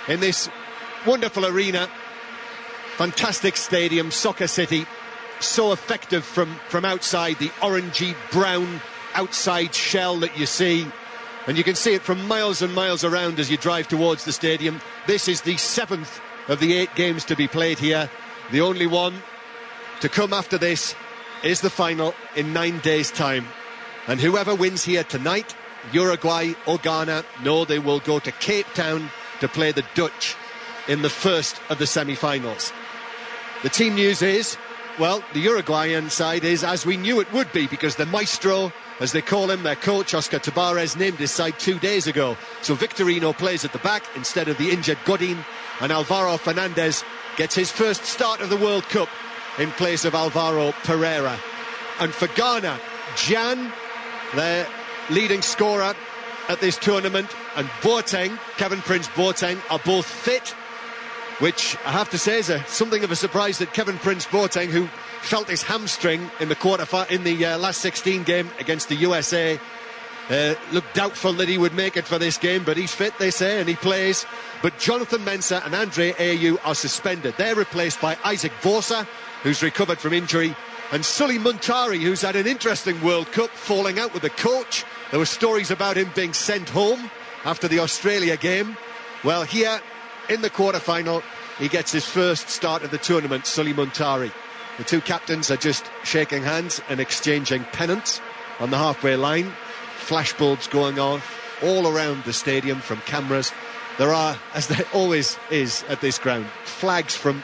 in this wonderful arena. Fantastic stadium, Soccer City. So effective from outside, the orangey brown outside shell that you see. And you can see it from miles and miles around as you drive towards the stadium. This is the 7th of the 8 games to be played here. The only one to come after this is the final in 9 days' time. And whoever wins here tonight, Uruguay or Ghana, know they will go to Cape Town to play the Dutch in the first of the semi-finals. The team news is, well, the Uruguayan side is as we knew it would be, because the maestro, as they call him, their coach, Oscar Tabarez, named his side 2 days ago. So Victorino plays at the back instead of the injured Godin, and Alvaro Fernandez gets his first start of the World Cup in place of Alvaro Pereira. And for Ghana, Jan, their leading scorer at this tournament, and Boateng, Kevin Prince Boateng, are both fit, which I have to say is something of a surprise that Kevin Prince Boateng, who felt his hamstring in the last 16 game against the USA, looked doubtful that he would make it for this game, but he's fit, they say, and he plays. But Jonathan Mensah and Andre Ayew are suspended. They're replaced by Isaac Vosa, who's recovered from injury, and Sully Muntari, who's had an interesting World Cup, falling out with the coach. There were stories about him being sent home after the Australia game. Well, here in the quarter-final, he gets his first start of the tournament, Sully Muntari. The two captains are just shaking hands and exchanging pennants on the halfway line. Flashbulbs going off all around the stadium from cameras. There are, as there always is at this ground, flags from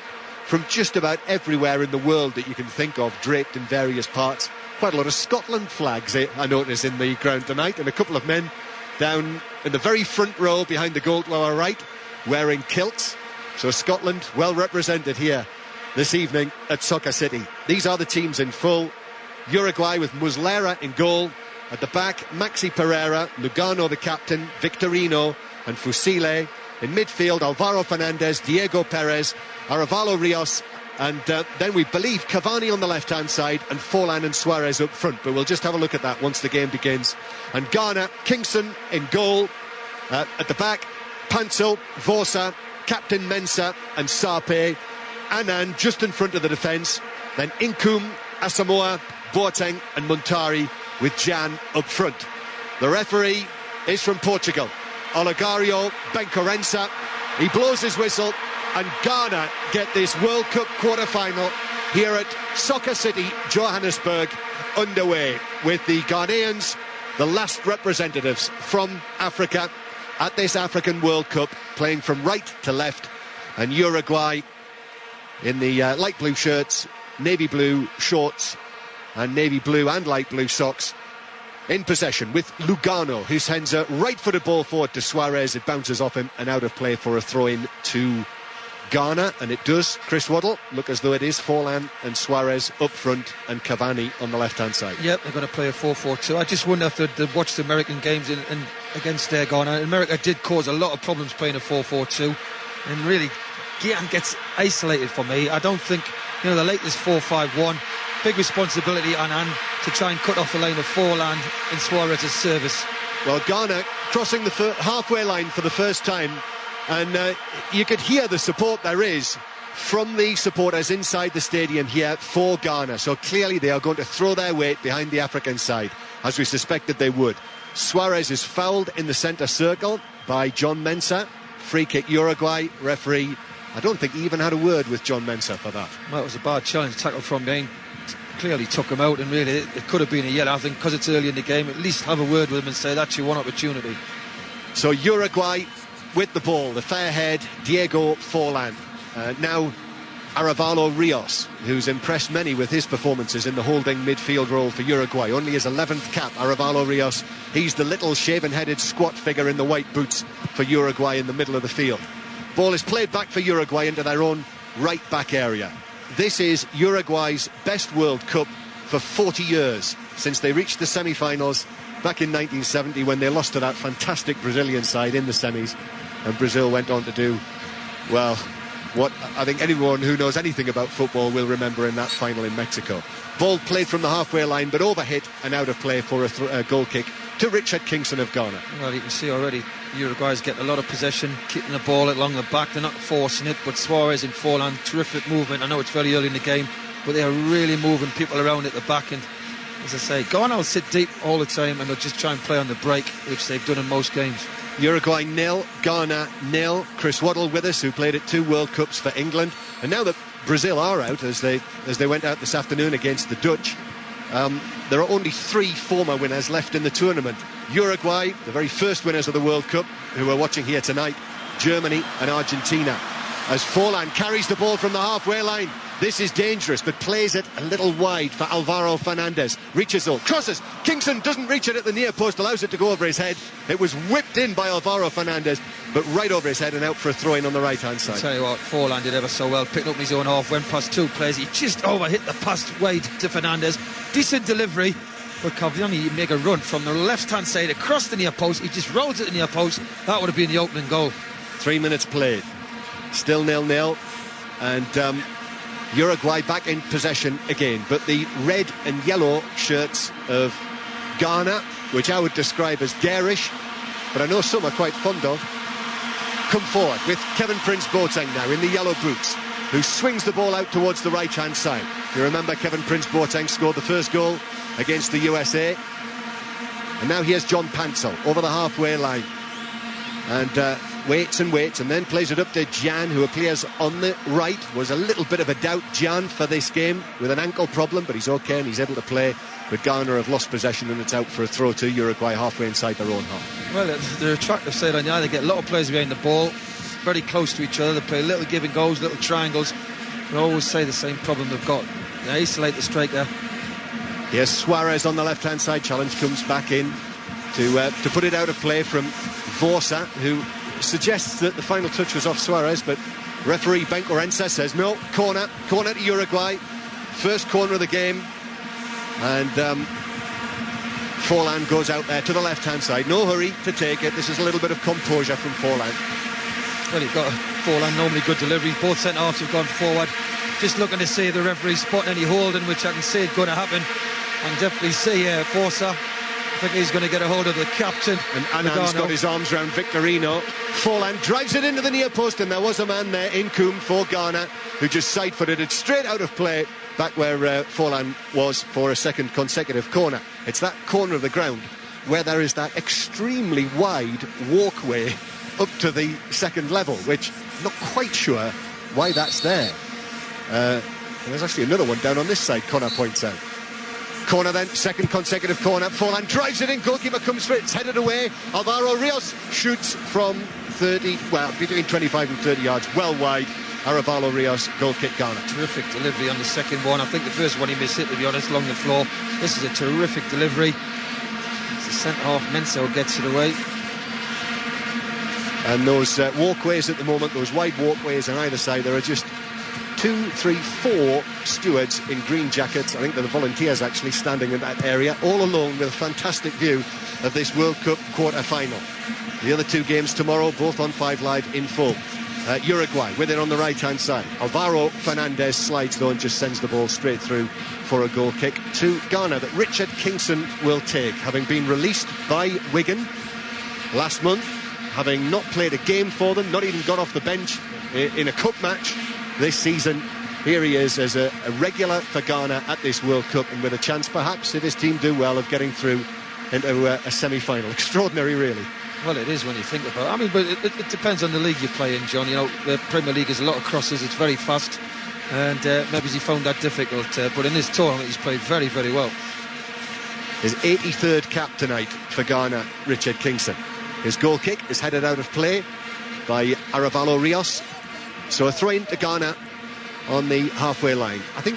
just about everywhere in the world that you can think of, draped in various parts. Quite a lot of Scotland flags, I notice, in the ground tonight, and a couple of men down in the very front row behind the goal to our right, wearing kilts. So Scotland well represented here this evening at Soccer City. These are the teams in full. Uruguay with Muslera in goal. At the back, Maxi Pereira, Lugano the captain, Victorino and Fusile. In midfield, Alvaro Fernandez, Diego Perez, Aravalo Rios, and then we believe Cavani on the left-hand side and Forlan and Suarez up front. But we'll just have a look at that once the game begins. And Ghana, Kingston in goal. At the back, Pansel, Vosa, Captain Mensah and Sarpe. Annan just in front of the defence. Then Inkum, Asamoah, Boateng and Muntari with Jan up front. The referee is from Portugal, Olegario Bencorensa. He blows his whistle and Ghana get this World Cup quarter-final here at Soccer City, Johannesburg, underway with the Ghanaians, the last representatives from Africa at this African World Cup, playing from right to left, and Uruguay in the light blue shirts, navy blue shorts and navy blue and light blue socks in possession, with Lugano, who sends a right-footed ball forward to Suarez. It bounces off him and out of play for a throw-in to Ghana, and it does, Chris Waddle, look as though it is Forlan and Suarez up front and Cavani on the left-hand side. Yep, they're going to play a 4-4-2. I just wonder if they've watched the American games against Ghana. America did cause a lot of problems playing a 4-4-2, and really Gian gets isolated for me. I don't think, the latest 4-5-1, big responsibility on Annan to try and cut off the line of Forlan in Suarez's service. Well, Ghana crossing the halfway line for the first time, and you could hear the support there is from the supporters inside the stadium here for Ghana. So clearly they are going to throw their weight behind the African side, as we suspected they would. Suarez is fouled in the centre circle by John Mensah. Free kick Uruguay. Referee, I don't think he even had a word with John Mensah for that. Well, it was a bad challenge, tackle from behind. Clearly took him out, and really it could have been a yellow. I think because it's early in the game, at least have a word with him and say that's your one opportunity. So Uruguay with the ball, the fair head, Diego Forlan. Now Aravalo Rios, who's impressed many with his performances in the holding midfield role for Uruguay. Only his 11th cap, Aravalo Rios. He's the little shaven-headed squat figure in the white boots for Uruguay in the middle of the field. Ball is played back for Uruguay into their own right-back area. This is Uruguay's best World Cup for 40 years, since they reached the semi-finals back in 1970 when they lost to that fantastic Brazilian side in the semis, and Brazil went on to do, well, what I think anyone who knows anything about football will remember in that final in Mexico. Ball played from the halfway line, but overhit and out of play for a goal kick to Richard Kingston of Ghana. Well, you can see already Uruguay's getting a lot of possession, kicking the ball along the back. They're not forcing it, but Suarez and Forlan, terrific movement. I know it's very early in the game, but they are really moving people around at the back. And as I say, Ghana will sit deep all the time and they'll just try and play on the break, which they've done in most games. Uruguay 0, Ghana 0. Chris Waddle with us, who played at 2 World Cups for England. And now that Brazil are out, as they went out this afternoon against the Dutch, there are only 3 former winners left in the tournament. Uruguay, the very first winners of the World Cup, who are watching here tonight, Germany and Argentina. As Forlan carries the ball from the halfway line, this is dangerous, but plays it a little wide for Alvaro Fernandez. Reaches though, crosses. Kingston doesn't reach it at the near post, allows it to go over his head. It was whipped in by Alvaro Fernandez, but right over his head and out for a throw-in on the right-hand side. I'll tell you what, Forlan did ever so well, picked up his own half, went past 2 players, he just overhit the pass wide to Fernandez. Decent delivery, but Cavani make a run from the left-hand side across the near post. He just rolls it in the near post. That would have been the opening goal. 3 minutes played, still 0-0, and Uruguay back in possession again, but the red and yellow shirts of Ghana, which I would describe as garish, but I know some are quite fond of, come forward with Kevin Prince Boateng now in the yellow boots, who swings the ball out towards the right-hand side. You remember Kevin Prince Boateng scored the first goal against the USA, and now here's John Pansel over the halfway line, and waits and then plays it up to Jan, who appears on the right. Was a little bit of a doubt, Jan, for this game with an ankle problem, but he's okay and he's able to play. But Ghana have lost possession and it's out for a throw to Uruguay halfway inside their own half. Well, they're attractive side on the eye. They get a lot of players behind the ball, very close to each other. They play little giving goals, little triangles. They always say the same problem they've got. They isolate the striker. Yes, Suarez on the left-hand side. Challenge comes back in to put it out of play from Vorsa, who suggests that the final touch was off Suarez, but referee Benko Rensa says no, corner to Uruguay, first corner of the game, and Forlan goes out there to the left-hand side, no hurry to take it. This is a little bit of composure from Forlan. Well, you've got Forlan, normally good deliveries, both centre-halves have gone forward, just looking to see the referee spotting any holding, which I can see it going to happen. I can definitely see Vorsa. I think he's going to get a hold of the captain. And Anand's got his arms round Victorino. Forlan drives it into the near post, and there was a man there in Coombe for Ghana who just side-footed it straight out of play back where Forlan was for a second consecutive corner. It's that corner of the ground where there is that extremely wide walkway up to the second level, which I'm not quite sure why that's there. And there's actually another one down on this side, Connor points out. Corner then, second consecutive corner. Forlan drives it in, goalkeeper comes for it, it's headed away. Alvaro Rios shoots from 30, well, between 25 and 30 yards, well wide. Alvaro Rios, goal kick Ghana. Terrific delivery on the second one. I think the first one he missed it, to be honest, along the floor. This is a terrific delivery. It's the centre-half, Mensah gets it away. And those walkways at the moment, those wide walkways on either side, there are just 2, 3, 4 stewards in green jackets. I think they're the volunteers actually standing in that area, all alone with a fantastic view of this World Cup quarter-final. The other 2 games tomorrow, both on 5 Live in full. Uruguay with it on the right-hand side. Alvaro Fernandez slides though and just sends the ball straight through for a goal kick to Ghana that Richard Kingston will take, having been released by Wigan last month, having not played a game for them, not even got off the bench in a cup match this season. Here he is as a regular for Ghana at this World Cup, and with a chance perhaps, if his team do well, of getting through into a semi-final. Extraordinary, really. Well, it is when you think about it. I mean, but it depends on the league you play in, John. You know, the Premier League has a lot of crosses, it's very fast, and maybe he found that difficult, but in this tournament he's played very, very well. His 83rd cap tonight for Ghana, Richard Kingston. His goal kick is headed out of play by Alvaro Rios. So a throw in to Ghana on the halfway line. I think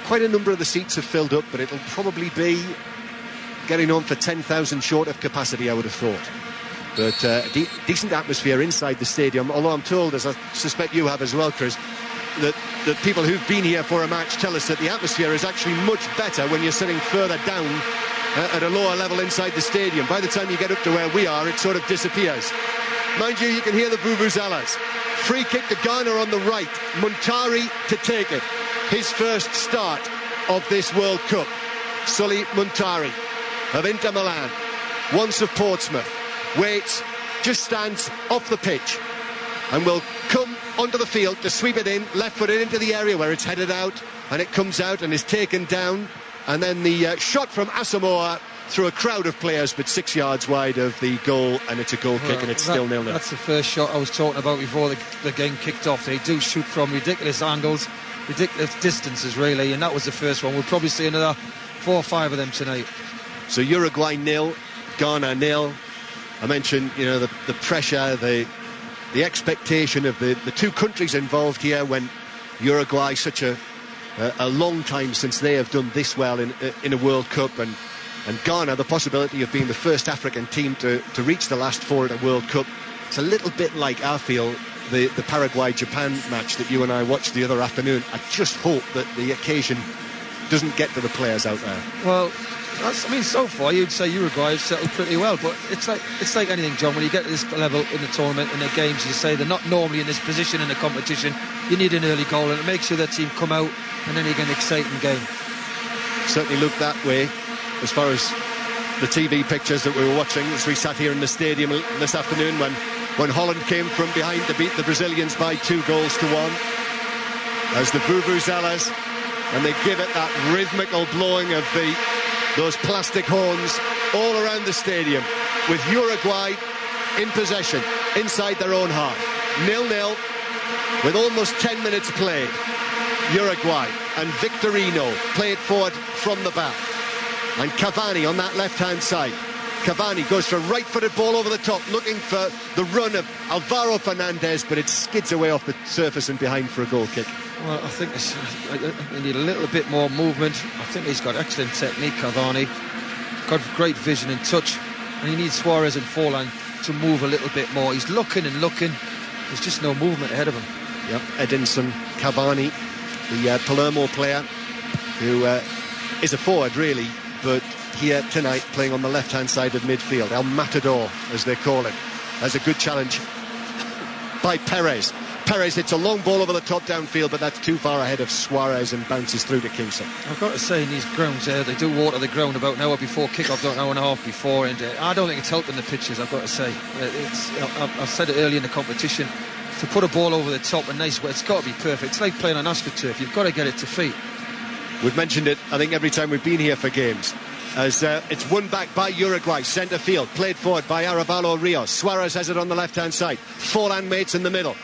quite a number of the seats have filled up, but it'll probably be getting on for 10,000 short of capacity, I would have thought. But decent atmosphere inside the stadium, although I'm told, as I suspect you have as well, Chris, that the people who've been here for a match tell us that the atmosphere is actually much better when you're sitting further down at a lower level inside the stadium. By the time you get up to where we are, it sort of disappears. Mind you, you can hear the vuvuzelas. Free kick to Ghana on the right. Muntari to take it. His first start of this World Cup. Sully Muntari of Inter Milan. once of Portsmouth, waits, just stands off the pitch and will come onto the field to sweep it in, left-footed into the area where it's headed out, and it comes out and is taken down, and then the shot from Asamoah through a crowd of players, but 6 yards wide of the goal, and it's a goal kick, and it's still 0-0. That's the first shot I was talking about before the game kicked off. They do shoot from ridiculous angles, ridiculous distances, really, and that was the first one. We'll probably see another 4 or 5 of them tonight. So Uruguay 0, Ghana 0. I mentioned, the pressure, the expectation of the two countries involved here, when Uruguay, such a long time since they have done this well in a World Cup, and Ghana, the possibility of being the first African team to reach the last 4 at a World Cup. It's a little bit like, I feel, the Paraguay-Japan match that you and I watched the other afternoon. I just hope that the occasion doesn't get to the players out there. Well, so far you'd say Uruguay have settled pretty well, but it's like anything, John. When you get to this level in the tournament, in the games, you say they're not normally in this position in the competition. You need an early goal, and it makes sure that team come out, and then you get an exciting game. Certainly looked that way as far as the TV pictures that we were watching as we sat here in the stadium this afternoon, when Holland came from behind to beat the Brazilians by 2-1 as the vuvuzelas, and they give it that rhythmical blowing of those plastic horns all around the stadium, with Uruguay in possession inside their own half. 0-0 with almost 10 minutes played. Uruguay and Victorino play it forward from the back, and Cavani on that left-hand side. Cavani goes for a right-footed ball over the top, looking for the run of Alvaro Fernandez, but it skids away off the surface and behind for a goal kick. Well, I think they need a little bit more movement. I think he's got excellent technique, Cavani. Got great vision and touch, and he needs Suarez and Forlan to move a little bit more. He's looking and looking. There's just no movement ahead of him. Yep, Edinson Cavani, the Palermo player, who is a forward, really, but here tonight playing on the left-hand side of midfield. El Matador, as they call it. There's a good challenge by Perez. Perez hits a long ball over the top downfield, but that's too far ahead of Suarez and bounces through to Kingston. I've got to say, in these grounds, they do water the ground about an hour before kick-off, an hour and a half before, and I don't think it's helping the pitches, I've got to say. I've said it early in the competition, to put a ball over the top and nice, it's got to be perfect. It's like playing on AstroTurf. You've got to get it to feet. We've mentioned it, I think, every time we've been here for games, as it's won back by Uruguay, centre field, played forward by Arevalo Rios. Suarez has it on the left-hand side. Forlan mates in the middle.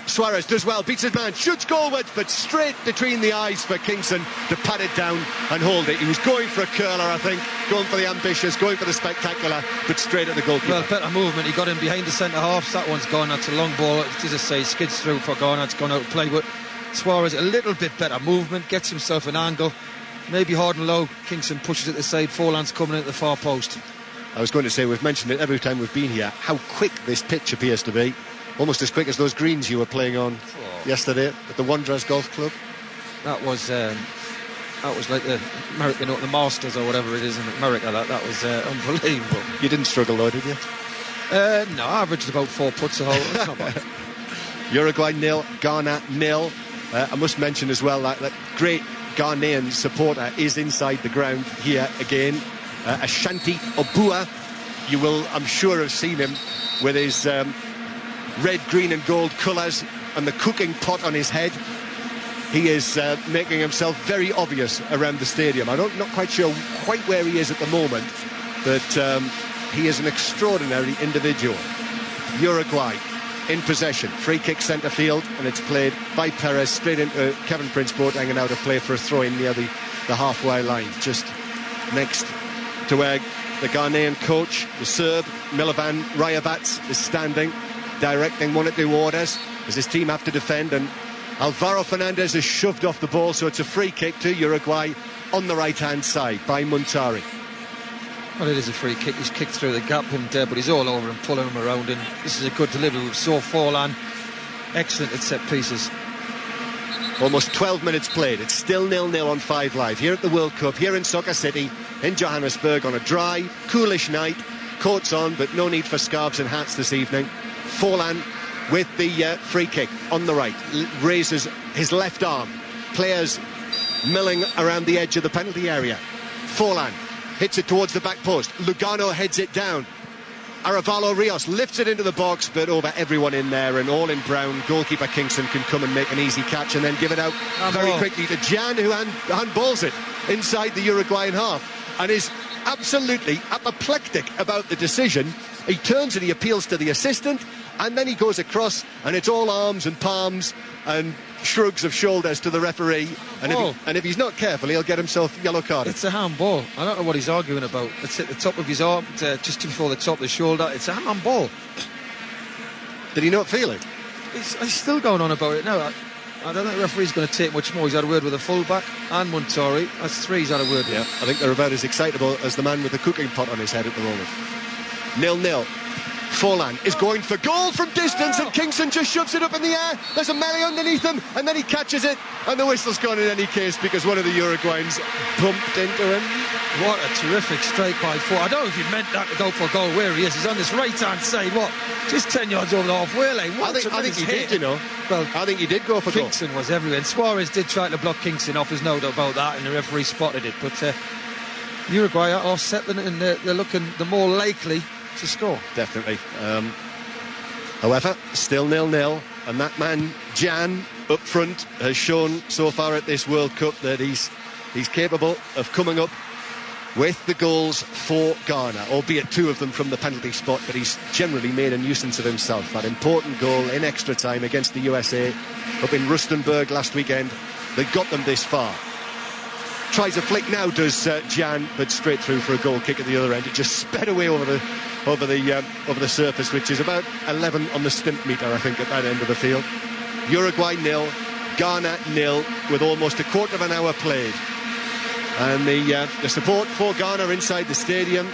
Suarez does well, beats his man, shoots goalwards, but straight between the eyes for Kingston to pat it down and hold it. He was going for a curler, I think, going for the ambitious, going for the spectacular, but straight at the goalkeeper. Well, better movement. He got in behind the centre half. That one's gone. That's a long ball. As I say, skids through for Ghana. It's gone out of play, but Suarez a little bit better movement, gets himself an angle, maybe hard and low. Kingston pushes it to the side. Forlan's coming in at the far post. I was going to say, we've mentioned it every time we've been here, how quick this pitch appears to be. Almost as quick as those greens you were playing on yesterday at the Wanderers Golf Club. That was like the American, the Masters or whatever it is in America. That was unbelievable. You didn't struggle though, did you? No, I averaged about 4 putts a hole. It's not bad. Uruguay 0, Ghana 0. I must mention as well that great Ghanaian supporter is inside the ground here again. Ashanti Obua. You will, I'm sure, have seen him with his red, green and gold colours and the cooking pot on his head. He is making himself very obvious around the stadium. I'm not quite sure quite where he is at the moment, but he is an extraordinary individual. Uruguay in possession, free kick centre field, and it's played by Perez straight into Kevin Prince Boateng, and out of play for a throw-in near the halfway line, just next to where the Ghanaian coach, the Serb, Milovan Rajovac, is standing, directing 1 or 2 orders as his team have to defend, and Alvaro Fernandez is shoved off the ball, so it's a free kick to Uruguay on the right-hand side by Muntari. Well, it is a free kick. He's kicked through the gap, but he's all over him, pulling him around, and this is a good delivery. We saw Forlan excellent at set pieces. Almost 12 minutes played. It's still 0-0 on 5 Live here at the World Cup, here in Soccer City in Johannesburg on a dry, coolish night. Coats on, but no need for scarves and hats this evening. Forlan with the free kick on the right, raises his left arm. Players milling around the edge of the penalty area. Forlan hits it towards the back post. Lugano heads it down. Aravalo Rios lifts it into the box, but over everyone in there, and all in brown. Goalkeeper Kingston can come and make an easy catch and then give it out very quickly to Jan, who handballs it inside the Uruguayan half and is absolutely apoplectic about the decision. He turns and he appeals to the assistant, and then he goes across, and it's all arms and palms and shrugs of shoulders to the referee, and if he's not careful, he'll get himself yellow carded. It's a handball. I don't know what he's arguing about. It's at the top of his arm, just before the top of the shoulder. It's a handball. Did he not feel it? He's still going on about it now. I don't think the referee's going to take much more. He's had a word with the fullback and Montori. That's three he's had a word with. Yeah, I think they're about as excitable as the man with the cooking pot on his head at the moment. 0-0. Forlan is going for goal from distance, and Kingston just shoves it up in the air. There's a melee underneath him, and then he catches it, and the whistle's gone in any case because one of the Uruguayans bumped into him. What a terrific strike by Ford. I don't know if he meant that to go for a goal. Where he is, he's on this right-hand side, just 10 yards over the halfway lane. I think he did, you know. Well, I think he did go for Kingston goal. Was everywhere, and Suarez did try to block Kingston off, there's no doubt about that, and the referee spotted it, but Uruguay are settling it, and they're looking the more likely to score. Definitely. However, still 0-0, and that man Jan up front has shown so far at this World Cup that he's capable of coming up with the goals for Ghana, albeit two of them from the penalty spot, but he's generally made a nuisance of himself. That important goal in extra time against the USA up in Rustenburg last weekend, they got them this far. Tries a flick now, does Jan, but straight through for a goal kick at the other end. It just sped away over the surface, which is about 11 on the stimp meter, I think, at that end of the field. Uruguay 0, Ghana 0, with almost a quarter of an hour played. And the support for Ghana inside the stadium.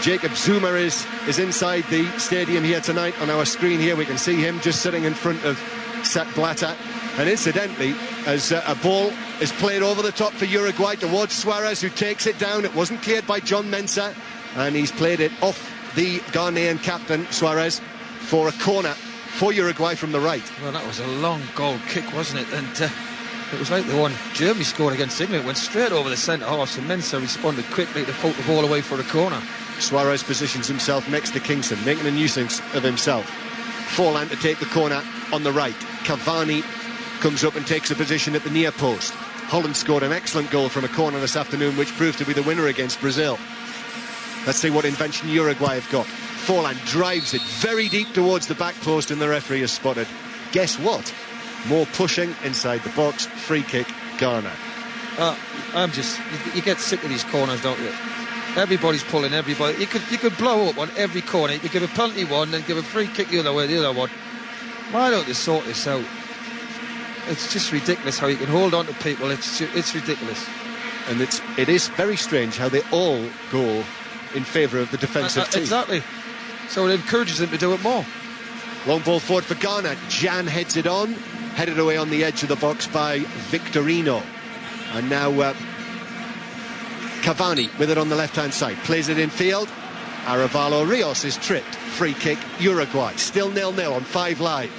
Jacob Zuma is inside the stadium here tonight. On our screen here, we can see him just sitting in front of Sepp Blatter. And incidentally, as a ball is played over the top for Uruguay towards Suarez, who takes it down. It wasn't cleared by John Mensah, and he's played it off the Ghanaian captain, Suarez, for a corner for Uruguay from the right. Well, that was a long goal kick, wasn't it? And it was like the one Germany scored against England. It went straight over the centre horse, and Mensah responded quickly to poke the ball away for a corner. Suarez positions himself next to Kingston, making a nuisance of himself. Forlan to take the corner on the right. Cavani comes up and takes a position at the near post. Holland scored an excellent goal from a corner this afternoon, which proved to be the winner against Brazil. Let's see what invention Uruguay have got. Forlan drives it very deep towards the back post, and the referee has spotted. Guess what? More pushing inside the box. Free kick, Ghana. You get sick of these corners, don't you? Everybody's pulling everybody. You could blow up on every corner. You could give a penalty one, then give a free kick the other way, the other one. Why don't they sort this out? It's just ridiculous how you can hold on to people. It's ridiculous. And it is very strange how they all go in favour of the defensive team. Exactly. So it encourages them to do it more. Long ball forward for Ghana. Jan heads it on, headed away on the edge of the box by Victorino. And now Cavani with it on the left-hand side. Plays it in field. Aravalo Rios is tripped. Free kick, Uruguay. Still 0-0 on 5 Live.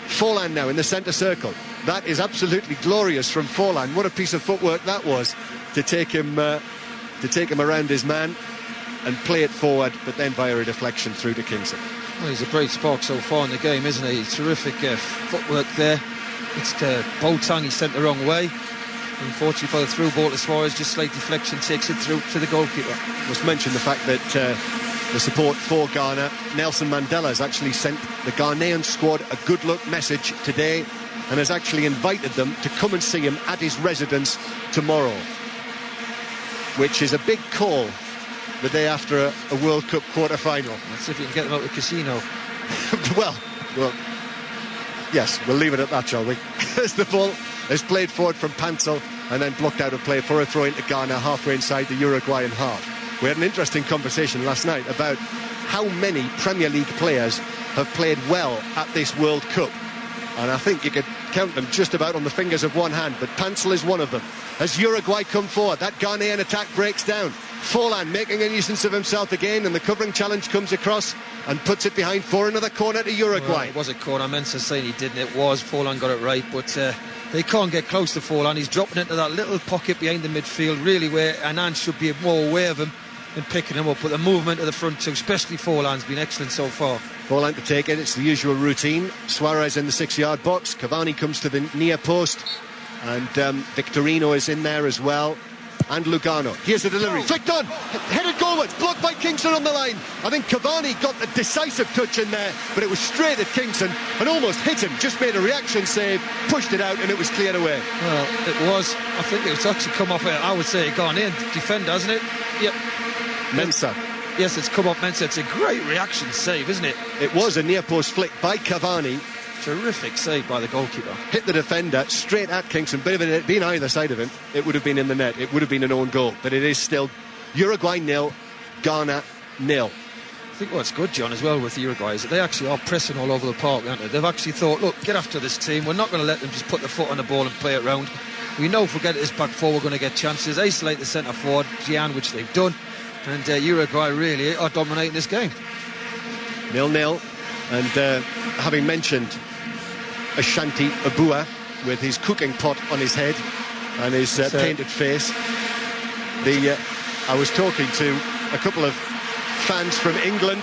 Forlan now in the centre circle. That is absolutely glorious from Forlan. What a piece of footwork that was to take him around his man and play it forward, but then via a deflection through to Kingston. Well, he's a great spark so far in the game, isn't he? Terrific footwork there. It's Boateng, he sent the wrong way. Unfortunately for the through ball to Suarez, just slight deflection takes it through to the goalkeeper. Must mention the fact that the support for Ghana, Nelson Mandela, has actually sent the Ghanaian squad a good luck message today and has actually invited them to come and see him at his residence tomorrow, which is a big call the day after a World Cup quarter-final. Let's see if you can get them out of the casino. well, yes, we'll leave it at that, shall we? As the ball is played forward from Pansel and then blocked out of play for a throw into Ghana halfway inside the Uruguayan half. We had an interesting conversation last night about how many Premier League players have played well at this World Cup. And I think you could count them just about on the fingers of one hand, but Pansel is one of them. As Uruguay come forward, that Ghanaian attack breaks down. Forlan making a nuisance of himself again, and the covering challenge comes across and puts it behind for another corner to Uruguay. Well, it was a corner. I meant to say he didn't. It was. Forlan got it right, but they can't get close to Forlan. He's dropping into that little pocket behind the midfield, really, where Anand should be more aware of him and picking him up. But the movement to the front too, especially Forlan's been excellent so far. Forlan to take it. It's the usual routine. Suarez in the 6-yard box. Cavani comes to the near post, and Victorino is in there as well. And Lugano. Here's the delivery. Flicked on. Headed goalwards. Blocked by Kingston on the line. I think Cavani got the decisive touch in there, but it was straight at Kingston and almost hit him. Just made a reaction save, pushed it out, and it was cleared away. Well, it was. I think it was actually come off, I would say, gone in. Defender, hasn't it? Yep. Mensah. Yes, it's come off Mensah. It's a great reaction save, isn't it? It was a near post flick by Cavani. Terrific save by the goalkeeper. Hit the defender straight at Kingston, but if it had been either side of him, it would have been in the net. It would have been an own goal, but it is still Uruguay 0, Ghana 0. I think what's good, John, as well with the Uruguay is that they actually are pressing all over the park, aren't they? They've actually thought, look, get after this team. We're not going to let them just put the foot on the ball and play it round. We know if we get this back four, we're going to get chances. Isolate the centre forward, Gian, which they've done, and Uruguay really are dominating this game. 0-0, and having mentioned Ashanti Abua with his cooking pot on his head and his painted face, I was talking to a couple of fans from England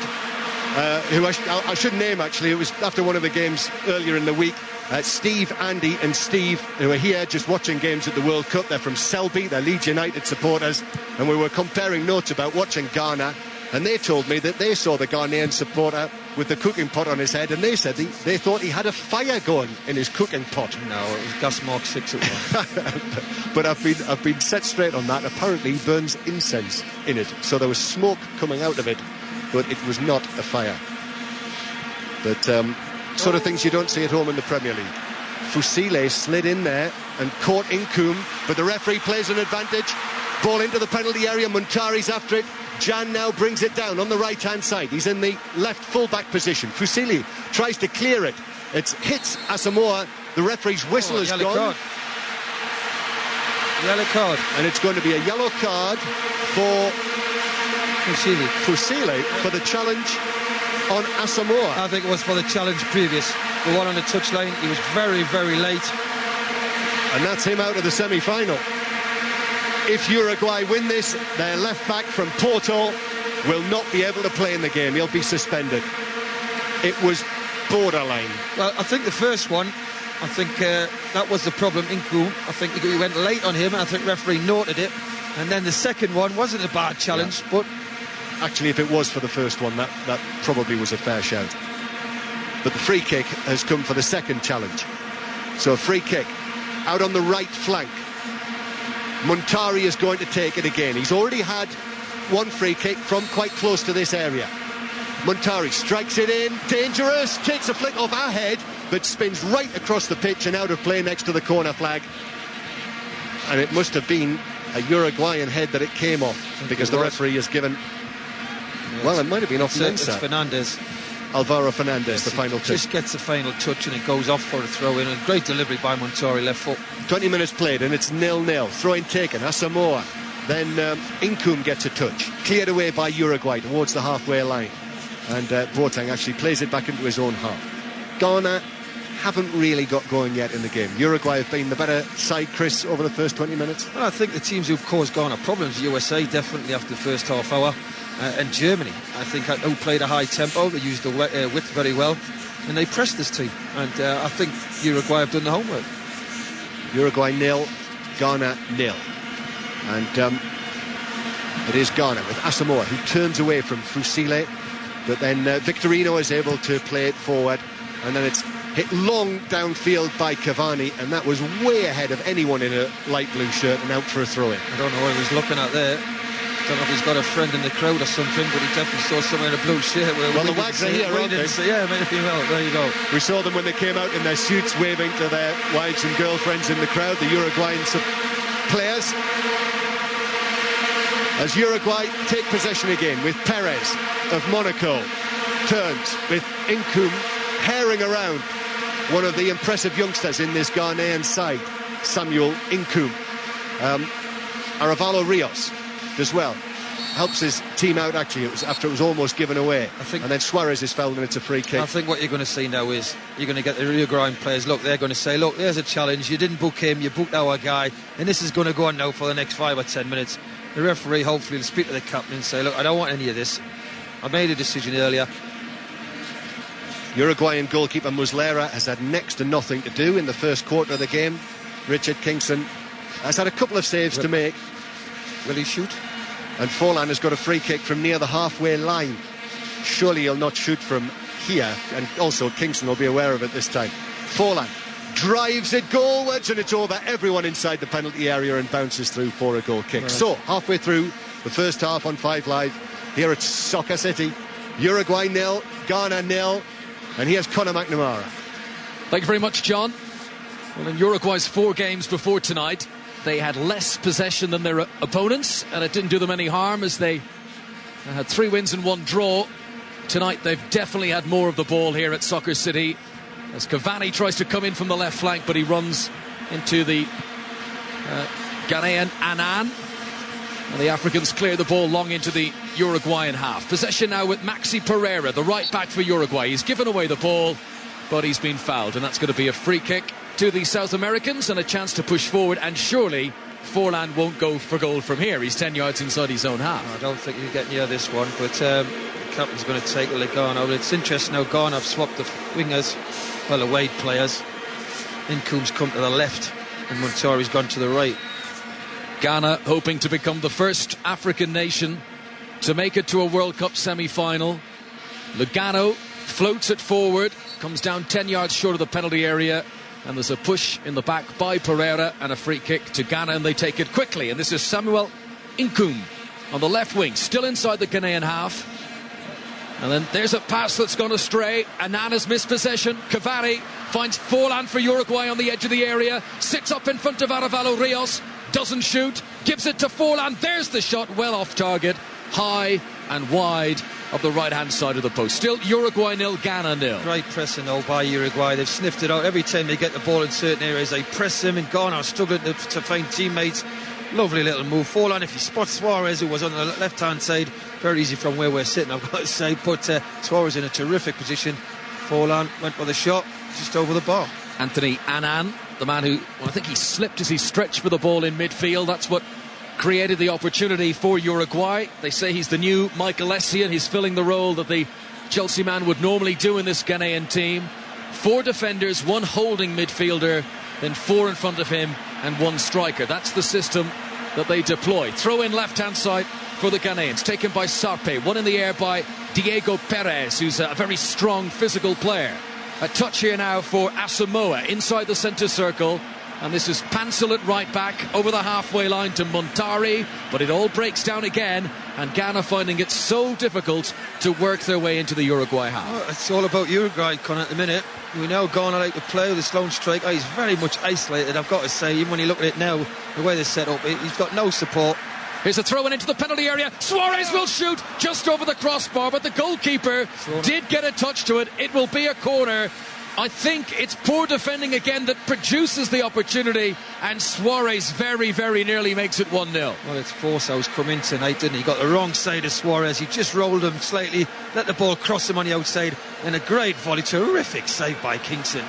who I should name actually. It was after one of the games earlier in the week. Steve, Andy and Steve, who are here just watching games at the World Cup. They're from Selby, they're Leeds United supporters, and we were comparing notes about watching Ghana, and they told me that they saw the Ghanaian supporter with the cooking pot on his head, and they said they thought he had a fire going in his cooking pot. No, it was gas mark 6 at one. But I've been set straight on that. Apparently he burns incense in it, so there was smoke coming out of it, but it was not a fire. But sort of things you don't see at home in the Premier League. Fusile slid in there and caught Incoom, but the referee plays an advantage. Ball into the penalty area, Muntari's after it. Jan now brings it down on the right-hand side. He's in the left full-back position. Fusili tries to clear it. It hits Asamoah. The referee's whistle is gone. Card. Yellow card. And it's going to be a yellow card for Fusile for the challenge on Asamoah. I think it was for the challenge previous. The one on the touchline. He was very, very late. And that's him out of the semi-final. If Uruguay win this, their left-back from Porto will not be able to play in the game. He'll be suspended. It was borderline. Well, I think the first one, I think that was the problem. Inku, I think he went late on him. I think referee noted it. And then the second one wasn't a bad challenge, but... Actually, if it was for the first one, that probably was a fair shout. But the free kick has come for the second challenge. So a free kick out on the right flank. Muntari is going to take it again. He's already had one free kick from quite close to this area. Muntari strikes it in, dangerous, takes a flick off our head, but spins right across the pitch and out of play next to the corner flag. And it must have been a Uruguayan head that it came off, because the referee has given... Yeah, well, it might have been off Mensah. It's Fernandez. Alvaro Fernandez, yes, the final touch. Just gets the final touch and it goes off for a throw-in. A great delivery by Muntari, left foot. 20 minutes played and it's 0-0. Throw-in taken, Asamoah. Then Incoom gets a touch. Cleared away by Uruguay towards the halfway line. And Boateng actually plays it back into his own half. Ghana haven't really got going yet in the game. Uruguay have been the better side, Chris, over the first 20 minutes. Well, I think the teams who've caused Ghana problems, USA definitely after the first half hour, and Germany, I think, who played a high tempo. They used the width very well, and they pressed this team. And I think Uruguay have done the homework. Uruguay 0, Ghana 0. And it is Ghana with Asamoah, who turns away from Fusile, but then Victorino is able to play it forward, and then it's hit long downfield by Cavani, and that was way ahead of anyone in a light blue shirt and out for a throw-in. I don't know what he was looking at there. I don't know if he's got a friend in the crowd or something, but he definitely saw someone in a blue shirt. Well, the Wags are here, aren't they? Yeah, maybe. Well, there you go. We saw them when they came out in their suits, waving to their wives and girlfriends in the crowd, the Uruguayan players. As Uruguay take possession again with Perez of Monaco. Turns with Incoom herring around one of the impressive youngsters in this Ghanaian side, Samuel Incoom. Aravalo Rios as well. helps his team out, actually. It was after it was almost given away. And then Suarez is fouled and it's a free kick. I think what you're going to see now is you're going to get the Uruguayan players, look, they're going to say, look, there's a challenge, you didn't book him, you booked our guy, and this is going to go on now for the next 5 or 10 minutes. The referee hopefully will speak to the captain and say, look, I don't want any of this. I made a decision earlier. Uruguayan goalkeeper Muslera has had next to nothing to do in the first quarter of the game. Richard Kingston has had a couple of saves to make. Will he shoot? And Forlan has got a free kick from near the halfway line. Surely he'll not shoot from here, and also Kingston will be aware of it this time. Forlan drives it goalwards and it's over everyone inside the penalty area and bounces through for a goal kick. Right. So, halfway through the first half on 5 Live, here at Soccer City, Uruguay 0, Ghana 0, and here's Conor McNamara. Thank you very much, John. Well, in Uruguay's 4 games before tonight, they had less possession than their opponents, and it didn't do them any harm as they had 3 wins and 1 draw. Tonight they've definitely had more of the ball here at Soccer City as Cavani tries to come in from the left flank, but he runs into the Ghanaian Annan, and the Africans clear the ball long into the Uruguayan half. Possession now with Maxi Pereira, the right back for Uruguay. He's given away the ball, but he's been fouled, and that's going to be a free kick to the South Americans and a chance to push forward. And surely Forlan won't go for goal from here. He's 10 yards inside his own half. I don't think he'll get near this one, but the captain's going to take Lugano. But it's interesting how Ghana have swapped the wingers, well, the Wade players. Nkun's come to the left and Montari's gone to the right. Ghana hoping to become the first African nation to make it to a World Cup semi-final. Lugano floats it forward, comes down 10 yards short of the penalty area, and there's a push in the back by Pereira and a free kick to Ghana, and they take it quickly. And this is Samuel Nkum on the left wing, still inside the Ghanaian half. And then there's a pass that's gone astray. Anana's missed possession. Cavani finds Forlan for Uruguay on the edge of the area, sits up in front of Aravalo Rios, doesn't shoot, gives it to Forlan. There's the shot, well off target, high and wide of the right-hand side of the post. Still Uruguay 0, Ghana 0. Great pressing though by Uruguay. They've sniffed it out every time they get the ball in certain areas. They press them, and Ghana are struggling to find teammates. Lovely little move. Forlan, if you spot Suarez, who was on the left-hand side, very easy from where we're sitting, I've got to say, put Suarez in a terrific position. Forlan went for the shot, just over the bar. Anthony Annan, the man who, well, I think he slipped as he stretched for the ball in midfield. That's what created the opportunity for Uruguay. They say he's the new Michael Essien. He's filling the role that the Chelsea man would normally do in this Ghanaian team. 4 defenders, 1 holding midfielder, then 4 in front of him and 1 striker. That's the system that they deploy. Throw in left-hand side for the Ghanaians, taken by Sarpe. 1 in the air by Diego Perez, who's a very strong physical player. A touch here now for Asamoah inside the centre circle. And this is Pansel at right back over the halfway line to Montari, but it all breaks down again, and Ghana finding it so difficult to work their way into the Uruguay half. Well, it's all about Uruguay, Conor, at the minute. We know Ghana like to play with this lone striker. He's very much isolated, I've got to say. Even when you look at it now, the way they're set up, he's got no support. Here's a throw in into the penalty area. Suarez will shoot just over the crossbar, but the goalkeeper did get a touch to it. It will be a corner. I think it's poor defending again that produces the opportunity, and Suarez very, very nearly makes it 1-0. Well, it's Forsau's come in tonight, didn't he? Got the wrong side of Suarez. He just rolled him slightly, let the ball cross him on the outside, and a great volley. Terrific save by Kingston.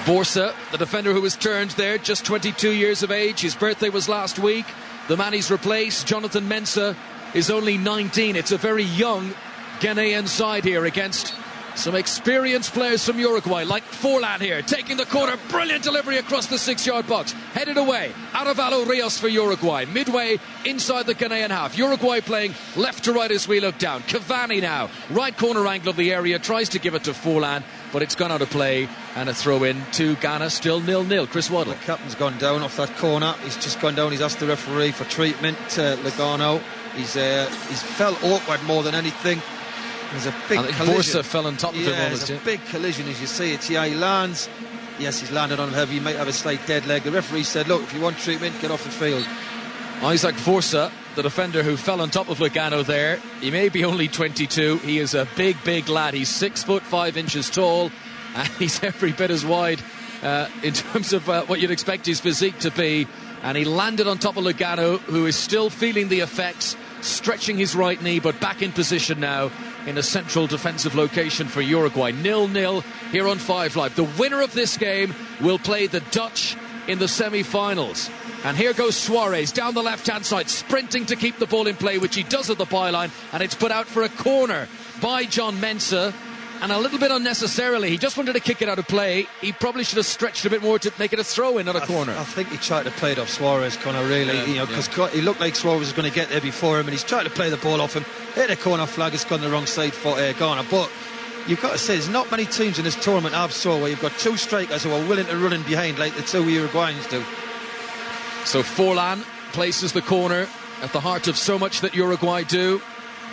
Forza, the defender who was turned there, just 22 years of age. His birthday was last week. The man he's replaced, Jonathan Mensah, is only 19. It's a very young Ghanaian side here against some experienced players from Uruguay, like Forlan here, taking the corner. Brilliant delivery across the 6-yard box. Headed away. Aravalo Rios for Uruguay. Midway inside the Ghanaian half. Uruguay playing left to right as we look down. Cavani now. Right corner angle of the area. Tries to give it to Forlan, but it's gone out of play. And a throw in to Ghana. Still 0-0. Chris Waddle. The captain's gone down off that corner. He's just gone down. He's asked the referee for treatment. Lugano. He's felt awkward more than anything. There's a big collision. Borsa fell on top of him. There's a big collision as you see it. Yeah, he lands. Yes, he's landed on him heavy. He might have a slight dead leg. The referee said, look, if you want treatment, get off the field. Isaac Forza, the defender who fell on top of Lugano there. He may be only 22. He is a big, big lad. He's 6'5" tall, and he's every bit as wide in terms of what you'd expect his physique to be. And he landed on top of Lugano, who is still feeling the effects. stretching his right knee, but back in position now in a central defensive location for Uruguay. 0-0 here on 5 Live. The winner of this game will play the Dutch in the semi-finals. And here goes Suarez down the left-hand side, sprinting to keep the ball in play, which he does at the byline, and it's put out for a corner by John Mensah. And a little bit unnecessarily, he just wanted to kick it out of play. He probably should have stretched a bit more to make it a throw-in, not a corner. I think he tried to play it off Suarez, Conor, really, because he looked like Suarez was going to get there before him, and he's trying to play the ball off him. Hit a corner flag, it's gone the wrong side for Ghana. But you've got to say, there's not many teams in this tournament I've saw where you've got two strikers who are willing to run in behind like the two Uruguayans do. So Forlan places the corner at the heart of so much that Uruguay do.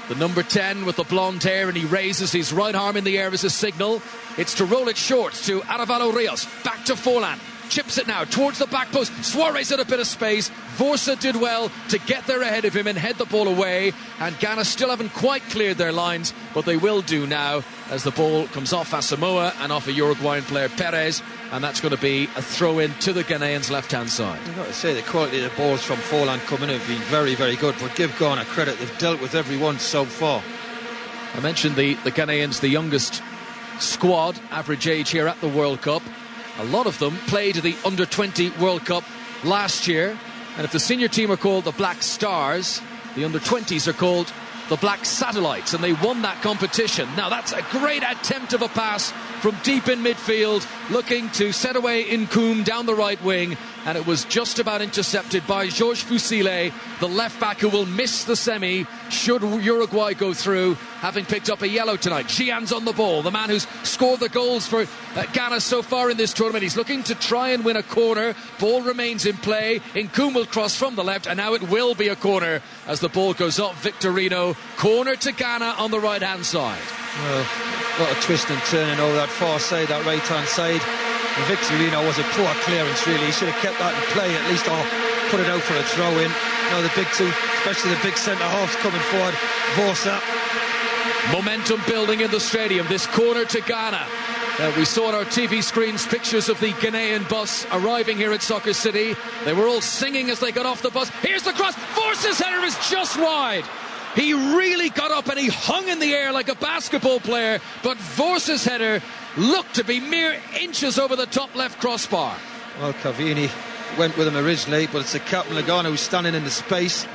The number 10 with the blonde hair, and he raises his right arm in the air as a signal. It's to roll it short to Arevalo Rios. Back to Forlan. Chips it now towards the back post. Suarez had a bit of space. Vorsa did well to get there ahead of him and head the ball away. And Ghana still haven't quite cleared their lines, but they will do now as the ball comes off Asamoah and off a Uruguayan player, Perez. And that's going to be a throw-in to the Ghanaians' left-hand side. I've got to say, the quality of the balls from Forlan coming in have been very, very good. But give Ghana credit, they've dealt with everyone so far. I mentioned the Ghanaians, the youngest squad, average age here at the World Cup. A lot of them played the Under-20 World Cup last year. And if the senior team are called the Black Stars, the Under-20s are called the Black Satellites, and they won that competition. Now that's a great attempt of a pass from deep in midfield, looking to set away Nkoum down the right wing, and it was just about intercepted by Georges Fusile, the left back who will miss the semi should Uruguay go through, having picked up a yellow tonight. Gian's on the ball, the man who's scored the goals for Ghana so far in this tournament. He's looking to try and win a corner. Ball remains in play. Nkoum will cross from the left, and now it will be a corner as the ball goes up. Victorino, corner to Ghana on the right-hand side. Well, a lot of twist and turning over that far side, that right-hand side. And Victorino was a poor clearance, really. He should have kept that in play, at least, or put it out for a throw-in. Now the big two, especially the big centre-halves coming forward. Vorsa. Momentum building in the stadium. This corner to Ghana. We saw on our TV screens pictures of the Ghanaian bus arriving here at Soccer City. They were all singing as they got off the bus. Here's the cross. Vorsa's header is just wide. He really got up and he hung in the air like a basketball player, but Vorsa's header looked to be mere inches over the top left crossbar. Well, Cavini went with him originally, but it's the captain of Ghana who's standing in the space.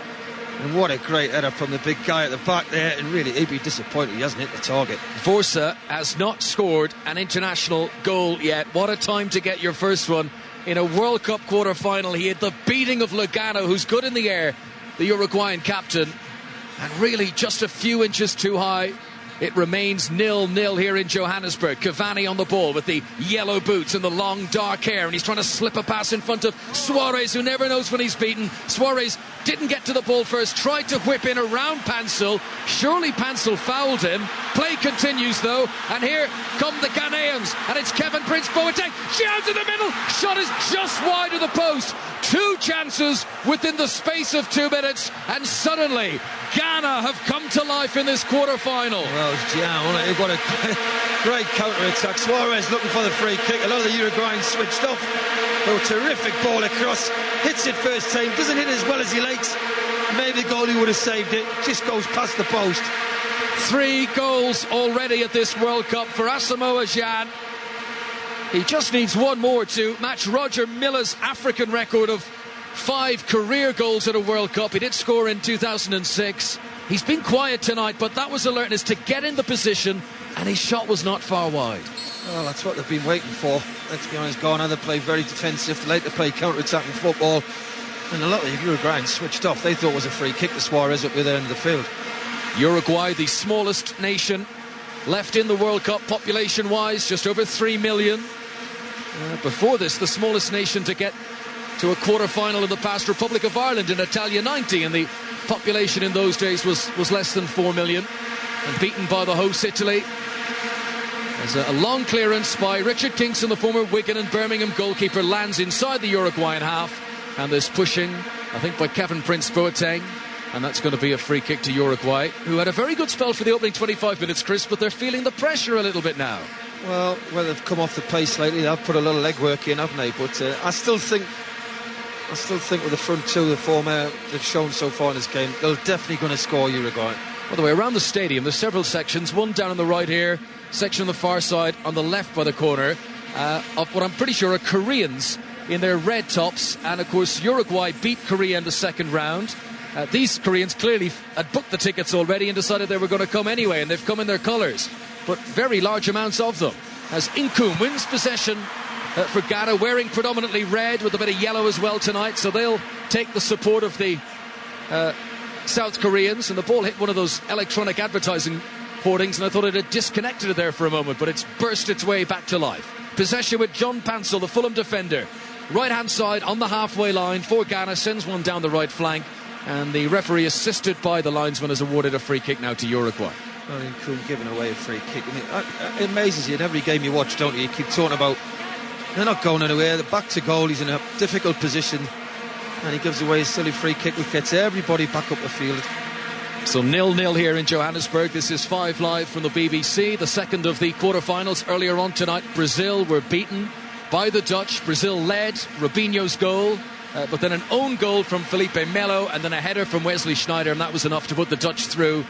And what a great header from the big guy at the back there. And really, he'd be disappointed he hasn't hit the target. Vorsa has not scored an international goal yet. What a time to get your first one in a World Cup quarter-final. He had the beating of Lugano, who's good in the air, the Uruguayan captain. And really just a few inches too high. It remains 0-0 here in Johannesburg. Cavani on the ball with the yellow boots and the long dark hair, and he's trying to slip a pass in front of Suarez, who never knows when he's beaten. Suarez didn't get to the ball first, tried to whip in around Pansel. Surely Pansel fouled him. Play continues though, and here come the Ghanaians, and it's Kevin Prince Boateng. Shouts in the middle, shot is just wide of the post. Two chances within the space of 2 minutes, and suddenly Ghana have come to life in this quarter-final. Well, Gian, what a great counter-attack. Suarez looking for the free kick. A lot of the Uruguayans switched off. Oh, terrific ball across. Hits it first time, doesn't hit as well as he likes. Maybe the goalie would have saved it. Just goes past the post. 3 goals already at this World Cup for Asamoah Gyan. He just needs one more to match Roger Miller's African record of 5 career goals at a World Cup. He did score in 2006. He's been quiet tonight, but that was alertness to get in the position, and his shot was not far wide. Well, that's what they've been waiting for. Let's be honest, Ghana, they play very defensive. They like to play counter-attacking football. And a lot of the Uruguayans switched off. They thought it was a free kick to Suarez up the end of the field. Uruguay, the smallest nation left in the World Cup population-wise, just over 3 million. Before this, the smallest nation to get to a quarter-final in the past, Republic of Ireland in Italia 90, and the population in those days was less than 4 million, and beaten by the host Italy. There's a long clearance by Richard Kingston, the former Wigan and Birmingham goalkeeper, lands inside the Uruguayan half, and there's pushing, I think, by Kevin Prince Boateng. And that's going to be a free kick to Uruguay, who had a very good spell for the opening 25 minutes, Chris, but they're feeling the pressure a little bit now. Well, they've come off the pace slightly. They've put a lot of legwork in, haven't they? But I still think I still think with the front two, the form they've shown so far in this game, they're definitely going to score Uruguay. By the way, around the stadium, there's several sections. One down on the right here, section on the far side, on the left by the corner, of what I'm pretty sure are Koreans in their red tops. And, of course, Uruguay beat Korea in the second round. These Koreans clearly had booked the tickets already and decided they were going to come anyway, and they've come in their colours. But very large amounts of them. As Inkum wins possession for Ghana, wearing predominantly red with a bit of yellow as well tonight. So they'll take the support of the South Koreans. And the ball hit one of those electronic advertising hoardings, and I thought it had disconnected it there for a moment, but it's burst its way back to life. Possession with John Pansel, the Fulham defender. Right-hand side on the halfway line for Ghana, sends one down the right flank. And the referee, assisted by the linesman, has awarded a free kick now to Uruguay. I mean, Kuhn giving away a free kick. I mean, it amazes you in every game you watch, don't you? You keep talking about they're not going anywhere. They're back to goal. He's in a difficult position, and he gives away a silly free kick which gets everybody back up the field. So 0-0 here in Johannesburg. This is 5 Live from the BBC. The second of the quarterfinals. Earlier on tonight, Brazil were beaten by the Dutch. Brazil led, Robinho's goal. But then an own goal from Felipe Melo, and then a header from Wesley Sneijder, and that was enough to put the Dutch through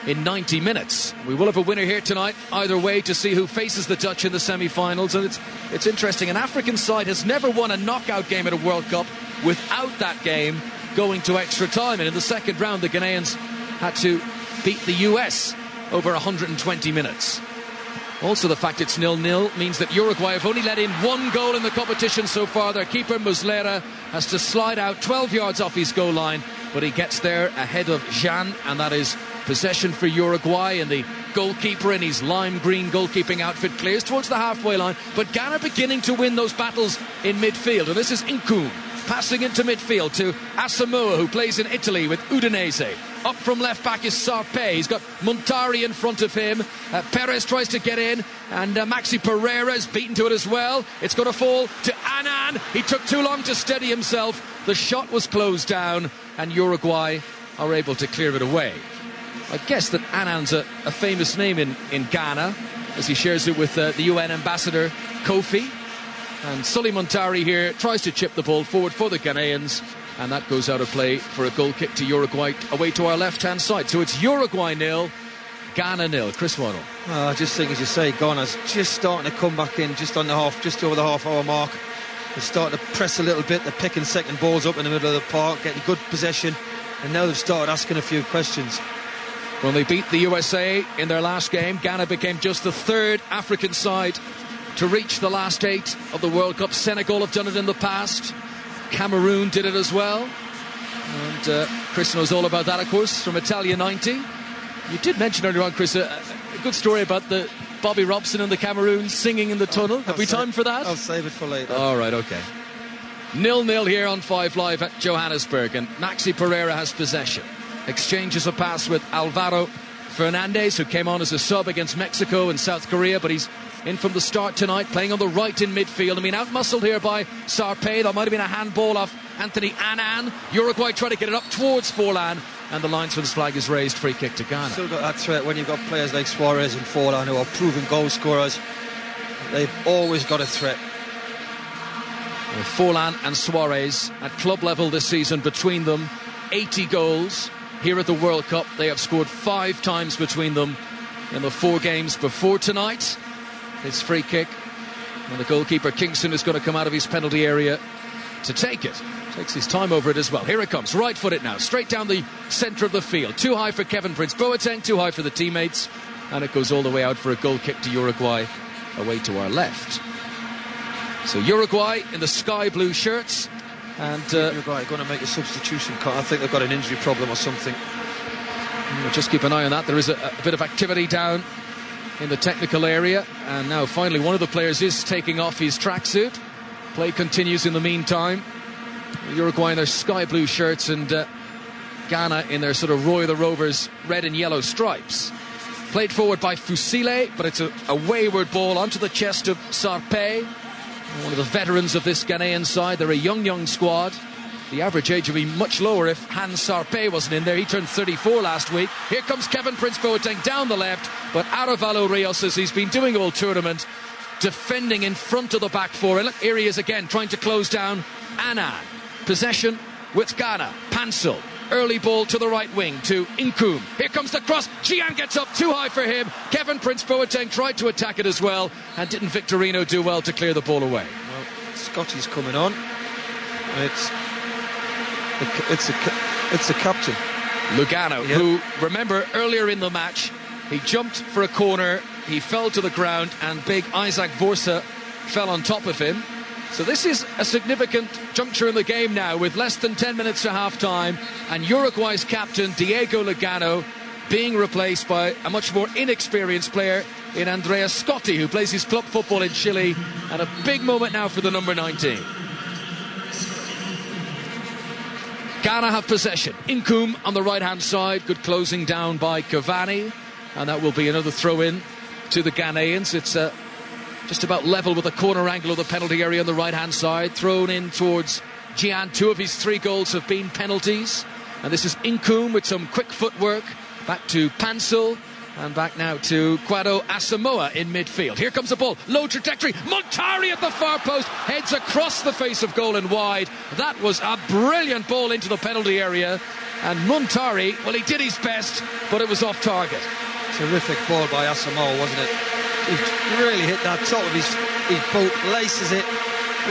in 90 minutes. We will have a winner here tonight, either way, to see who faces the Dutch in the semi-finals. And it's interesting. An African side has never won a knockout game at a World Cup without that game going to extra time. And in the second round, the Ghanaians had to beat the US over 120 minutes. Also, the fact it's 0-0 means that Uruguay have only let in one goal in the competition so far. Their keeper, Muslera, has to slide out 12 yards off his goal line, but he gets there ahead of Jean, and that is possession for Uruguay. And the goalkeeper in his lime green goalkeeping outfit clears towards the halfway line, but Ghana beginning to win those battles in midfield. And this is Inkum passing into midfield to Asamoah, who plays in Italy with Udinese. Up from left back is Sarpe. He's got Montari in front of him. Perez tries to get in, and Maxi Pereira is beaten to it as well. It's going to fall to Annan. He took too long to steady himself. The shot was closed down, and Uruguay are able to clear it away. I guess that Annan's a famous name in Ghana, as he shares it with the UN ambassador Kofi. And Sully Montari here tries to chip the ball forward for the Ghanaians, and that goes out of play for a goal kick to Uruguay away to our left-hand side. So it's Uruguay 0, Ghana 0. Chris Waddle. I just think, as you say, Ghana's just starting to come back in, just over the half-hour mark. They're starting to press a little bit. They're picking second balls up in the middle of the park, getting good possession, and now they've started asking a few questions. When they beat the USA in their last game, Ghana became just the third African side to reach the last 8 of the World Cup. Senegal have done it in the past. Cameroon did it as well. And Chris knows all about that, of course, from Italia 90. You did mention earlier on, Chris, a good story about the Bobby Robson and the Cameroon singing in the tunnel. Have we time for that? I'll save it for later. All right, OK. 0-0 here on 5 Live at Johannesburg, and Maxi Pereira has possession. Exchanges a pass with Alvaro Fernandez, who came on as a sub against Mexico and South Korea, but he's in from the start tonight, playing on the right in midfield. I mean, out-muscled here by Sarpe. That might have been a handball off Anthony Annan. Uruguay trying to get it up towards Forlan, and the linesman's flag is raised. Free kick to Ghana. Still got that threat when you've got players like Suarez and Forlan, who are proven goal scorers. They've always got a threat. Well, Forlan and Suarez at club level this season, between them 80 goals. Here at the World Cup, they have scored 5 times between them in the 4 games before tonight. This free kick, and the goalkeeper Kingston is going to come out of his penalty area to take it. Takes his time over it as well. Here it comes, right footed now, straight down the centre of the field. Too high for Kevin Prince Boateng, too high for the teammates, and it goes all the way out for a goal kick to Uruguay away to our left. So Uruguay in the sky blue shirts, and Uruguay are going to make a substitution. I think they've got an injury problem or something. We'll just keep an eye on that. There is a bit of activity down in the technical area, and now finally one of the players is taking off his tracksuit. Play continues in the meantime. Uruguay in their sky blue shirts, and Ghana in their sort of Roy the Rovers red and yellow stripes. Played forward by Fusile, but it's a wayward ball onto the chest of Sarpe, one of the veterans of this Ghanaian side. They're a young squad. The average age would be much lower if Hans Sarpe wasn't in there. He turned 34 last week. Here comes Kevin Prince Boateng down the left, but Aravalo Rios, as he's been doing all tournament, defending in front of the back four. And look, here he is again, trying to close down Annan. possession with Ghana. Pansel, early ball to the right wing to Nkum. Here comes the cross. Gian gets up, too high for him. Kevin Prince Boateng tried to attack it as well, and didn't Victorino do well to clear the ball away? Well, Scotty's coming on. It's the captain, Lugano, who, remember, earlier in the match, he jumped for a corner, he fell to the ground, and big Isaac Vorsa fell on top of him. So this is a significant juncture in the game now, with less than 10 minutes to half-time, and Uruguay's captain, Diego Lugano, being replaced by a much more inexperienced player in Andrea Scotti, who plays his club football in Chile, and a big moment now for the number 19. Ghana have possession. Nkum on the right-hand side. Good closing down by Cavani. And that will be another throw-in to the Ghanaians. It's just about level with the corner angle of the penalty area on the right-hand side. Thrown in towards Gian. 2 of his 3 goals have been penalties. And this is Nkum with some quick footwork. Back to Pansel. And back now to Quado Asamoah in midfield. Here comes the ball. Low trajectory. Montari at the far post. Heads across the face of goal and wide. That was a brilliant ball into the penalty area. And Montari, well, he did his best, but it was off target. Terrific ball by Asamoah, wasn't it? He really hit that top of his boot, laces it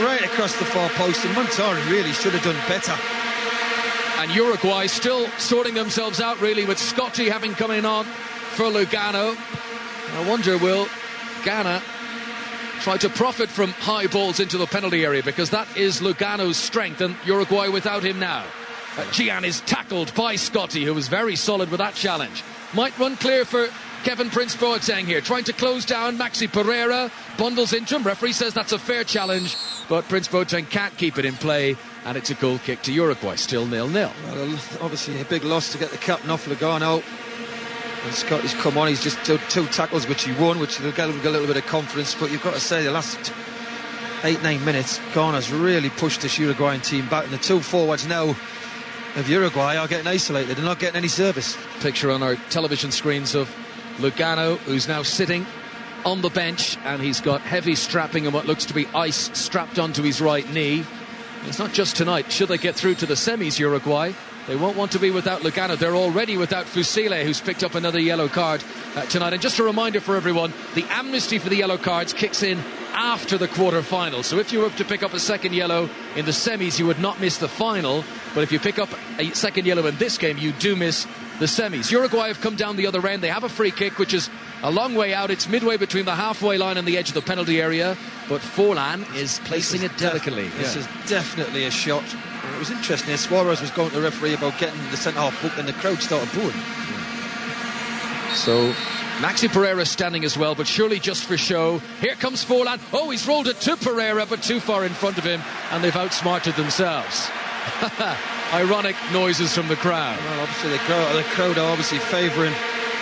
right across the far post, and Montari really should have done better. And Uruguay still sorting themselves out, really, with Scotti having come in on for Lugano. I wonder, will Ghana try to profit from high balls into the penalty area, because that is Lugano's strength, and Uruguay without him now. Gian is tackled by Scotti, who was very solid with that challenge. Might run clear for Kevin Prince Boateng here, trying to close down Maxi Pereira, bundles into him. Referee says that's a fair challenge, but Prince Boateng can't keep it in play, and it's a goal kick to Uruguay, still 0-0. Well, obviously a big loss to get the captain off Lugano. And Scotty's come on, he's just 2 tackles which he won, which will get a little bit of confidence. But you've got to say, the last 8-9 minutes, Ghana's really pushed this Uruguayan team back, and the 2 forwards now of Uruguay are getting isolated and not getting any service. Picture on our television screens of Lugano, who's now sitting on the bench, and he's got heavy strapping and what looks to be ice strapped onto his right knee. It's not just tonight. Should they get through to the semis, Uruguay, they won't want to be without Lugano. They're already without Fusile, who's picked up another yellow card tonight. And just a reminder for everyone, the amnesty for the yellow cards kicks in after the quarter-final. So if you were to pick up a second yellow in the semis, you would not miss the final. But if you pick up a second yellow in this game, you do miss the semis. Uruguay have come down the other end. They have a free kick, which is a long way out. It's midway between the halfway line and the edge of the penalty area. But Forlan is placing it delicately. This is definitely a shot. It was interesting. Suarez was going to the referee about getting the centre-half booked, and the crowd started booing. So Maxi Pereira standing as well, but surely just for show. Here comes Forlan. Oh, he's rolled it to Pereira, but too far in front of him, and they've outsmarted themselves. Ironic noises from the crowd. Well, obviously the crowd are obviously favouring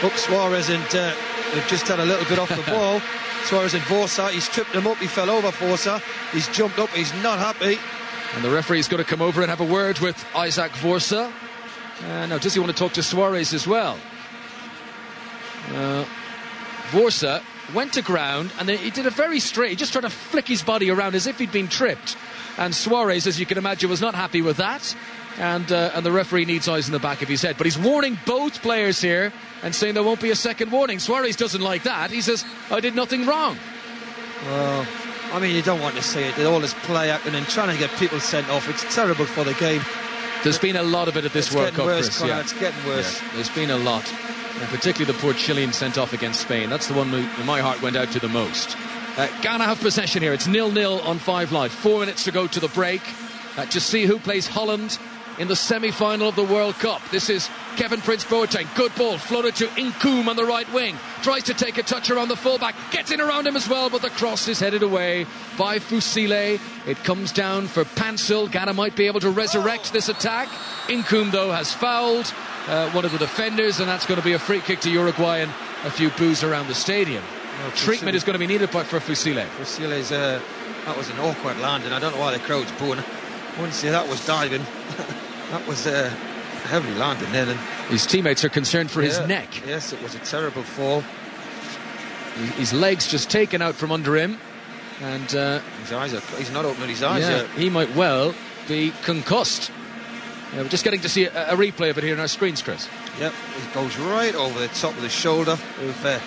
up Suarez, and they've just had a little bit off the ball. Suarez and Vorsa, he's tripped him up, he fell over Vorsa, he's jumped up, he's not happy. And the referee's going to come over and have a word with Isaac Vorsa. Now, does he want to talk to Suarez as well? Vorsa went to ground, and then he did a very straight, he just tried to flick his body around as if he'd been tripped. And Suarez, as you can imagine, was not happy with that. And the referee needs eyes in the back of his head. But he's warning both players here and saying there won't be a second warning. Suarez doesn't like that. He says, I did nothing wrong. Well, I mean, you don't want to see it. All this play acting and trying to get people sent off. It's terrible for the game. There's been a lot of it at this World Cup, worse, Chris. Conor, it's getting worse. Yeah, there's been a lot. And particularly the poor Chilean sent off against Spain. That's the one who my heart went out to the most. Ghana have possession here. It's 0-0 on 5 Live. 4 minutes to go to the break. To see who plays Holland in the semi-final of the World Cup. This is Kevin Prince Boateng. Good ball, floated to Nkum on the right wing. Tries to take a touch around the fullback. Gets in around him as well, but the cross is headed away by Fusile. It comes down for Pansel. Ghana might be able to resurrect this attack. Nkum, though, has fouled one of the defenders, and that's going to be a free kick to Uruguay and a few boos around the stadium. Well, treatment is going to be needed for Fusile. Fusile's, that was an awkward landing. I don't know why the crowd's booing. I wouldn't say that was diving. That was heavily landing then. And his teammates are concerned for his neck. Yes, it was a terrible fall. His legs just taken out from under him. And he's not opening his eyes yet. He might well be concussed. We're just getting to see a replay of it here on our screens, Chris. Yep, it goes right over the top of the shoulder of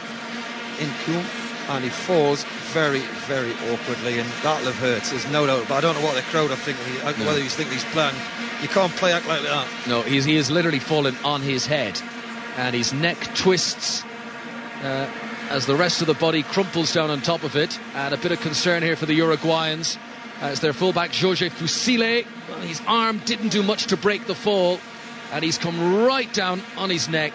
Incoom, and he falls very, very awkwardly, and that'll have hurt, there's no doubt. But I don't know what the crowd are thinking, whether he's thinking he's playing. You can't play act like that. No, he has literally fallen on his head, and his neck twists as the rest of the body crumples down on top of it. And a bit of concern here for the Uruguayans as their fullback Jorge Fusile, well, his arm didn't do much to break the fall, and he's come right down on his neck,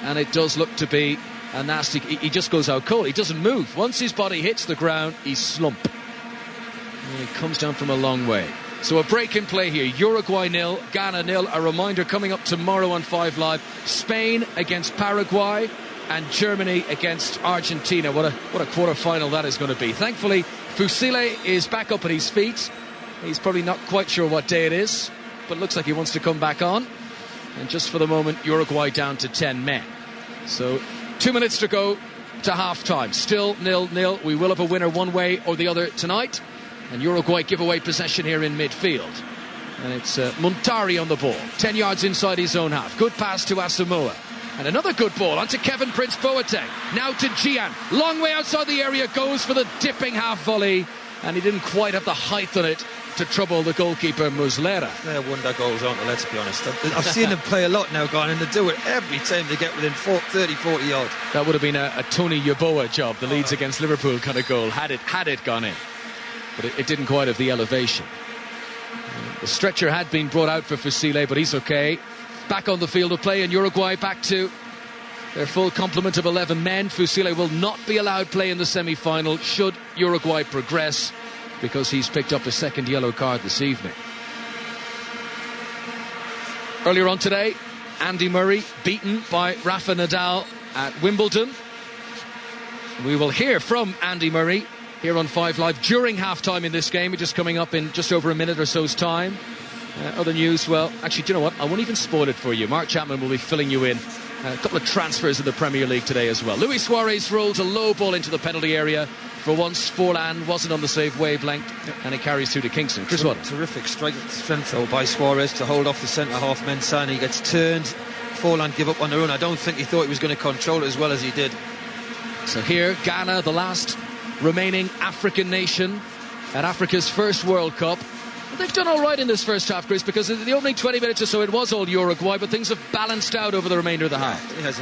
and it does look to be a nasty. He just goes out cold. He doesn't move. Once his body hits the ground, he's slump, and he comes down from a long way. So a break in play here. Uruguay 0, Ghana 0. A reminder coming up tomorrow on 5 Live: Spain against Paraguay and Germany against Argentina. What a quarter-final that is going to be. Thankfully, Fusile is back up at his feet. He's probably not quite sure what day it is, but looks like he wants to come back on. And just for the moment, Uruguay down to 10 men. So 2 minutes to go to half-time. Still 0-0. We will have a winner one way or the other tonight. And Uruguay give away possession here in midfield. And it's Montari on the ball. 10 yards inside his own half. Good pass to Asamoah. And another good ball onto Kevin Prince Boateng. Now to Gian. Long way outside the area. Goes for the dipping half volley. And he didn't quite have the height on it to trouble the goalkeeper Muslera. They're wonder goals, aren't they? Let's be honest. I've seen them play a lot now, Gone, and they do it every time they get within 30, 40 yards. That would have been a Tony Yeboah job, the Leeds against Liverpool kind of goal, had it gone in. But it didn't quite have the elevation. The stretcher had been brought out for Fusile, but he's okay. Back on the field of play, and Uruguay back to their full complement of 11 men. Fusile will not be allowed play in the semi-final should Uruguay progress, because he's picked up a second yellow card this evening. Earlier on today, Andy Murray beaten by Rafa Nadal at Wimbledon. We will hear from Andy Murray here on 5 Live during half-time in this game, which is coming up in just over a minute or so's time. Other news, well, actually, do you know what? I won't even spoil it for you. Mark Chapman will be filling you in. A couple of transfers in the Premier League today as well. Luis Suarez rolls a low ball into the penalty area. For once, Forlan wasn't on the save wavelength, and it carries through to Kingston. Chris Watt. Terrific strength though by Suarez to hold off the centre-half Mensah. He gets turned. Forlan give up on their own. I don't think he thought he was going to control it as well as he did. So here, Ghana, the last remaining African nation at Africa's first World Cup. They've done all right in this first half, Chris, because in the opening 20 minutes or so it was all Uruguay, but things have balanced out over the remainder of the half. He has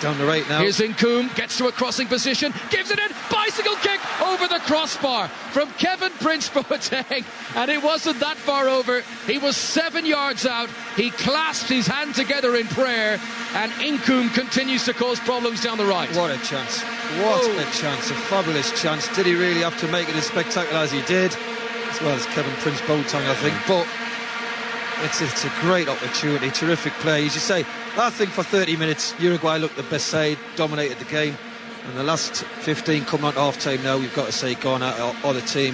down the right now. Here's Incoom, gets to a crossing position, gives it in, bicycle kick over the crossbar from Kevin Prince Boateng, and it wasn't that far over. He was 7 yards out. He clasped his hand together in prayer, and Incoom continues to cause problems down the right. What a chance. What a chance. A fabulous chance. Did he really have to make it as spectacular as he did? As well as Kevin Prince Boateng, I think, but it's a great opportunity, terrific play. As you say, I think for 30 minutes Uruguay looked the best side, dominated the game, and the last 15 coming on half-time now, we've got to say Ghana or the team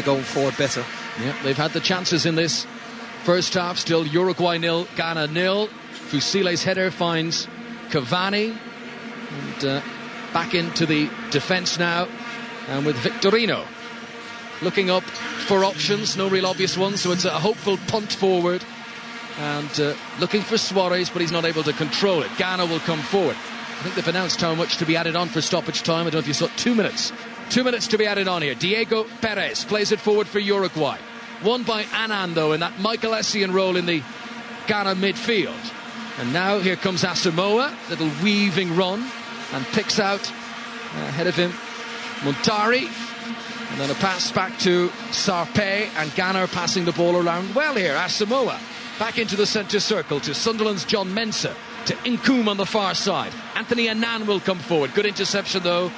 going forward better. Yeah, they've had the chances in this first half. Still Uruguay 0, Ghana 0. Fusile's header finds Cavani, and back into the defence now, and with Victorino looking up for options, no real obvious ones, so it's a hopeful punt forward, and looking for Suarez, but he's not able to control it. Ghana will come forward. I think they've announced how much to be added on for stoppage time. I don't know if you saw 2 minutes. 2 minutes to be added on here. Diego Perez plays it forward for Uruguay. Won by Annan, though, in that Michael Essien role in the Ghana midfield. And now here comes Asamoah, little weaving run, and picks out ahead of him Montari. And then a pass back to Sarpé, and Ghana passing the ball around well here. Asamoah back into the centre circle to Sunderland's John Mensah, to Incoom on the far side. Anthony Annan will come forward. Good interception though,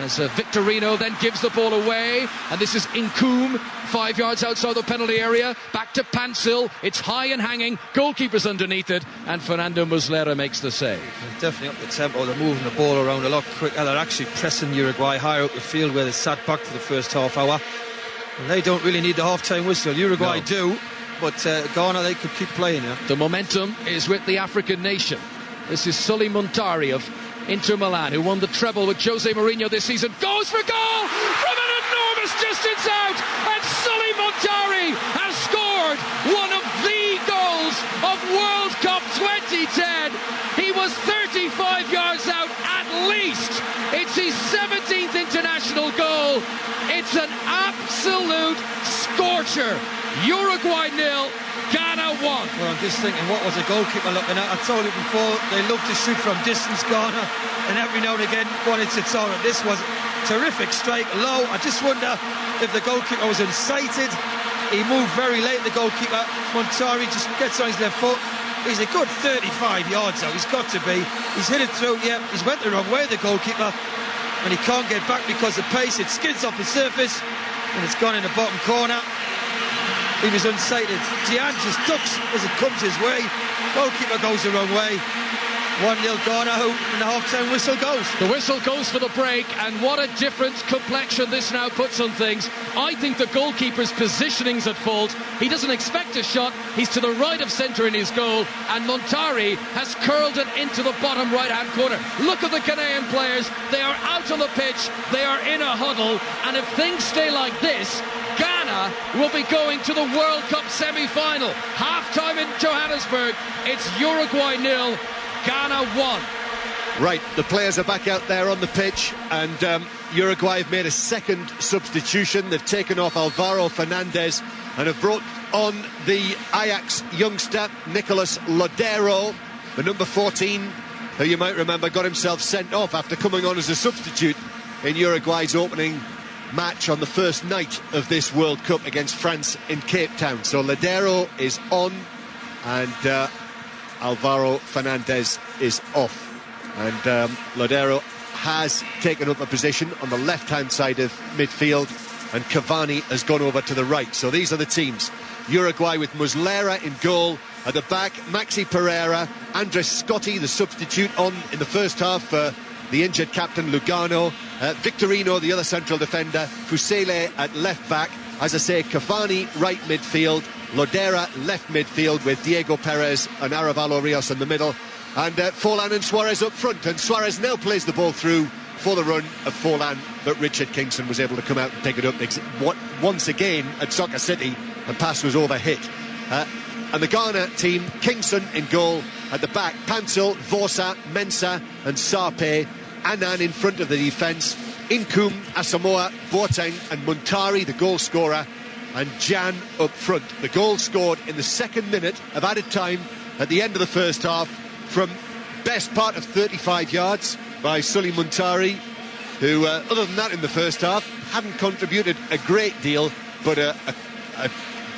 as Victorino then gives the ball away, and this is Incoom 5 yards outside the penalty area. Back to Pansil. It's high and hanging. Goalkeeper's underneath it, and Fernando Muslera makes the save. Definitely up the tempo. They're moving the ball around a lot quicker. They're actually pressing Uruguay higher up the field, where they sat back for the first half hour. And they don't really need the half-time whistle. Uruguay do, but Ghana, they could keep playing here. The momentum is with the African nation. This is Sully Montari of Inter Milan, who won the treble with Jose Mourinho this season. Goes for goal from an enormous distance out, and Sully Montari has scored one of the goals of World Cup 2010. He was 35 yards out at least. It's his 17th international goal. It's an absolute scorcher. Uruguay 0, Ghana 1. Well, I'm just thinking, what was the goalkeeper looking at? I told you before, they love to shoot from distance, Ghana, and every now and again one hits its own. This was terrific strike, low. I just wonder if the goalkeeper was unsighted. He moved very late, the goalkeeper. Montari just gets on his left foot. He's a good 35 yards out, he's got to be. He's hit it through, yeah, he's went the wrong way, the goalkeeper, and he can't get back because of pace. It skids off the surface, and it's gone in the bottom corner. He was unsighted. Gian just ducks as it comes his way. Goalkeeper goes the wrong way. 1-0 Ghana, and the half-time whistle goes. The whistle goes for the break, and what a different complexion this now puts on things. I think the goalkeeper's positioning's at fault. He doesn't expect a shot. He's to the right of centre in his goal, and Montari has curled it into the bottom right-hand corner. Look at the Ghanaian players. They are out on the pitch. They are in a huddle, and if things stay like this, Ghana will be going to the World Cup semi-final. Half-time in Johannesburg. It's Uruguay 0, Ghana 1. Right, the players are back out there on the pitch, and Uruguay have made a second substitution. They've taken off Alvaro Fernandez and have brought on the Ajax youngster Nicolas Lodero, the number 14, who you might remember got himself sent off after coming on as a substitute in Uruguay's opening match on the first night of this World Cup against France in Cape Town. So Lodero is on, and Alvaro Fernandez is off, and Lodero has taken up a position on the left-hand side of midfield, and Cavani has gone over to the right. So these are the teams. Uruguay with Muslera in goal. At the back, Maxi Pereira, Andres Scotti, the substitute, on in the first half for the injured captain Lugano, Victorino, the other central defender, Fusele at left back. As I say, Cavani right midfield, Lodera left midfield with Diego Perez and Arevalo Rios in the middle, and Forlan and Suarez up front. And Suarez now plays the ball through for the run of Forlan, but Richard Kingston was able to come out and pick it up once again at Soccer City. The pass was overhit. And the Ghana team, Kingston in goal. At the back, Pansel, Vosa, Mensah and Sarpe. Annan in front of the defence. Inkum, Asamoah, Boateng and Montari, the goal scorer, and Jan up front. The goal scored in the second minute of added time at the end of the first half from best part of 35 yards by Sully Montari, who, other than that in the first half, hadn't contributed a great deal, but a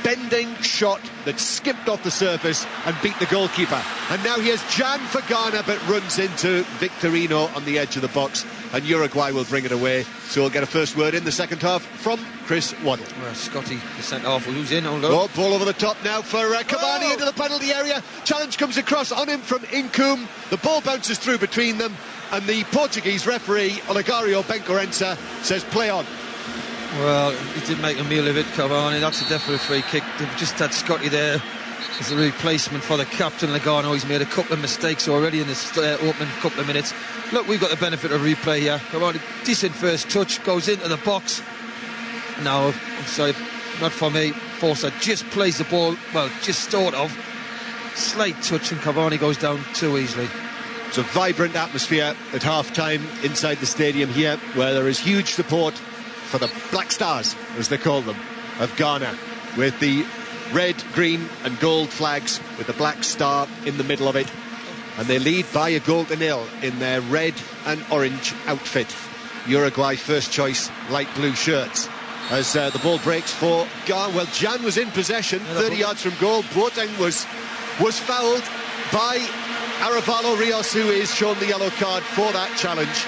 bending shot that skipped off the surface and beat the goalkeeper. And now he has Jan for Ghana, but runs into Victorino on the edge of the box, and Uruguay will bring it away. So we'll get a first word in the second half from Chris Waddle. Well, Scotty, the centre-half, who's in? Oh, ball over the top now for Cavani into the penalty area. Challenge comes across on him from Inkum. The ball bounces through between them, and the Portuguese referee, Olegario Bencorensa, says play on. Well, he did make a meal of it, Cavani. That's a definite free kick. They've just had Scotty there as a replacement for the captain, Lugano. He's made a couple of mistakes already in this opening couple of minutes. Look, we've got the benefit of replay here. Cavani, decent first touch, goes into the box. No, I'm sorry, not for me. Forza just plays the ball, well, just sort of. Slight touch, and Cavani goes down too easily. It's a vibrant atmosphere at half-time inside the stadium here, where there is huge support for the Black Stars, as they call them, of Ghana, with the red, green and gold flags with the Black Star in the middle of it, and they lead by a goal to nil in their red and orange outfit. Uruguay first choice light blue shirts as the ball breaks for Ghana. Well, Jan was in possession, 30 yards from goal. Boateng was fouled by Arevalo Rios, who is shown the yellow card for that challenge.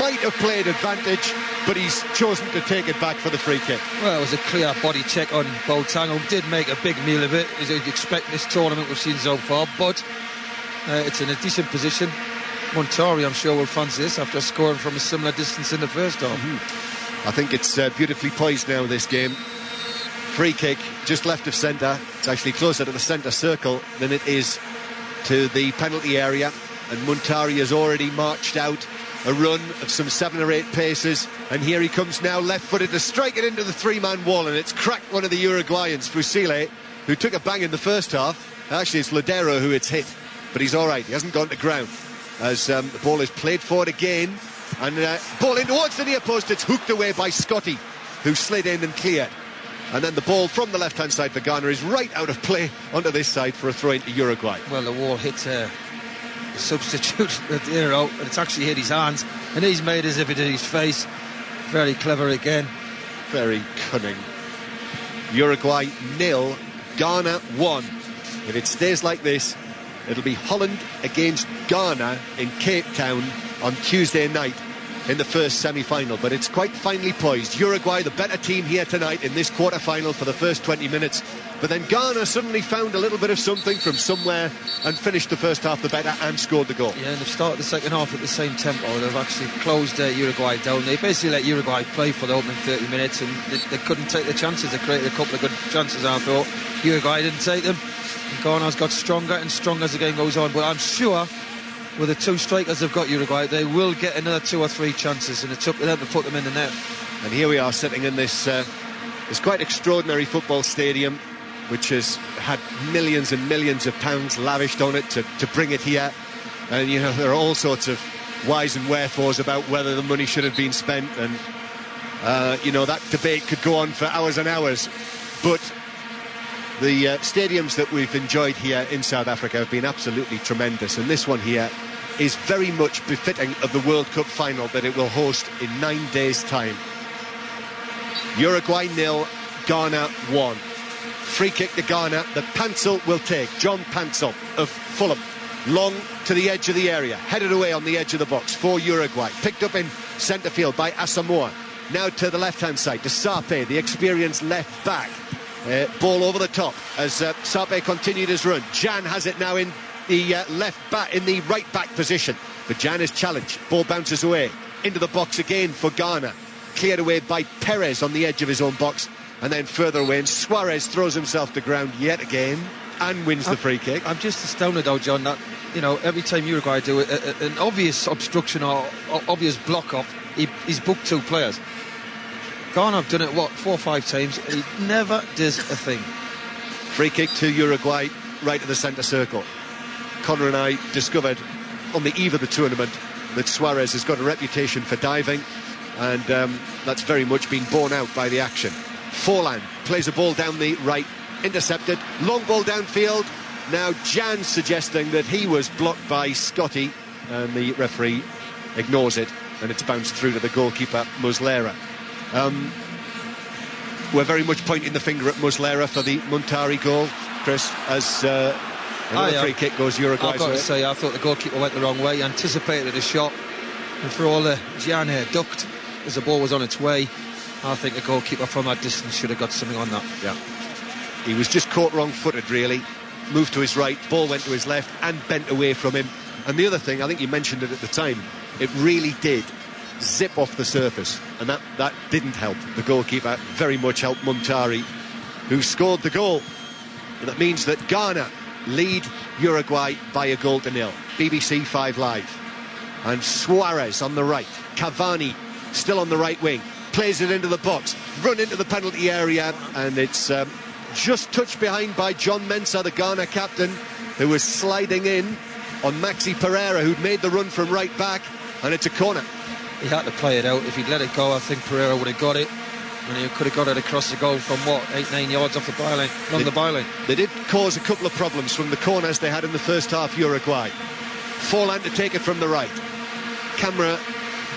Might have played advantage, but he's chosen to take it back for the free kick. Well, it was a clear body check on Boateng, who did make a big meal of it, as you'd expect in this tournament we've seen so far, but it's in a decent position. Montari, I'm sure, will fancy this after scoring from a similar distance in the first half. I think it's beautifully poised now, this game. Free kick just left of centre. It's actually closer to the centre circle than it is to the penalty area, and Montari has already marched out a run of some 7 or 8 paces, and here he comes now, left-footed to strike it into the 3-man wall, and it's cracked one of the Uruguayans, Fusile, who took a bang in the first half. Actually, it's Lodero who it's hit, but he's all right. He hasn't gone to ground as the ball is played forward again, and ball in towards the near post. It's hooked away by Scotty, who slid in and cleared. And then the ball from the left-hand side for Ghana is right out of play onto this side for a throw into Uruguay. Well, the wall hit substitute Lodero, and it's actually hit his hands, and he's made as if it hit his face. Very clever again. Very cunning. Uruguay 0, Ghana 1. If it stays like this, it'll be Holland against Ghana in Cape Town on Tuesday night in the first semi-final, but it's quite finely poised. Uruguay, the better team here tonight in this quarter-final for the first 20 minutes, but then Ghana suddenly found a little bit of something from somewhere and finished the first half the better and scored the goal. Yeah, and they've started the second half at the same tempo. They've actually closed Uruguay down. They basically let Uruguay play for the opening 30 minutes, and they couldn't take the chances. They created a couple of good chances, I thought. Uruguay didn't take them. And Ghana's got stronger and stronger as the game goes on, but I'm sure with the 2 strikers they've got, Uruguay, they will get another 2 or 3 chances, and it's up to them to put them in the net. And here we are sitting in this quite extraordinary football stadium, which has had millions and millions of pounds lavished on it to bring it here. And, you know, there are all sorts of whys and wherefores about whether the money should have been spent, and, you know, that debate could go on for hours and hours. But the stadiums that we've enjoyed here in South Africa have been absolutely tremendous, and this one here is very much befitting of the World Cup final that it will host in 9 days' time. Uruguay 0, Ghana 1. Free kick to Ghana that Pansel will take. John Pansel of Fulham. Long to the edge of the area, headed away on the edge of the box for Uruguay. Picked up in centre field by Asamoah. Now to the left-hand side to Sape, the experienced left back. Ball over the top as Sape continued his run. Jan has it now in the left back, in the right back position, but Jan is challenged. Ball bounces away into the box again for Ghana, cleared away by Perez on the edge of his own box, and then further away, and Suarez throws himself to ground yet again and wins the free kick. I'm just astounded though, John, that, you know, every time Uruguay do an obvious obstruction or obvious block off, he's booked 2 players. Ghana have done it, 4 or 5 times, and he never does a thing. Free kick to Uruguay, right to the centre circle. Conor and I discovered on the eve of the tournament that Suarez has got a reputation for diving, and that's very much been borne out by the action. Forlan plays a ball down the right, intercepted, long ball downfield. Now Jan suggesting that he was blocked by Scotty, and the referee ignores it, and it's bounced through to the goalkeeper, Muslera. We're very much pointing the finger at Muslera for the Muntari goal, Chris, as another free kick goes Uruguay's way. I've got to say, I thought the goalkeeper went the wrong way. He anticipated a shot, and for all the Jan here ducked as the ball was on its way, I think the goalkeeper from that distance should have got something on that. Yeah, he was just caught wrong-footed, really. Moved to his right, ball went to his left and bent away from him. And the other thing, I think you mentioned it at the time, it really did zip off the surface, and that didn't help the goalkeeper. Very much helped Muntari, who scored the goal. And that means that Ghana lead Uruguay by 1-0. BBC 5 Live. And Suarez on the right, Cavani still on the right wing, plays it into the box, run into the penalty area, and it's just touched behind by John Mensah, the Ghana captain, who was sliding in on Maxi Pereira, who'd made the run from right back, and it's a corner. He had to play it out. If he'd let it go, I think Pereira would have got it, and he could have got it across the goal from 8-9 yards off the byline, along the byline. They did cause a couple of problems from the corners they had in the first half, Uruguay. Forlan to take it from the right. Camera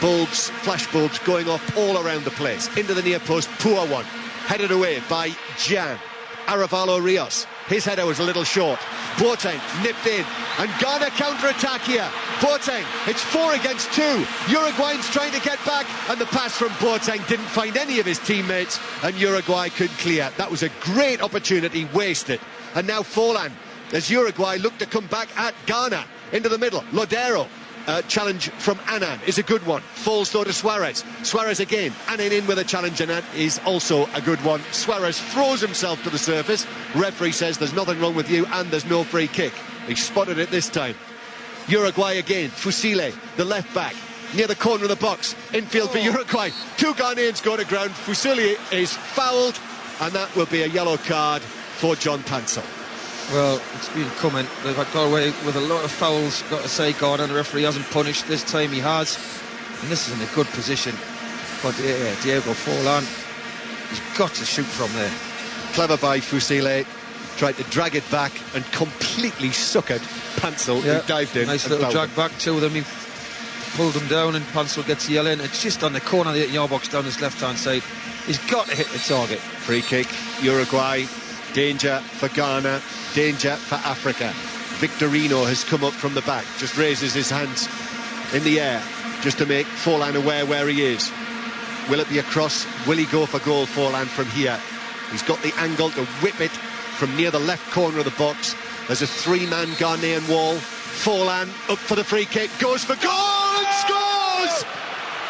bulbs, flash bulbs going off all around the place. Into the near post, poor one. Headed away by Jan. Aravalo Rios. His header was a little short. Boateng nipped in, and Ghana counter-attack here. Boateng, it's 4 against 2. Uruguayans trying to get back, and the pass from Boateng didn't find any of his teammates, and Uruguay could clear. That was a great opportunity wasted. And now Forlan, as Uruguay look to come back at Ghana. Into the middle, Lodero. Challenge from Annan is a good one. Falls though to Suarez. Suarez again. Annan in with a challenge, and that is also a good one. Suarez throws himself to the surface. Referee says there's nothing wrong with you, and there's no free kick. He spotted it this time. Uruguay again. Fusile, the left back. near the corner of the box. Infield for Uruguay. 2 Ghanaians go to ground. Fusili is fouled, and that will be a yellow card for John Pansel. Well, it's been coming. They've got away with a lot of fouls, got to say, Gordon. The referee hasn't punished. This time he has. And this is in a good position for Diego Forlan. He's got to shoot from there. Clever by Fusile. Tried to drag it back and completely suckered Pansel, who dived in. Nice and little drag back to them. He pulled them down and Pansel gets the yell in. It's just on the corner of the 8-yard box down his left-hand side. He's got to hit the target. Free kick, Uruguay. Danger for Ghana, danger for Africa. Victorino has come up from the back, just raises his hands in the air just to make Forlan aware where he is. Will it be a cross? Will he go for goal, Forlan, from here? He's got the angle to whip it from near the left corner of the box. There's a 3-man Ghanaian wall. Forlan up for the free kick, goes for goal and scores!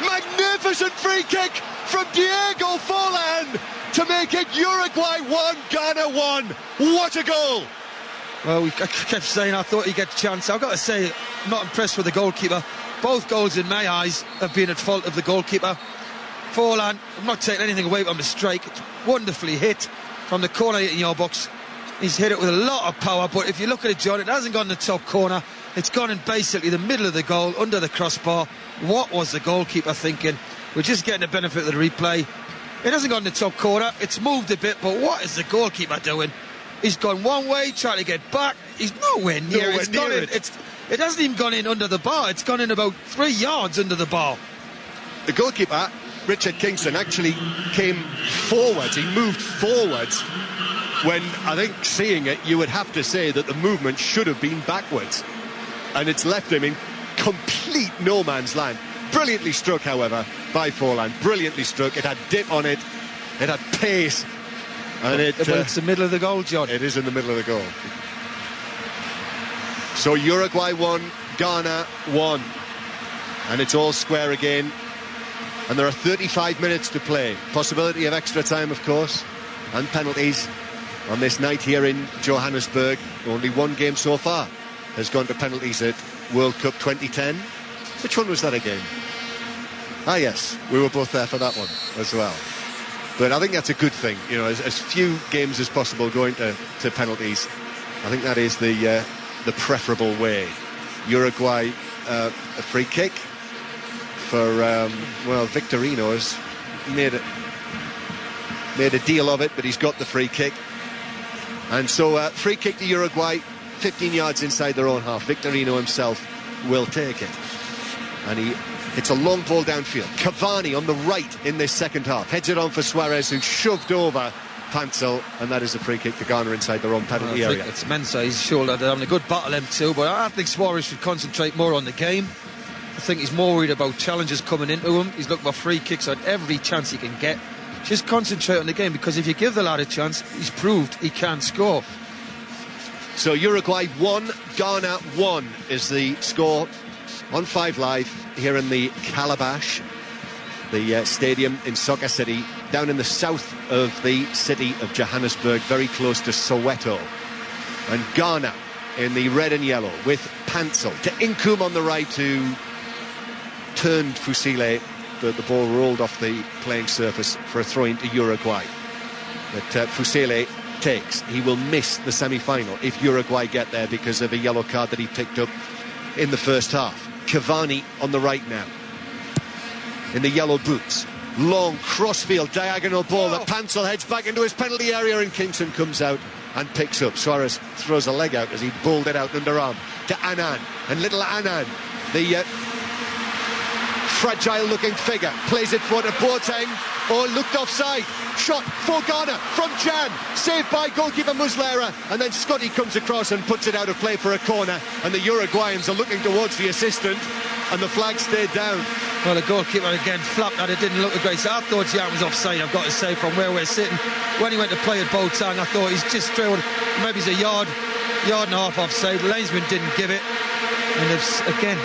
Magnificent free kick from Diego Forlan to make it Uruguay 1, Ghana 1. What a goal! Well, I kept saying I thought he'd get a chance. I've got to say, I'm not impressed with the goalkeeper. Both goals, in my eyes, have been at fault of the goalkeeper. Forlan, I'm not taking anything away from the strike. It's wonderfully hit from the corner in your box. He's hit it with a lot of power, but if you look at it, John, it hasn't gone in the top corner. It's gone in basically the middle of the goal, under the crossbar. What was the goalkeeper thinking? We're just getting the benefit of the replay. It hasn't gone in the top corner. It's moved a bit, but what is the goalkeeper doing? He's gone one way, trying to get back. He's nowhere near it. It hasn't even gone in under the bar. It's gone in about 3 yards under the bar. The goalkeeper, Richard Kingston, actually came forwards. He moved forwards when, I think, seeing it, you would have to say that the movement should have been backwards. And it's left him in complete no man's land. Brilliantly struck, however, by Forlan. Brilliantly struck. It had dip on it. It had pace. And it's the middle of the goal, John. It is in the middle of the goal. So Uruguay 1, Ghana 1. And it's all square again. And there are 35 minutes to play. Possibility of extra time, of course, and penalties on this night here in Johannesburg. Only one game so far has gone to penalties at World Cup 2010. Which one was that again? Ah, yes, we were both there for that one as well. But I think that's a good thing, you know, as few games as possible going to penalties. I think that is the preferable way. Uruguay, a free kick for, Victorino has made a deal of it, but he's got the free kick. And so, free kick to Uruguay, 15 yards inside their own half. Victorino himself will take it. And it's a long ball downfield. Cavani on the right in this second half. Heads it on for Suarez, who shoved over Pansel, and that is a free kick to Ghana inside their own penalty area. It's Mensah, he's shouldered. They're having a good battle, them two, but I think Suarez should concentrate more on the game. I think he's more worried about challenges coming into him. He's looking for free kicks at every chance he can get. Just concentrate on the game, because if you give the lad a chance, he's proved he can score. So Uruguay 1, Ghana 1 is the score on 5 Live here in the Calabash, the stadium in Soccer City, down in the south of the city of Johannesburg, very close to Soweto. And Ghana in the red and yellow with Pansel to Inkum on the right, who turned Fusile, but the ball rolled off the playing surface for a throw-in to Uruguay. But Fusile takes. He will miss the semi-final if Uruguay get there because of a yellow card that he picked up in the first half. Cavani on the right now, in the yellow boots. Long crossfield diagonal ball that Pansel heads back into his penalty area, and Kingston comes out and picks up. Suarez throws a leg out as he bowled it out underarm to Annan, and little Annan, the fragile looking figure, plays it forward to Boateng. Looked offside. Shot for Ghana from Jan, saved by goalkeeper Muslera, and then Scotty comes across and puts it out of play for a corner, and the Uruguayans are looking towards the assistant, and the flag stayed down. Well, the goalkeeper again flapped that. It didn't look great. So I thought Jan was offside, I've got to say, from where we're sitting. When he went to play at Boateng, I thought he's just trailed, maybe he's a yard and a half offside. The linesman didn't give it, and it's again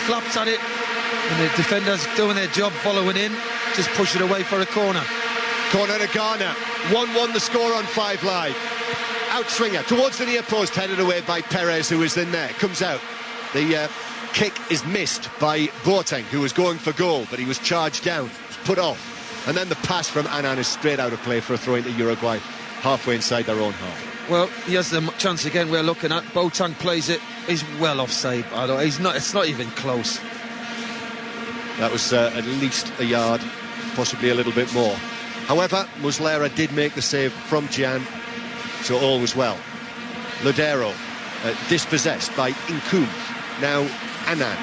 flaps at it, and the defenders doing their job, following in, just push it away for a corner. Corner to Ghana. 1-1 the score on 5 Live. Outswinger towards the near post, headed away by Perez, who is in there. Comes out. The kick is missed by Boateng, who was going for goal, but he was charged down, put off. And then the pass from Annan is straight out of play for a throw into Uruguay, halfway inside their own half. Well, he has the chance again we're looking at. Boateng plays it. He's well offside. It's not even close. That was at least a yard, possibly a little bit more. However, Muslera did make the save from Gian, so all was well. Lodero dispossessed by Incoum. Now Annan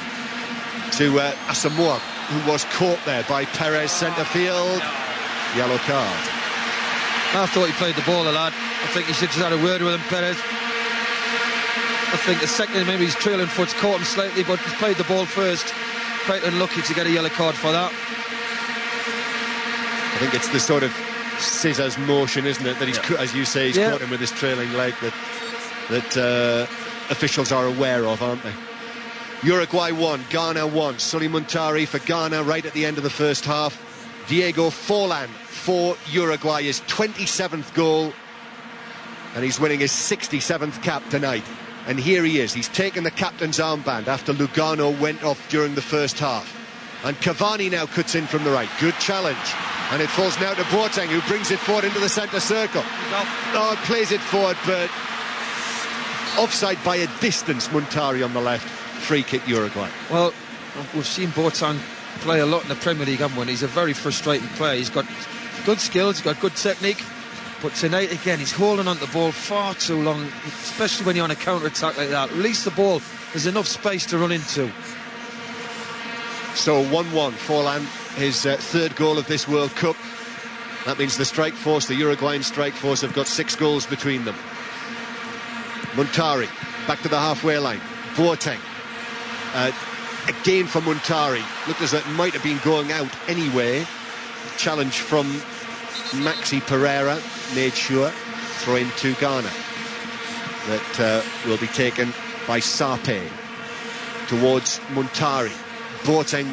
to Asamoah, who was caught there by Perez, centre field. Yellow card. I thought he played the ball, the lad. I think he should just had a word with him, Perez. I think the second, maybe his trailing foot's caught him slightly, but he's played the ball first. Quite unlucky to get a yellow card for that. I think it's the sort of scissors motion, isn't it, that he's, as you say, he's caught him with his trailing leg that officials are aware of, aren't they? Uruguay 1, Ghana 1. Sully Muntari for Ghana right at the end of the first half. Diego Forlan for Uruguay, his 27th goal, and he's winning his 67th cap tonight. And here he is, he's taken the captain's armband after Lugano went off during the first half. And Cavani now cuts in from the right. Good challenge. And it falls now to Boateng, who brings it forward into the centre circle. Oh, plays it forward, but offside by a distance. Muntari on the left. Free kick Uruguay. Well, we've seen Boateng play a lot in the Premier League, haven't we? He's a very frustrating player. He's got good skills, he's got good technique. But tonight, again, he's holding on to the ball far too long, especially when you're on a counter-attack like that. Release the ball, there's enough space to run into. So 1-1, Forlan, his third goal of this World Cup. That means the strike force, the Uruguayan strike force, have got 6 goals between them. Muntari, back to the halfway line. Boateng, again for Muntari. Looked as though it might have been going out anyway. Challenge from Maxi Pereira made sure. Throw in to Ghana. That will be taken by Sarpe towards Muntari. Boateng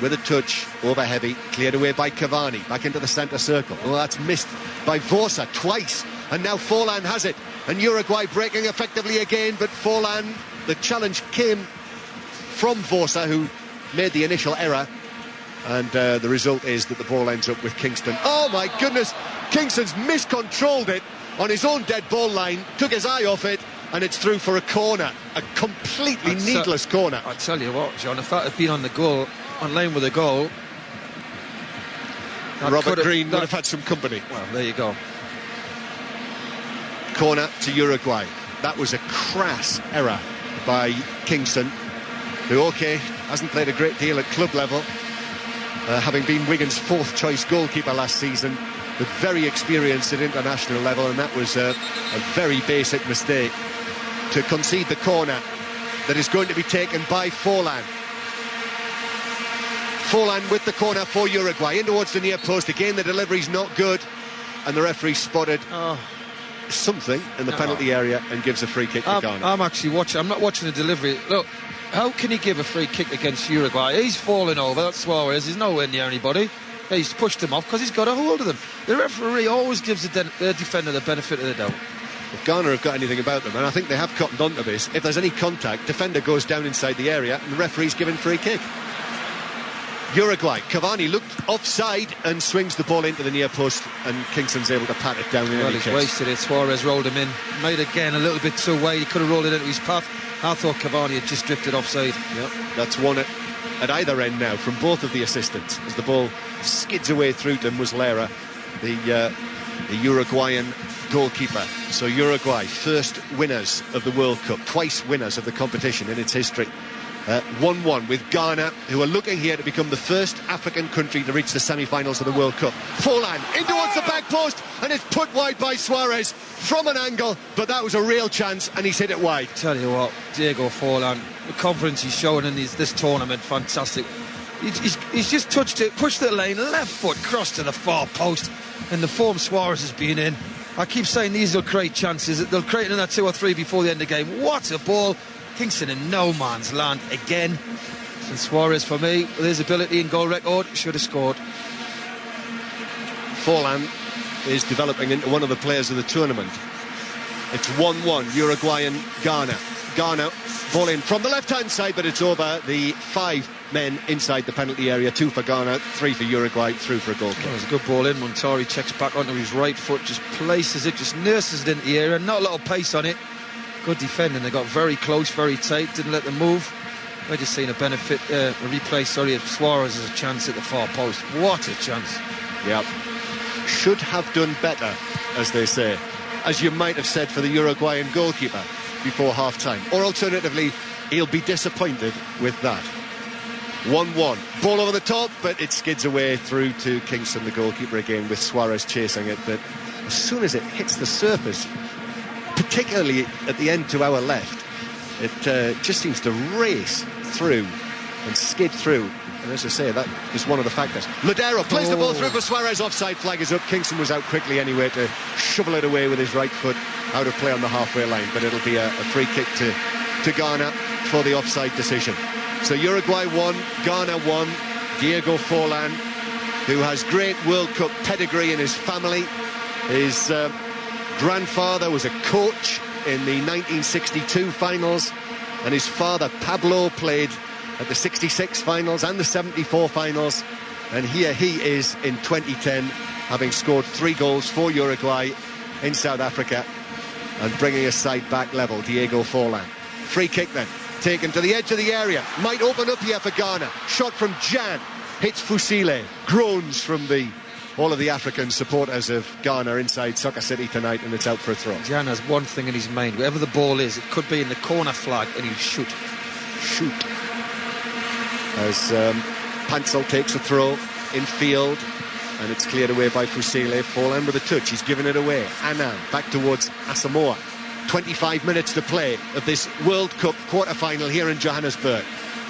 with a touch, over heavy, cleared away by Cavani, back into the centre circle. Oh, that's missed by Vosa twice, and now Forlan has it, and Uruguay breaking effectively again, but Forlan, the challenge came from Vosa, who made the initial error, and the result is that the ball ends up with Kingston. Oh my goodness, Kingston's miscontrolled it on his own dead ball line, took his eye off it, and it's through for a corner, a completely needless corner. I tell you what, John, if that had been on the goal, on line with a goal, Robert Green would have had some company. Well, there you go. Corner to Uruguay. That was a crass error by Kingston, who, OK, hasn't played a great deal at club level, having been Wigan's 4th choice goalkeeper last season, but very experienced at international level, and that was a very basic mistake to concede the corner that is going to be taken by Forlan. Forlan with the corner for Uruguay, in towards the near post. Again, the delivery's not good, and the referee spotted something in the penalty area and gives a free kick to Ghana. I'm actually watching, I'm not watching the delivery. Look, how can he give a free kick against Uruguay? He's falling over, that's Suarez, he's nowhere near anybody. He's pushed him off because he's got a hold of them. The referee always gives the defender the benefit of the doubt. If Ghana have got anything about them, and I think they have cottoned onto this, if there's any contact, defender goes down inside the area and the referee's given free kick. Uruguay, Cavani looked offside and swings the ball into the near post, and Kingston's able to pat it down in any case. Well, he's wasted it. Suarez rolled him in, made again a little bit too wide. He could have rolled it into his path. I thought Cavani had just drifted offside. Yep, that's one at either end now from both of the assistants, as the ball skids away through to Muslera, the Uruguayan goalkeeper. So Uruguay, first winners of the World Cup, twice winners of the competition in its history. 1-1 with Ghana, who are looking here to become the first African country to reach the semi-finals of the World Cup. Forlan in towards the back post, and it's put wide by Suarez from an angle, but that was a real chance, and he's hit it wide. Tell you what, Diego Forlan, the confidence he's showing in this tournament, fantastic. He's just touched it, pushed the lane, left foot, crossed to the far post, and the form Suarez has been in. I keep saying these will create chances, they'll create another 2 or 3 before the end of the game. What a ball! Kingston in no man's land again, and Suarez, for me, with his ability and goal record, should have scored. Forlan is developing into one of the players of the tournament. It's 1-1 Uruguayan Ghana. Ghana Ball in from the left-hand side, but it's over the 5 men inside the penalty area. 2 for Ghana, 3 for Uruguay, through for a goal kick. It was a good ball in. Montari checks back onto his right foot, just places it, just nurses it into the area. Not a lot of pace on it. Good defending. They got very close, very tight, didn't let them move. We're just seeing a replay of Suarez as a chance at the far post. What a chance. Yeah. Should have done better, as they say. As you might have said for the Uruguayan goalkeeper before half-time. Or alternatively, he'll be disappointed with that. 1-1. Ball over the top, but it skids away through to Kingston, the goalkeeper again, with Suarez chasing it. But as soon as it hits the surface, particularly at the end to our left, it just seems to race through and skid through. And as I say, that is one of the factors. Ladero plays the ball through for Suarez. Offside flag is up. Kingston was out quickly anyway to shovel it away with his right foot out of play on the halfway line. But it'll be a free kick to Ghana for the offside decision. So Uruguay 1, Ghana 1. Diego Forlan, who has great World Cup pedigree in his family. His grandfather was a coach in the 1962 finals, and his father Pablo played at the 66 finals and the 74 finals, and here he is in 2010, having scored 3 goals for Uruguay in South Africa and bringing his side back level. Diego Forlan. Free kick then, taken to the edge of the area, might open up here for Ghana. Shot from Jan, hits Fusile. Groans from all of the African supporters of Ghana inside Soccer City tonight, and it's out for a throw. Jan has one thing in his mind: wherever the ball is, it could be in the corner flag, and he'll shoot. As Pansel takes a throw in field, and it's cleared away by Fusile. Forlan with a touch, he's given it away. Annan back towards Asamoah. 25 minutes to play of this World Cup quarter-final here in Johannesburg.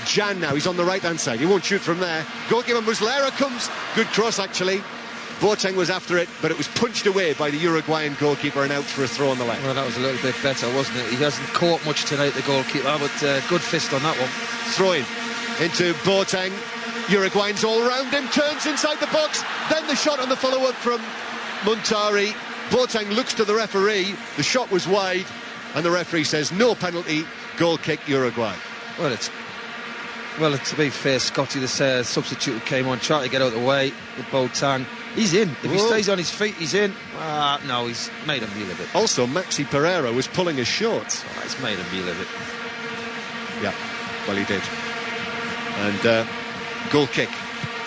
Jan now, he's on the right-hand side, he won't shoot from there. Goalkeeper Muslera comes, good cross actually. Boateng was after it, but it was punched away by the Uruguayan goalkeeper and out for a throw on the left. Well, that was a little bit better, wasn't it? He hasn't caught much tonight, the goalkeeper, but good fist on that one. Throw in into Boateng. Uruguayans all round him, turns inside the box, then the shot on the follow-up from Montari. Boateng looks to the referee, the shot was wide, and the referee says no penalty, goal kick Uruguay. Well, to be fair, Scotty, the substitute who came on, tried to get out of the way with Boateng. He's in. If he stays on his feet, he's in. No, he's made a meal of it. Also, Maxi Pereira was pulling his shorts. He's made a meal of it. Yeah, well, he did. And goal kick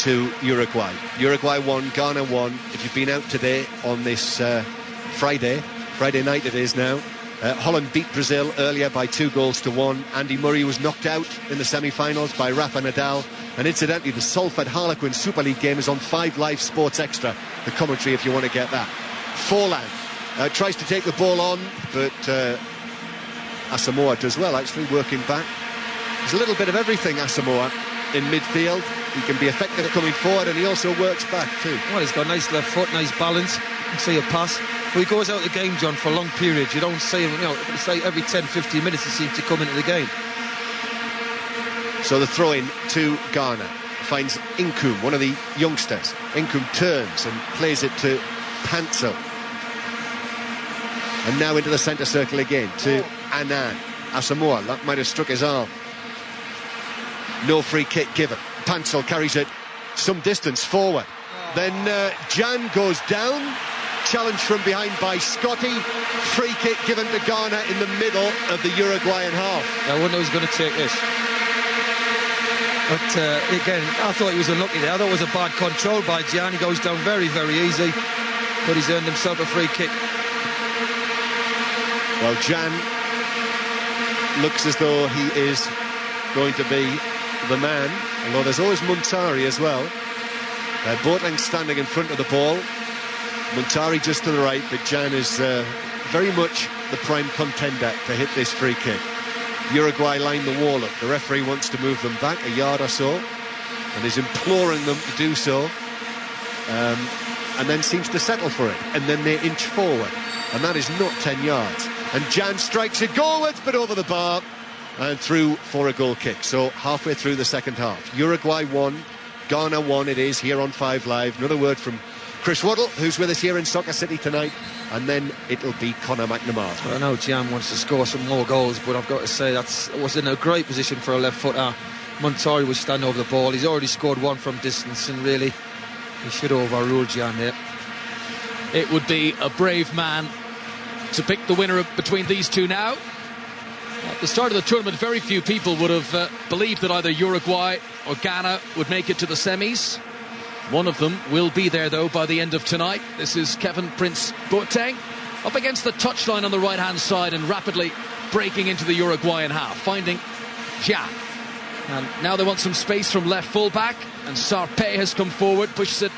to Uruguay. Uruguay 1, Ghana 1. If you've been out today on this Friday night it is now, Holland beat Brazil earlier by 2-1. Andy Murray was knocked out in the semi-finals by Rafa Nadal. And incidentally, the Salford Harlequin Super League game is on 5 Live Sports Extra. The commentary if you want to get that. Forlan tries to take the ball on, but Asamoah does well, actually, working back. There's a little bit of everything, Asamoah, in midfield. He can be effective coming forward, and he also works back too. Well, he's got a nice left foot, nice balance. You can see a pass. But he goes out of the game, John, for long periods. You don't see him, it's like every 10-15 minutes he seems to come into the game. So the throw-in to Ghana finds Inkum, one of the youngsters. Inkum turns and plays it to Pansel. And now into the centre circle again to Annan. Asamoah, that might have struck his arm. No free kick given. Pansel carries it some distance forward. Then Jan goes down. Challenge from behind by Scotty. Free kick given to Ghana in the middle of the Uruguayan half. I wonder who's going to take this. But again, I thought he was unlucky there. I thought it was a bad control by Jan. He goes down very, very easy. But he's earned himself a free kick. Well, Jan looks as though he is going to be the man, although there's always Montari as well. Boateng standing in front of the ball. Montari just to the right, but Jan is very much the prime contender to hit this free kick. Uruguay line the wall up. The referee wants to move them back a yard or so and is imploring them to do so, and then seems to settle for it, and then they inch forward, and that is not 10 yards. And Jan strikes it goalwards, but over the bar and through for a goal kick. So halfway through the second half, Uruguay 1, Ghana 1 it is here on 5 Live. Another word from Chris Waddle, who's with us here in Soccer City tonight, and then it'll be Conor McNamara. Well, I know Gian wants to score some more goals, but I've got to say that was in a great position for a left footer. Montari was standing over the ball. He's already scored one from distance, and really he should have overruled Gian there. It would be a brave man to pick the winner between these two now. At the start of the tournament, very few people would have believed that either Uruguay or Ghana would make it to the semis. One of them will be there, though, by the end of tonight. This is Kevin Prince Boateng up against the touchline on the right-hand side and rapidly breaking into the Uruguayan half, finding Gian. And now they want some space from left full-back, and Sarpe has come forward, pushes it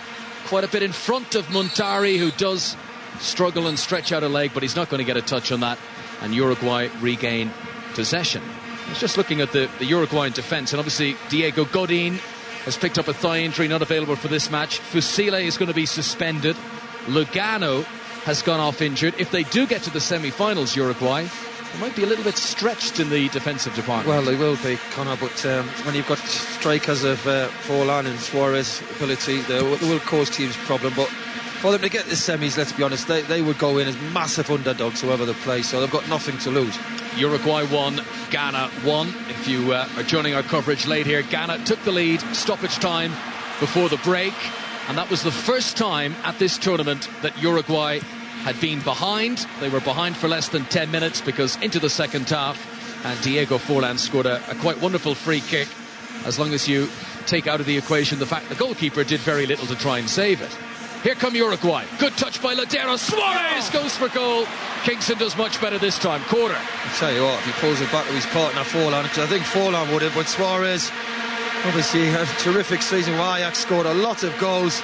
quite a bit in front of Montari, who does struggle and stretch out a leg, but he's not going to get a touch on that, and Uruguay regain possession. I was just looking at the Uruguayan defence, and obviously Diego Godin has picked up a thigh injury, not available for this match. Fusile is going to be suspended. Lugano has gone off injured. If they do get to the semi-finals, Uruguay, they might be a little bit stretched in the defensive department. Well, they will be, Conor, but when you've got strikers of Forlan and Suarez ability, they will cause teams problem. But for them to get to the semis, let's be honest, they would go in as massive underdogs whoever they play, so they've got nothing to lose. Uruguay 1, Ghana 1. If you are joining our coverage late here, Ghana took the lead, stoppage time before the break, and that was the first time at this tournament that Uruguay had been behind. They were behind for less than 10 minutes because into the second half, and Diego Forlan scored a quite wonderful free kick, as long as you take out of the equation the fact the goalkeeper did very little to try and save it. Here come Uruguay. Good touch by Ladero. Suarez goes for goal. Kingston does much better this time. Corner. I'll tell you what, if he pulls it back to his partner Forlan, because I think Forlan would have, but Suarez obviously had a terrific season with Ajax, scored a lot of goals.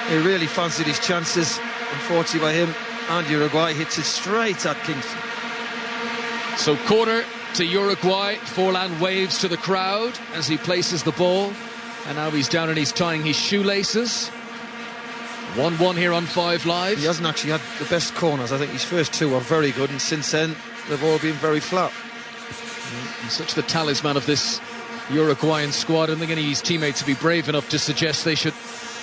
He really fancied his chances. Unfortunately by him, and Uruguay hits it straight at Kingston. So corner to Uruguay. Forlan waves to the crowd as he places the ball, and now he's down and he's tying his shoelaces. 1-1 here on 5 Live. He hasn't actually had the best corners. I think his first two were very good, and since then they've all been very flat. He's such the talisman of this Uruguayan squad. I think any of his teammates would be brave enough to suggest they should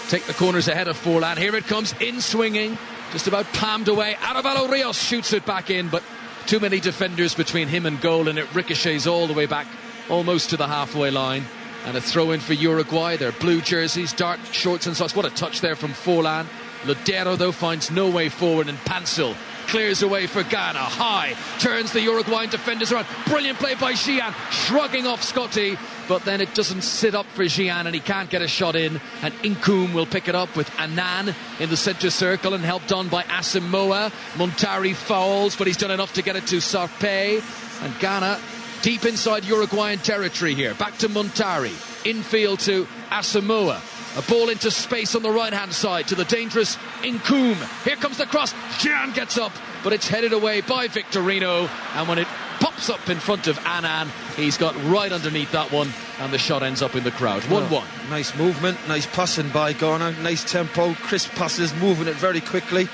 take the corners ahead of Forlan. Here it comes, in swinging, just about palmed away. Arevalo Rios shoots it back in, but too many defenders between him and goal, and it ricochets all the way back, almost to the halfway line. And a throw-in for Uruguay. Their blue jerseys, dark shorts and socks. What a touch there from Forlan. Ladero, though, finds no way forward, and Pansel clears away for Ghana. High, turns the Uruguayan defenders around. Brilliant play by Gian, shrugging off Scotty, but then it doesn't sit up for Gian, and he can't get a shot in. And Inkoum will pick it up with Annan in the centre circle, and helped on by Asamoah. Montari fouls, but he's done enough to get it to Sarpe. And Ghana deep inside Uruguayan territory here. Back to Montari. Infield to Asamoah. A ball into space on the right-hand side to the dangerous Inkoum. Here comes the cross. Gian gets up, but it's headed away by Victorino. And when it pops up in front of Annan, he's got right underneath that one, and the shot ends up in the crowd. 1-1. Nice movement, nice passing by Ghana. Nice tempo, crisp passes, moving it very quickly.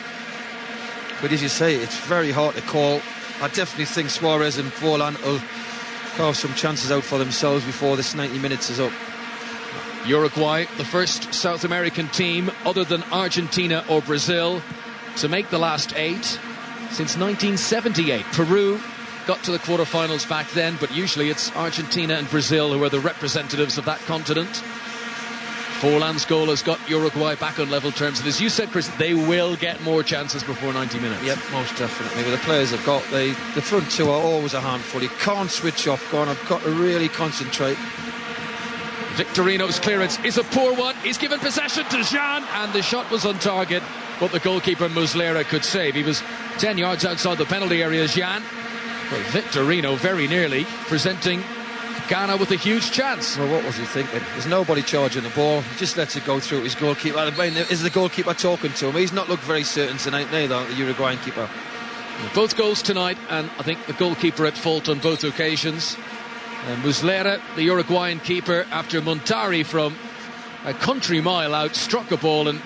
But as you say, it's very hard to call. I definitely think Suarez and Forlan will carve some chances out for themselves before this 90 minutes is up. Uruguay, the first South American team other than Argentina or Brazil to make the last 8 since 1978. Peru got to the quarterfinals back then, but usually it's Argentina and Brazil who are the representatives of that continent. Forlan's goal has got Uruguay back on level terms, and as you said, Chris, they will get more chances before 90 minutes. Yep, most definitely. With the players they've got, the front two are always a handful. You can't switch off. I've got to really concentrate. Victorino's clearance is a poor one. He's given possession to Gian, and the shot was on target, but the goalkeeper Muslera could save. He was 10 yards outside the penalty area, Gian, but Victorino very nearly presenting Ghana with a huge chance. Well, what was he thinking? There's nobody charging the ball. He just lets it go through his goalkeeper. I mean, is the goalkeeper talking to him? He's not looked very certain tonight, neither, the Uruguayan keeper. Both goals tonight, and I think the goalkeeper at fault on both occasions. Muslera, the Uruguayan keeper, after Montari from a country mile out struck a ball, and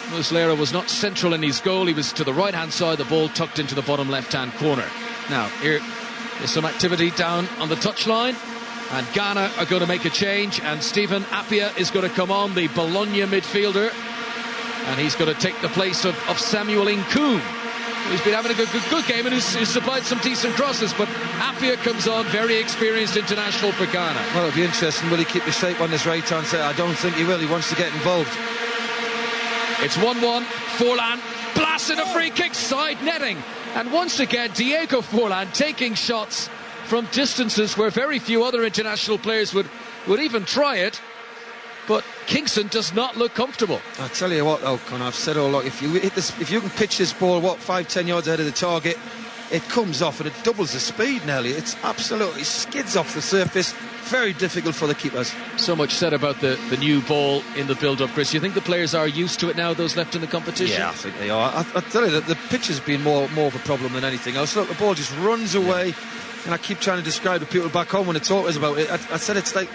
Muslera was not central in his goal. He was to the right-hand side, the ball tucked into the bottom left-hand corner. Now, here is some activity down on the touchline. And Ghana are going to make a change, and Stephen Appiah is going to come on, the Bologna midfielder. and he's going to take the place of Samuel Nkoum, who's been having a good game and who's supplied some decent crosses. But Appiah comes on, very experienced international for Ghana. Well, it'll be interesting. Will he keep the shape on this right-hand side? I don't think he will. He wants to get involved. It's 1-1. Forlan blasting a free kick, side netting. And once again, Diego Forlan taking shots from distances where very few other international players would even try it. But Kingston does not look comfortable. I tell you what, though, Conor, I've said all along, if you can pitch this ball 5-10 yards ahead of the target, it comes off and it doubles the speed nearly. It's absolutely skids off the surface. Very difficult for the keepers. So much said about the new ball in the build-up, Chris. You think the players are used to it now, those left in the competition? Yeah, I think they are. I tell you that the pitch has been more of a problem than anything else. Look, the ball just runs away. And I keep trying to describe to people back home when they talk to us about it. I said it's like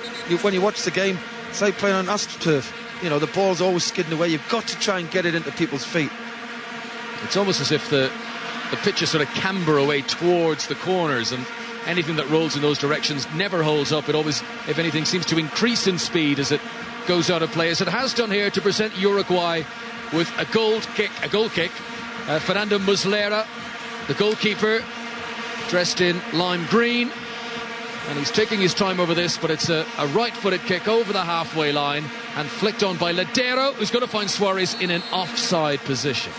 when you watch the game, it's like playing on AstroTurf. You know, the ball's always skidding away. You've got to try and get it into people's feet. It's almost as if the pitches sort of camber away towards the corners, and anything that rolls in those directions never holds up. It always, if anything, seems to increase in speed as it goes out of play, as it has done here to present Uruguay with a goal kick. Fernando Muslera, the goalkeeper, dressed in lime green, and he's taking his time over this, but it's a right-footed kick over the halfway line and flicked on by Ladero, who's going to find Suarez in an offside position.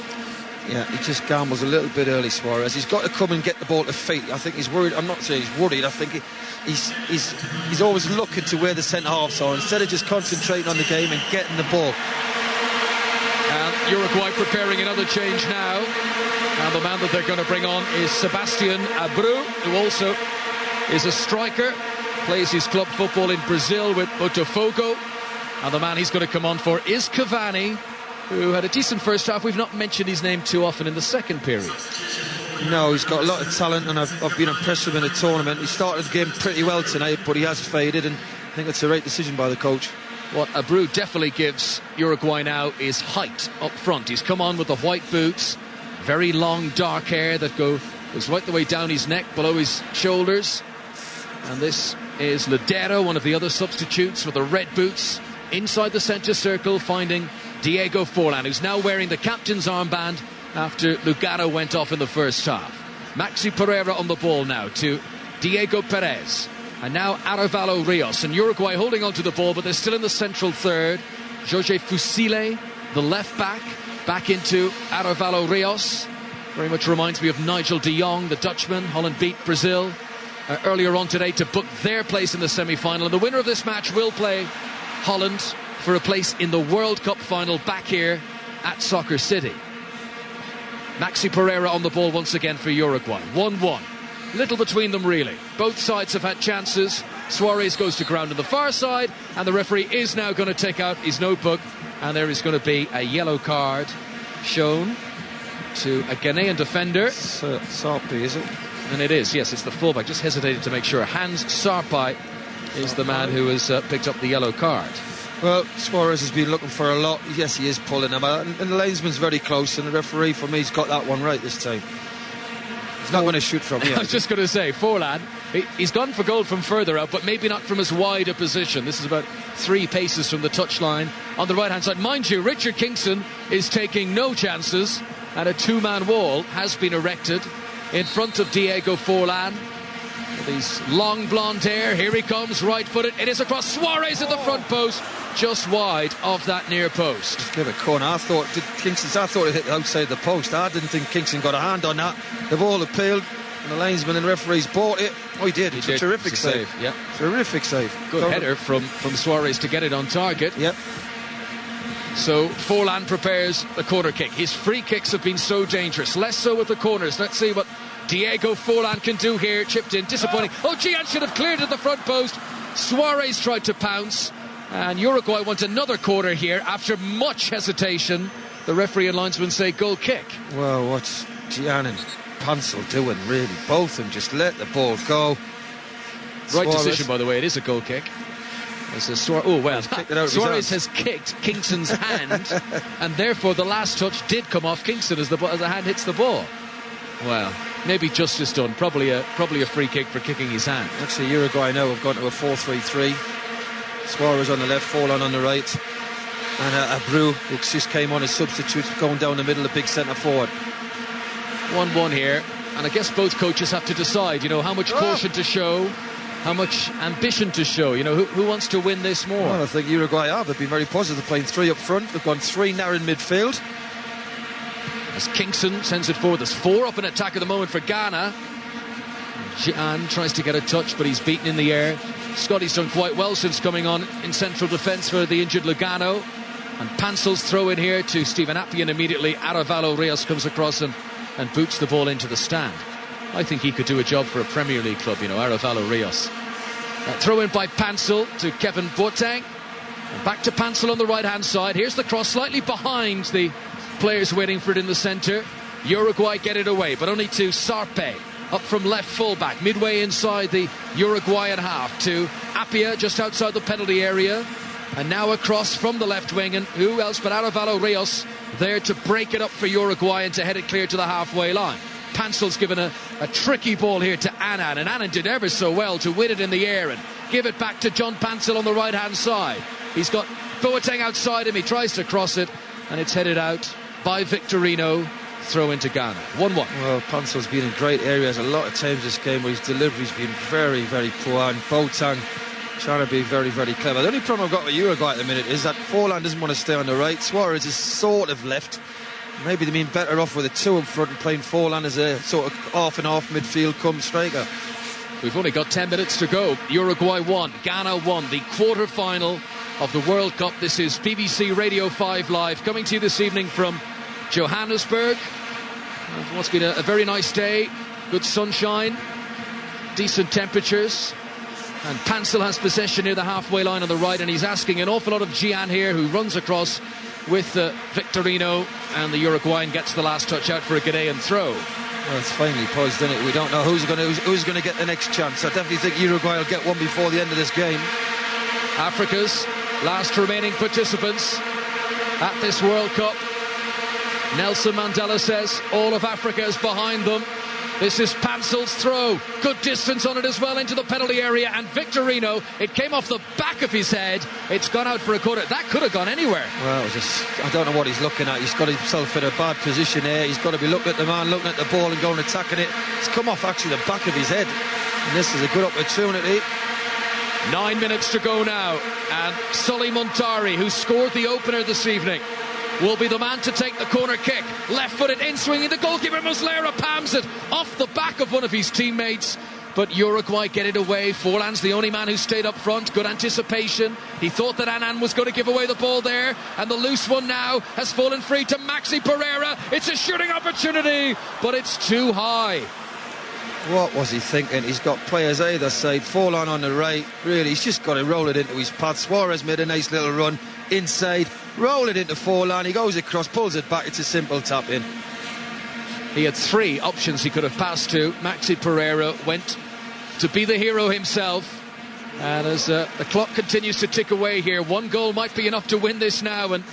Yeah, he just gambles a little bit early, Suarez. He's got to come and get the ball to feet. I think he's worried. I'm not saying he's worried. I think he's always looking to where the centre-halves are instead of just concentrating on the game and getting the ball. And Uruguay preparing another change now. And the man that they're going to bring on is Sebastian Abreu, who also is a striker, plays his club football in Brazil with Botafogo. And the man he's going to come on for is Cavani, who had a decent first half. We've not mentioned his name too often in the second period. No, he's got a lot of talent, and I've been impressed with him in the tournament. He started the game pretty well tonight, but he has faded, and I think it's the right decision by the coach. What Abreu definitely gives Uruguay now is height up front. He's come on with the white boots, very long dark hair that goes right the way down his neck, below his shoulders. And this is Ladero, one of the other substitutes, with the red boots inside the centre circle, finding Diego Forlan, who's now wearing the captain's armband after Lugaro went off in the first half. Maxi Pereira on the ball now to Diego Perez, and now Arevalo Rios, and Uruguay holding on to the ball, but they're still in the central third. Jorge Fusile, the left back into Arevalo Rios. Very much reminds me of Nigel de Jong, the Dutchman. Holland beat Brazil earlier on today to book their place in the semi-final, and the winner of this match will play Holland for a place in the World Cup final back here at Soccer City. Maxi Pereira on the ball once again for Uruguay. 1-1. Little between them, really. Both sides have had chances. Suarez goes to ground on the far side, and the referee is now going to take out his notebook, and there is going to be a yellow card shown to a Ghanaian defender. Sarpi, is it? And it is, yes, it's the fullback. Just hesitated to make sure. Hans Sarpi is the man who has picked up the yellow card. Well, Suarez has been looking for a lot. Yes, he is pulling them out, and the linesman's very close, and the referee, for me, has got that one right this time. He's not going to shoot from here. I was just going to say, Forlan, he's gone for goal from further out, but maybe not from as wide a position. This is about 3 paces from the touchline on the right-hand side. Mind you, Richard Kingston is taking no chances, and a 2-man wall has been erected in front of Diego Forlan. With his long blonde hair, here he comes, right-footed. It is across Suarez at the front post, just wide of that near post. Just give it a corner. I thought it hit outside the post. I didn't think Kingston got a hand on that. They've all appealed, and the linesman and the referees bought it. Oh, he did. It's a terrific save. Yeah, terrific save. Good header from Suarez to get it on target. Yep. So Forlan prepares the corner kick. His free kicks have been so dangerous, less so with the corners. Let's see what Diego Forlan can do here. Chipped in, disappointing. Oh, Gian should have cleared at the front post. Suarez tried to pounce, and Uruguay want another corner here after much hesitation. The referee and linesman say goal kick. Well, what's Gian and Pansel doing, really? Both of them just let the ball go. Right decision, by the way. It is a goal kick. Suarez has kicked Kingston's hand, and therefore the last touch did come off Kingston as the hand hits the ball. Well, maybe justice done. Probably a free kick for kicking his hand. Actually, Uruguay now have gone to a 4-3-3. Suarez on the left, Forlan on the right. And Abreu, who just came on as substitute, going down the middle, a big centre forward. 1-1 here, and I guess both coaches have to decide, how much caution to show, how much ambition to show. Who wants to win this more? Well, I think Uruguay they've been very positive, playing 3 up front. They've gone 3 narrow in midfield. As Kingston sends it forward, there's 4 up in attack at the moment for Ghana. Gian tries to get a touch, but he's beaten in the air. Scotty's done quite well since coming on in central defence for the injured Lugano. And Pansel's throw in here to Stephen Appian immediately. Aravalo Rios comes across and boots the ball into the stand. I think he could do a job for a Premier League club, Aravalo Rios. Throw in by Pansel to Kevin Boateng. And back to Pansel on the right-hand side. Here's the cross, slightly behind the players waiting for it in the centre. Uruguay get it away, but only to Sarpe. Up from left full-back, midway inside the Uruguayan half, to Apia just outside the penalty area. And now across from the left wing, and who else but Aravalo Rios there to break it up for Uruguay and to head it clear to the halfway line. Pansel's given a tricky ball here to Annan, and Annan did ever so well to win it in the air and give it back to John Pansel on the right-hand side. He's got Boateng outside him, he tries to cross it, and it's headed out by Victorino. Throw into Ghana. 1-1. Well, Pansel's been in great areas a lot of times this game where his delivery's been very, very poor, and Boateng trying to be very, very clever. The only problem I've got with Uruguay at the minute is that Forlan doesn't want to stay on the right. Suarez is sort of left. Maybe they've been better off with a 2 up front and playing Forlan as a sort of half and half midfield come striker. We've only got 10 minutes to go. Uruguay 1, Ghana 1, the quarter-final of the World Cup. This is BBC Radio 5 Live, coming to you this evening from Johannesburg. It's been a very nice day, good sunshine, decent temperatures, and Pansel has possession near the halfway line on the right, and he's asking an awful lot of Gian here, who runs across with Victorino, and the Uruguayan gets the last touch out for a Ghanaian throw. Well, it's finally paused, isn't it? We don't know who's going to get the next chance. I definitely think Uruguay will get one before the end of this game. Africa's last remaining participants at this World Cup. Nelson Mandela says all of Africa is behind them. This is Pansel's throw. Good distance on it as well into the penalty area. And Victorino, it came off the back of his head. It's gone out for a corner. That could have gone anywhere. Well, I don't know what he's looking at. He's got himself in a bad position here. He's got to be looking at the man, looking at the ball and going attacking it. It's come off actually the back of his head. And this is a good opportunity. 9 minutes to go now. And Sully Montari, who scored the opener this evening, will be the man to take the corner kick. Left-footed in-swinging, the goalkeeper Muslera palms it off the back of one of his teammates, but Uruguay get it away. Forlan's the only man who stayed up front. Good anticipation. He thought that Annan was going to give away the ball there, and the loose one now has fallen free to Maxi Pereira. It's a shooting opportunity, but it's too high. What was he thinking? He's got players either side. Forlan on the right. Really, he's just got to roll it into his path. Suarez made a nice little run inside. Roll it into Forlan. He goes across, pulls it back. It's a simple tap in. He had 3 options he could have passed to. Maxi Pereira went to be the hero himself. And as the clock continues to tick away here, 1 goal might be enough to win this now. And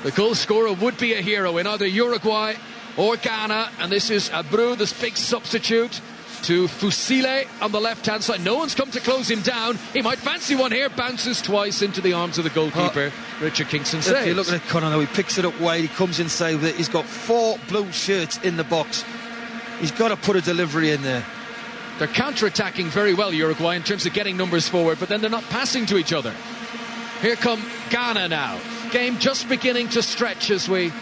the goal scorer would be a hero in either Uruguay or Ghana. And this is Abreu, this big substitute, to Fusile on the left-hand side. No one's come to close him down. He might fancy one here. Bounces twice into the arms of the goalkeeper. Richard Kingston saves. If you're looking at Connor, though, he picks it up wide. He comes inside with it. He's got 4 blue shirts in the box. He's got to put a delivery in there. They're counter-attacking very well, Uruguay, in terms of getting numbers forward, but then they're not passing to each other. Here come Ghana now. Game just beginning to stretch as we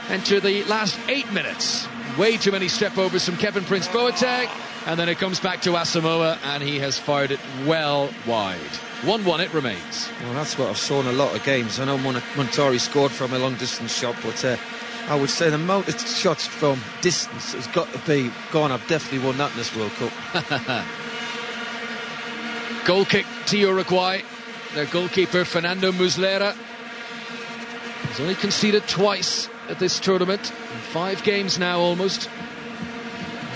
enter the last 8 minutes. Way too many step-overs from Kevin Prince Boateng. And then it comes back to Asamoah, and he has fired it well wide. 1-1 it remains. Well, that's what I've saw in a lot of games. I know Montari scored from a long-distance shot, but I would say the amount of shots from distance has got to be gone. I've definitely won that in this World Cup. Goal kick to Uruguay. Their goalkeeper, Fernando Muslera, has only conceded twice at this tournament. In 5 games now almost.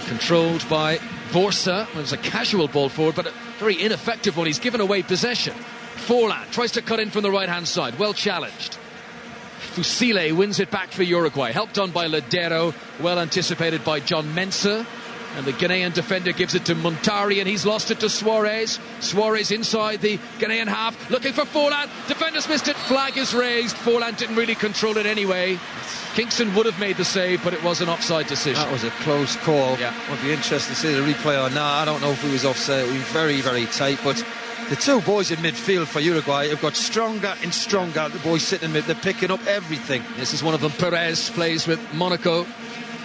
Controlled by Borsa. It was a casual ball forward, but a very ineffective one. He's given away possession. Forlan tries to cut in from the right-hand side. Well challenged. Fusile wins it back for Uruguay. Helped on by Ladero. Well anticipated by John Mensah. And the Ghanaian defender gives it to Montari, and he's lost it to Suarez. Suarez inside the Ghanaian half, looking for Forlan. Defenders missed it. Flag is raised. Forlan didn't really control it anyway. Kingston would have made the save, but it was an offside decision. That was a close call. Yeah. Would be interesting to see the replay on that. I don't know if it was offside. It was very, very tight, but the two boys in midfield for Uruguay have got stronger and stronger. The boys sitting in mid, they're picking up everything. This is one of them. Perez plays with Monaco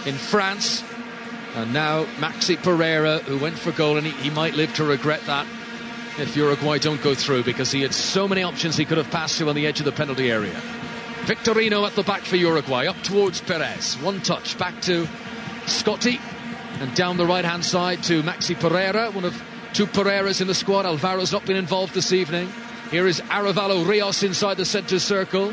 in France. And now Maxi Pereira, who went for goal, and he might live to regret that if Uruguay don't go through, because he had so many options he could have passed to on the edge of the penalty area. Victorino at the back for Uruguay, up towards Perez. One touch, back to Scotti, and down the right-hand side to Maxi Pereira, one of two Pereiras in the squad. Alvaro's not been involved this evening. Here is Arevalo Rios inside the centre circle.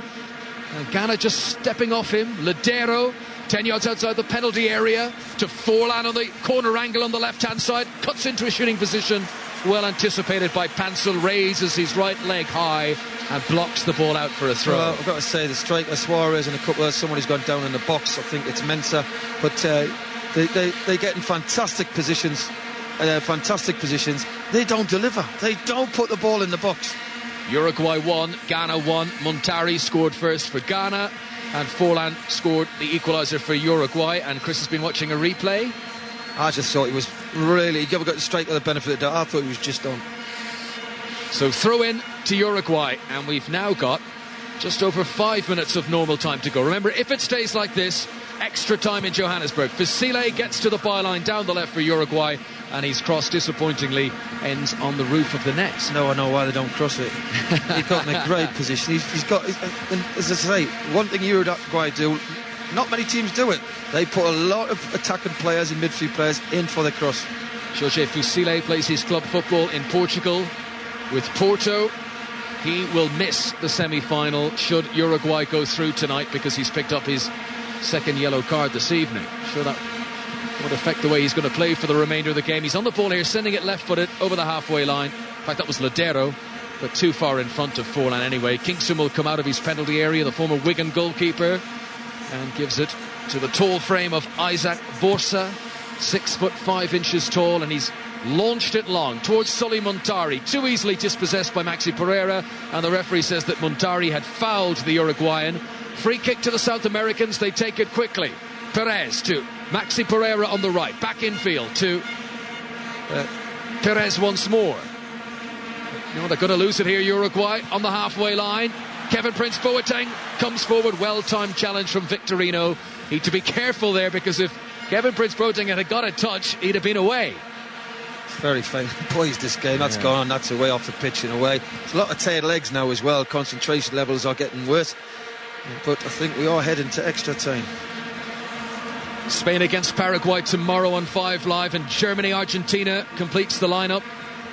And Ghana just stepping off him. Ladero, 10 yards outside the penalty area, to Forlan on the corner angle on the left-hand side. Cuts into a shooting position. Well anticipated by Pansel, raises his right leg high and blocks the ball out for a throw. Well, I've got to say, the striker Suarez and a couple of somebody's gone down in the box. I think it's Mensah, but they get in fantastic positions. They don't deliver. They don't put the ball in the box. Uruguay 1, Ghana 1. Montari scored first for Ghana, and Forlan scored the equaliser for Uruguay. And Chris has been watching a replay. I just thought he was really... He never got the striker the benefit of the doubt. I thought he was just on. So throw in to Uruguay, and we've now got just over 5 minutes of normal time to go. Remember, if it stays like this, extra time in Johannesburg. Fasile gets to the byline down the left for Uruguay, and his cross disappointingly ends on the roof of the net. No, I know why they don't cross it. He's got in a great position. He's got, as I say, one thing Uruguay do, not many teams do it. They put a lot of attacking players and midfield players in for the cross. Jorge Fasile plays his club football in Portugal with Porto. He will miss the semi-final should Uruguay go through tonight, because he's picked up his second yellow card this evening. Sure, that would affect the way he's going to play for the remainder of the game. He's on the ball here, sending it left-footed over the halfway line. In fact, that was Ladero, but too far in front of Forlan anyway. Kingston will come out of his penalty area, the former Wigan goalkeeper, and gives it to the tall frame of Isaac Borsa, 6'5" tall, and he's launched it long towards Sully Montari, too easily dispossessed by Maxi Pereira, and the referee says that Montari had fouled the Uruguayan. Free kick to the South Americans, they take it quickly. Perez to Maxi Pereira on the right, back infield to Perez once more. No, they're going to lose it here, Uruguay, on the halfway line. Kevin Prince Boateng comes forward, well-timed challenge from Victorino. He had to be careful there, because if Kevin Prince Boateng had got a touch, he'd have been away. It's very fine. Poised this game. That's gone. That's away off the pitch and away. There's a lot of tired legs now as well. Concentration levels are getting worse. But I think we are heading to extra time. Spain against Paraguay tomorrow on 5 Live, and Germany-Argentina completes the lineup.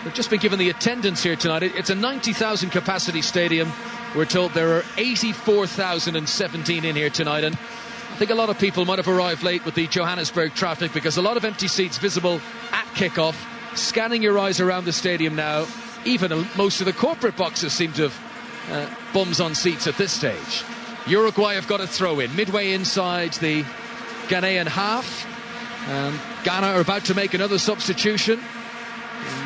We've just been given the attendance here tonight. It's a 90,000 capacity stadium. We're told there are 84,017 in here tonight, and I think a lot of people might have arrived late with the Johannesburg traffic, because a lot of empty seats visible at kick-off. Scanning your eyes around the stadium now, even most of the corporate boxes seem to have bums on seats at this stage. Uruguay have got a throw in midway inside the Ghanaian half, and Ghana are about to make another substitution.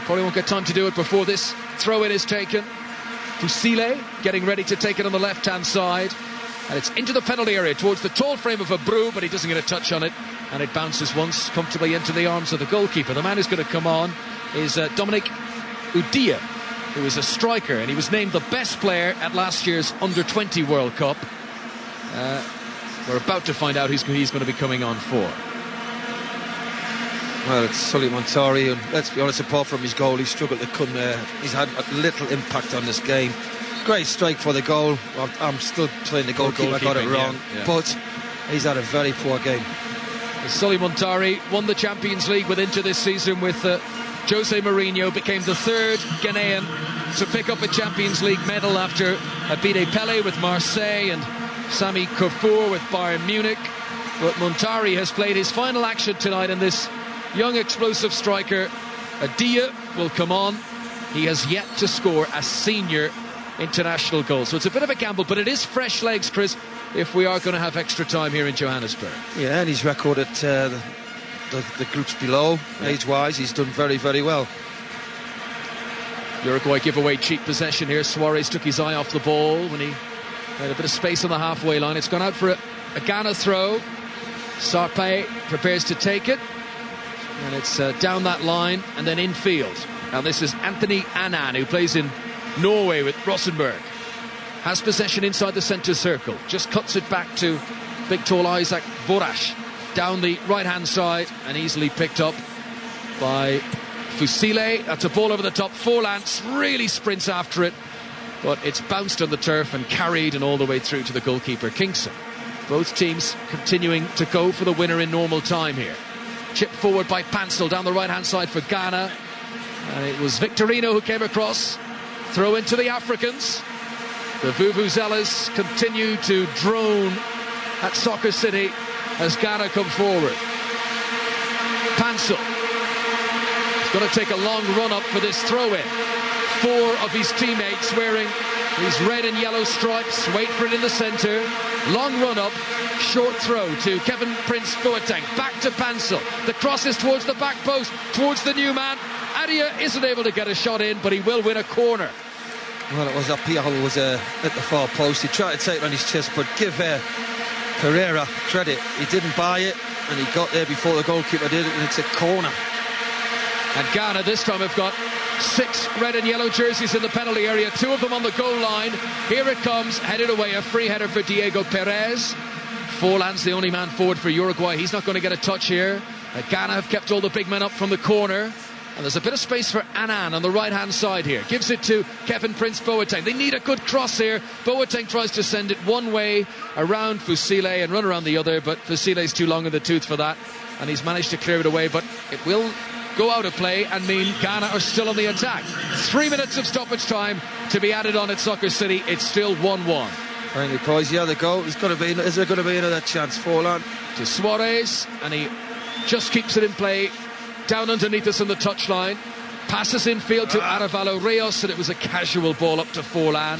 Probably won't get time to do it before this throw in is taken. Fasile getting ready to take it on the left-hand side, and it's into the penalty area towards the tall frame of Abreu, but he doesn't get a touch on it, and it bounces once comfortably into the arms of the goalkeeper. The man who's going to come on is Dominic Udia, who is a striker, and he was named the best player at last year's Under-20 World Cup. We're about to find out who he's going to be coming on for. Well, it's Sully Montari, and let's be honest, apart from his goal, he's struggled to come there. He's had a little impact on this game. Great strike for the goal. I'm still playing the goalkeeper, I got it wrong, but he's had a very poor game. Sully Montari won the Champions League with Inter this season with Jose Mourinho, became the third Ghanaian to pick up a Champions League medal after Abide Pele with Marseille and Sami Kufur with Bayern Munich. But Montari has played his final action tonight, and this young explosive striker Adia will come on. He has yet to score a senior international goal, so it's a bit of a gamble, but it is fresh legs, Chris, if we are going to have extra time here in Johannesburg. Yeah, and his record at the groups below, age-wise, he's done very, very well. Uruguay give away cheap possession here. Suarez took his eye off the ball when he had a bit of space on the halfway line. It's gone out for a Ghana throw. Sarpe prepares to take it, and it's down that line and then infield. Now this is Anthony Annan, who plays in Norway with Rosenborg. Has possession inside the centre circle, just cuts it back to big tall Isaac Vorash down the right hand side, and easily picked up by Fusile. That's a ball over the top. Forlans really sprints after it, but it's bounced on the turf and carried and all the way through to the goalkeeper Kingston. Both teams continuing to go for the winner in normal time here. Chip forward by Pansel down the right hand side for Ghana, and it was Victorino who came across. Throw into the Africans. The Vuvuzelas continue to drone at Soccer City as Ghana come forward. Pansel is going to take a long run up for this throw-in. 4 of his teammates wearing these red and yellow stripes. Wait for it in the centre. Long run up, short throw to Kevin Prince Boateng. Back to Pansel. The cross is towards the back post, towards the new man. Adia isn't able to get a shot in, but he will win a corner. Well, it was Apia who was at the far post. He tried to take it on his chest, but give Pereira credit. He didn't buy it, and he got there before the goalkeeper did it, and it's a corner. And Ghana this time have got 6 red and yellow jerseys in the penalty area, 2 of them on the goal line. Here it comes, headed away, a free header for Diego Perez. Forlan's the only man forward for Uruguay. He's not going to get a touch here. Ghana have kept all the big men up from the corner. And there's a bit of space for Annan on the right-hand side here. Gives it to Kevin Prince Boateng. They need a good cross here. Boateng tries to send it one way around Fusile and run around the other, but Fusile's too long in the tooth for that, and he's managed to clear it away, but it will go out of play and mean Ghana are still on the attack. 3 minutes of stoppage time to be added on at Soccer City. It's still 1-1. Finally, boys, the goal. Is there going to be another chance? Forlan to Suarez, and he just keeps it in play. Down underneath us on the touchline. Passes infield to Arevalo Rios, and it was a casual ball up to Forlan.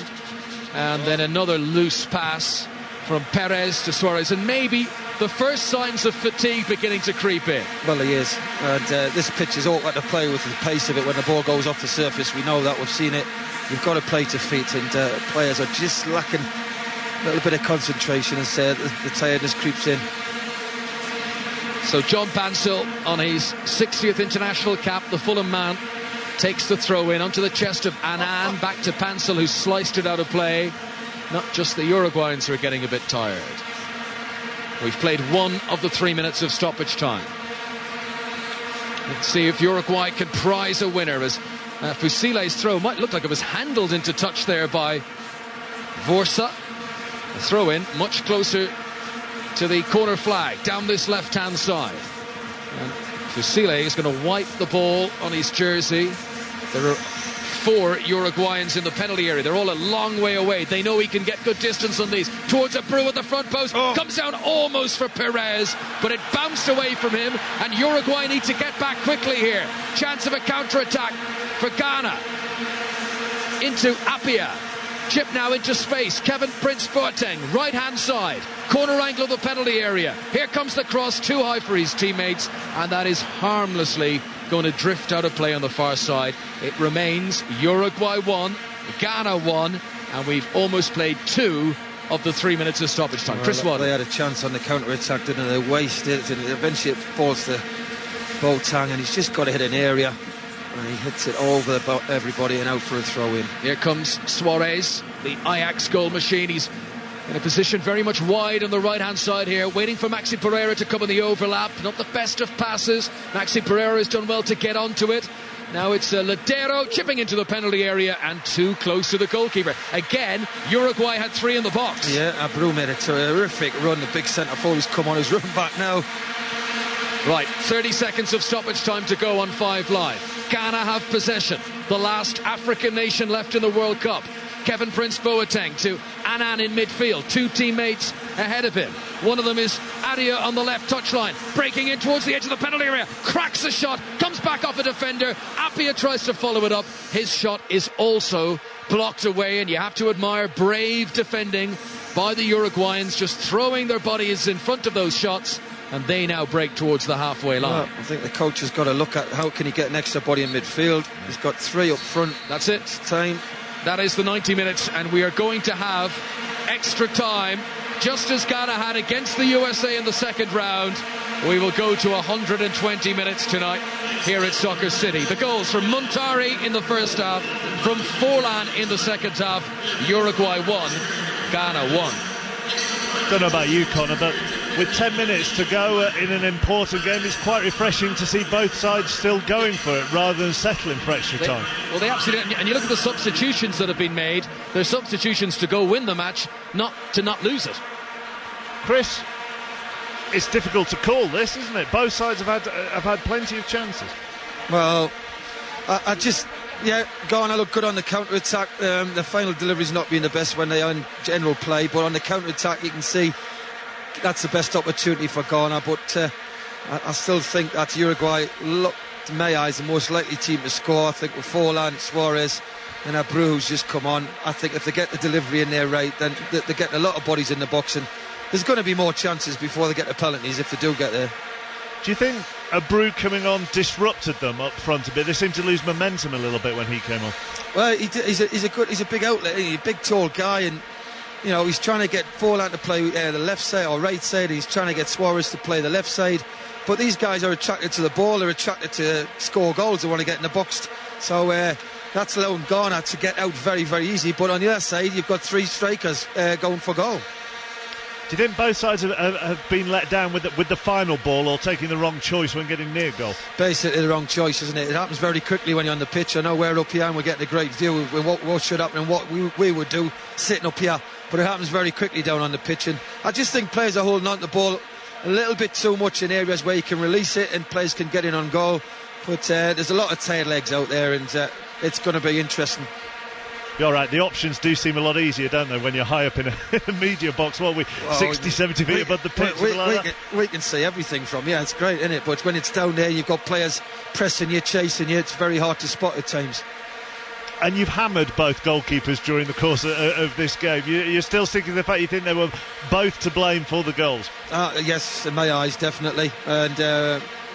And then another loose pass from Perez to Suarez. And maybe the first signs of fatigue beginning to creep in. Well, he is. And this pitch is awkward to play with the pace of it when the ball goes off the surface. We know that. We've seen it. You've got to play to feet, and players are just lacking a little bit of concentration as the tiredness creeps in. So John Pansel, on his 60th international cap, the Fulham man, takes the throw in onto the chest of Annan, back to Pansel, who sliced it out of play. Not just the Uruguayans who are getting a bit tired. We've played 1 of the 3 minutes of stoppage time. Let's see if Uruguay can prize a winner, as Fusile's throw might look like it was handled into touch there by Vorsa. The throw in much closer to the corner flag down this left-hand side. And Fusile is going to wipe the ball on his jersey. There are 4 Uruguayans in the penalty area. They're all a long way away. They know he can get good distance on these. Towards a Brew at the front post. Comes down almost for Perez, but it bounced away from him, and Uruguay need to get back quickly here. Chance of a counter-attack for Ghana. Into Apia. Chip now into space. Kevin Prince Boateng, right-hand side. Corner angle of the penalty area. Here comes the cross, too high for his teammates, and that is harmlessly going to drift out of play on the far side. It remains Uruguay 1, Ghana 1, and we've almost played 2 of the 3 minutes of stoppage time. Chris Waddle. They had a chance on the counter-attack, didn't they? They wasted it, and eventually it falls to Boateng, and he's just got to hit an area. And he hits it over everybody and out for a throw-in. Here comes Suarez, the Ajax goal machine. He's in a position very much wide on the right-hand side here, waiting for Maxi Pereira to come in the overlap. Not the best of passes. Maxi Pereira has done well to get onto it. Now it's Ladero chipping into the penalty area and too close to the goalkeeper. Again, Uruguay had 3 in the box. Yeah, Abreu made a terrific run. The big centre-forward has come on his run back now. Right, 30 seconds of stoppage time to go on 5 Live. Ghana have possession. The last African nation left in the World Cup. Kevin Prince Boateng to Annan in midfield. 2 teammates ahead of him. One of them is Adia on the left touchline. Breaking in towards the edge of the penalty area. Cracks a shot. Comes back off a defender. Apia tries to follow it up. His shot is also blocked away, and you have to admire brave defending by the Uruguayans, just throwing their bodies in front of those shots and they now break towards the halfway line. Well, I think the coach has got to look at how can he get an extra body in midfield. He's got 3 up front. That's it. It's time. That is the 90 minutes, and we are going to have extra time, just as Ghana had against the USA in the second round. We will go to 120 minutes tonight here at Soccer City. The goals from Muntari in the first half, from Forlan in the second half. Uruguay 1, Ghana 1. Don't know about you, Connor, but with 10 minutes to go in an important game, it's quite refreshing to see both sides still going for it rather than settling for extra time. Well, they absolutely, and you look at the substitutions that have been made. They're substitutions to go win the match, not to not lose it. Chris, it's difficult to call this, isn't it? Both sides have had plenty of chances. Well, Ghana look good on the counter-attack. The final delivery's not been the best when they are in general play, but on the counter-attack you can see that's the best opportunity for Ghana. But I still think that Uruguay, look, to my eyes, the most likely team to score. I think with Forlan, Suarez and Abreu, who's just come on, I think if they get the delivery in there right, then they're getting a lot of bodies in the box, and there's going to be more chances before they get the penalties if they do get there. Do you think Abreu coming on disrupted them up front a bit? They seemed to lose momentum a little bit when he came on. Well, he's a big outlet. He's a big, tall guy, and you know he's trying to get Forlan to play the left side or right side. He's trying to get Suarez to play the left side. But these guys are attracted to the ball. They're attracted to score goals. They want to get in the box. So that's allowing Ghana to get out very, very easy. But on the other side, you've got 3 strikers going for goal. Do you think both sides have been let down with the final ball, or taking the wrong choice when getting near goal? Basically the wrong choice, isn't it? It happens very quickly when you're on the pitch. I know we're up here and we're getting a great view of what should happen and what we would do sitting up here, but it happens very quickly down on the pitch. And I just think players are holding on to the ball a little bit too much in areas where you can release it and players can get in on goal. But there's a lot of tail legs out there, and it's going to be interesting. You're right, the options do seem a lot easier, don't they, when you're high up in a media box. 60, 70 feet above the pitch? We can see everything from, it's great, isn't it? But when it's down there, you've got players pressing you, chasing you, it's very hard to spot at times. And you've hammered both goalkeepers during the course of this game. You're still sticking to the fact you think they were both to blame for the goals? Yes, in my eyes, definitely. And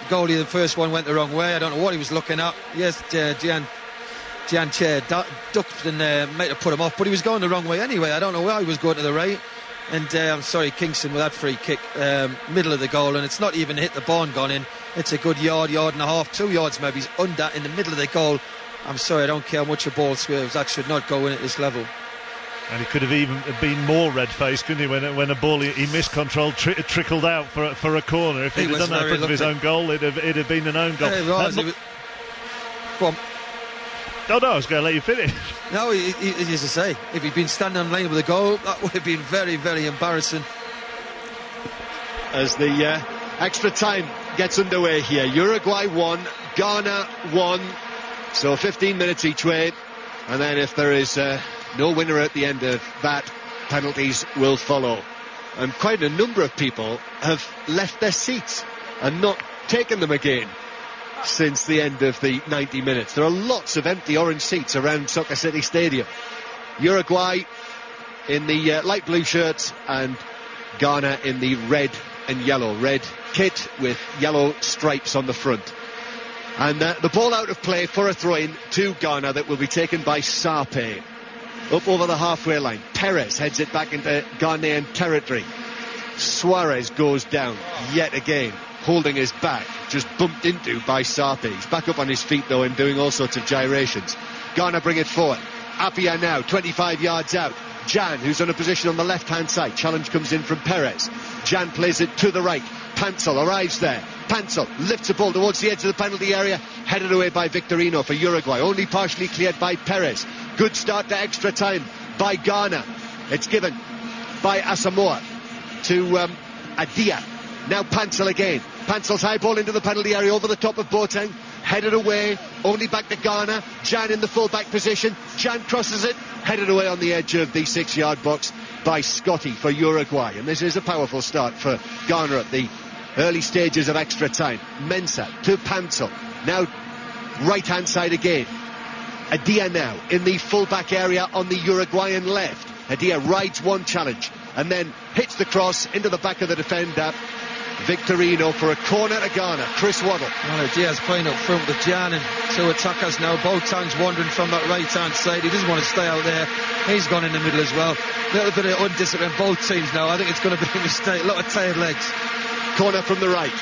goalie, the first one went the wrong way. I don't know what he was looking at. Yes, Gian Chair ducked and might have put him off, but he was going the wrong way anyway. I don't know why he was going to the right. And I'm sorry, Kingston with that free kick, middle of the goal, and it's not even hit the bar and gone in. It's a good yard and a half, 2 yards maybe, he's under in the middle of the goal. I'm sorry, I don't care how much a ball swerves, that should not go in at this level. And he could have even been more red-faced, couldn't he, when a ball he miscontrolled trickled out for a corner. If he'd have done that in front of his own goal, it'd have been an own goal. Go on. No, I was going to let you finish. No, as I say, if he'd been standing on line with a goal, that would have been very, very embarrassing. As the extra time gets underway here, Uruguay 1, Ghana 1, so 15 minutes each way, and then if there is no winner at the end of that, penalties will follow. And quite a number of people have left their seats and not taken them again since the end of the 90 minutes. There are lots of empty orange seats around Soccer City Stadium. Uruguay in the light blue shirts and Ghana in the red and yellow. Red kit with yellow stripes on the front. And the ball out of play for a throw-in to Ghana that will be taken by Sarpe. Up over the halfway line. Perez heads it back into Ghanaian territory. Suarez goes down yet again, holding his back, just bumped into by Sarpe. He's back up on his feet though and doing all sorts of gyrations. Ghana bring it forward. Appiah now 25 yards out. Jan, who's on a position on the left hand side. Challenge comes in from Perez. Jan plays it to the right. Pansel arrives there. Pansel lifts the ball towards the edge of the penalty area, headed away by Victorino for Uruguay, only partially cleared by Perez. Good start to extra time by Ghana. It's given by Asamoah to Adia. Now Pansel again. Pansel's high ball into the penalty area over the top of Boateng. Headed away, only back to Ghana. Jan in the full-back position. Jan crosses it, headed away on the edge of the 6-yard box by Scotty for Uruguay. And this is a powerful start for Ghana at the early stages of extra time. Mensah to Pansel. Now right-hand side again. Adia now in the full-back area on the Uruguayan left. Adia rides one challenge and then hits the cross into the back of the defender. Victorino for a corner to Ghana. Chris Waddle. Well, Diaz playing up front with Jan and two attackers now. Boateng's wandering from that right-hand side. He doesn't want to stay out there. He's gone in the middle as well. A little bit of undiscipline, both teams now. I think it's going to be a mistake. A lot of tired legs. Corner from the right.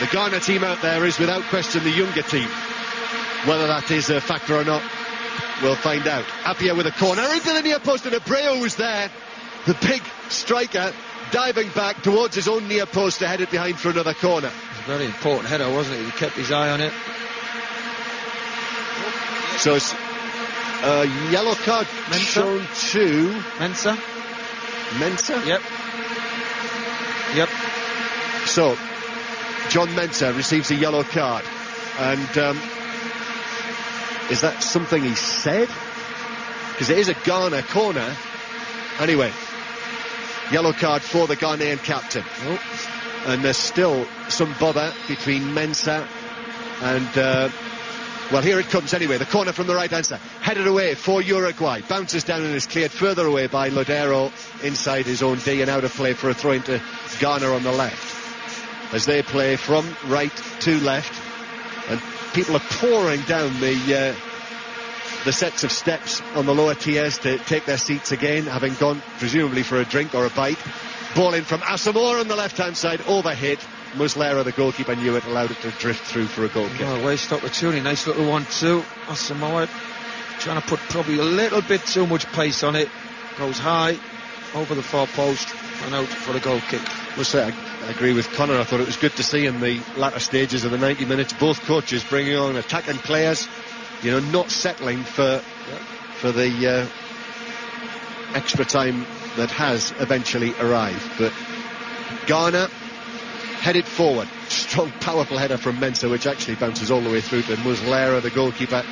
The Ghana team out there is without question the younger team. Whether that is a factor or not, we'll find out. Appiah with a corner into the near post, and Abreu was there. The big striker diving back towards his own near post to head it behind for another corner. It was a very important header, wasn't it? He kept his eye on it. So it's a yellow card shown to Mensah. Yep. So John Mensah receives a yellow card, and is that something he said? Because it is a Ghana corner. Anyway, yellow card for the Ghanaian captain. And there's still some bother between Mensah and well, here it comes anyway. The corner from the right hand side, headed away for Uruguay, bounces down and is cleared further away by Lodero inside his own D, and out of play for a throw into Ghana on the left as they play from right to left, and people are pouring down the sets of steps on the lower tiers to take their seats again, having gone presumably for a drink or a bite. Ball in from Asamoah on the left hand side, overhit. Muslera, the goalkeeper, knew it, allowed it to drift through for a goal kick. Oh, waste opportunity. Nice little 1-2. Asamoah trying to put probably a little bit too much pace on it. Goes high over the far post and out for the goal kick. I must say, I agree with Connor. I thought it was good to see in the latter stages of the 90 minutes both coaches bringing on attacking players, you know, not settling for the extra time that has eventually arrived. But Ghana headed forward, strong powerful header from Mensah, which actually bounces all the way through to Muslera, the goalkeeper,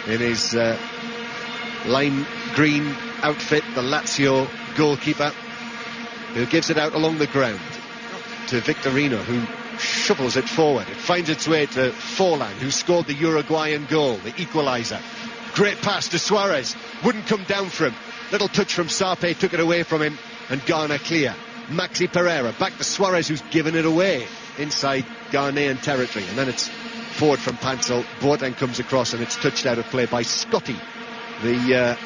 in his lime green outfit, the Lazio goalkeeper, who gives it out along the ground to Victorino, who shovels it forward. It finds its way to Forlan, who scored the Uruguayan goal, the equaliser. Great pass to Suarez, wouldn't come down for him. Little touch from Sarpe, took it away from him, and Ghana clear. Maxi Pereira back to Suarez, who's given it away inside Ghanaian territory, and then it's forward from Pansel. Boateng comes across and it's touched out of play by Scotty, the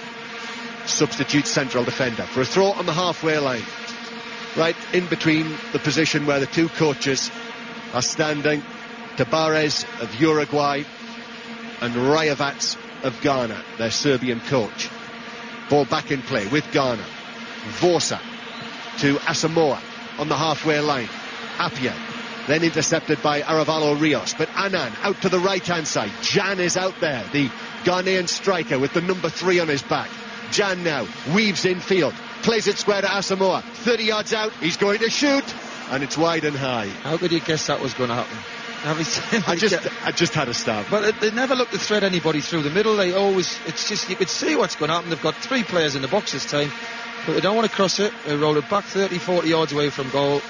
substitute central defender, for a throw on the halfway line, right in between the position where the two coaches are standing. Tabarez of Uruguay and Rayavats of Ghana, their Serbian coach. Ball back in play with Ghana. Vorsa to Asamoah on the halfway line. Appiah then intercepted by Aravalo Rios, but Annan out to the right hand side. Jan is out there, the Ghanaian striker with the number 3 on his back. Jan now weaves infield, plays it square to Asamoah, 30 yards out, he's going to shoot, and it's wide and high. How could you guess that was going to happen? I just had a stab. But they never look to thread anybody through the middle. They always, it's just, you could see what's going to happen. They've got 3 players in the box this time, but they don't want to cross it. They roll it back 30-40 yards away from goal.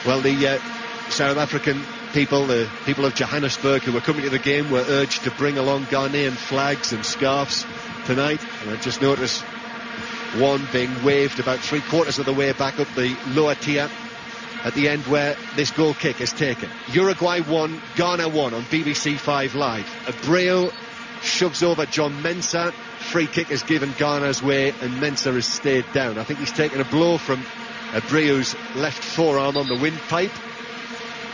Well, the South African people, the people of Johannesburg who were coming to the game, were urged to bring along Ghanaian flags and scarves tonight, and I just noticed one being waved about 3/4 of the way back up the lower tier at the end where this goal kick is taken. Uruguay 1, Ghana 1 on BBC 5 Live. Abreu shoves over John Mensah. Free kick is given Ghana's way, and Mensah has stayed down. I think he's taken a blow from Abreu's left forearm on the windpipe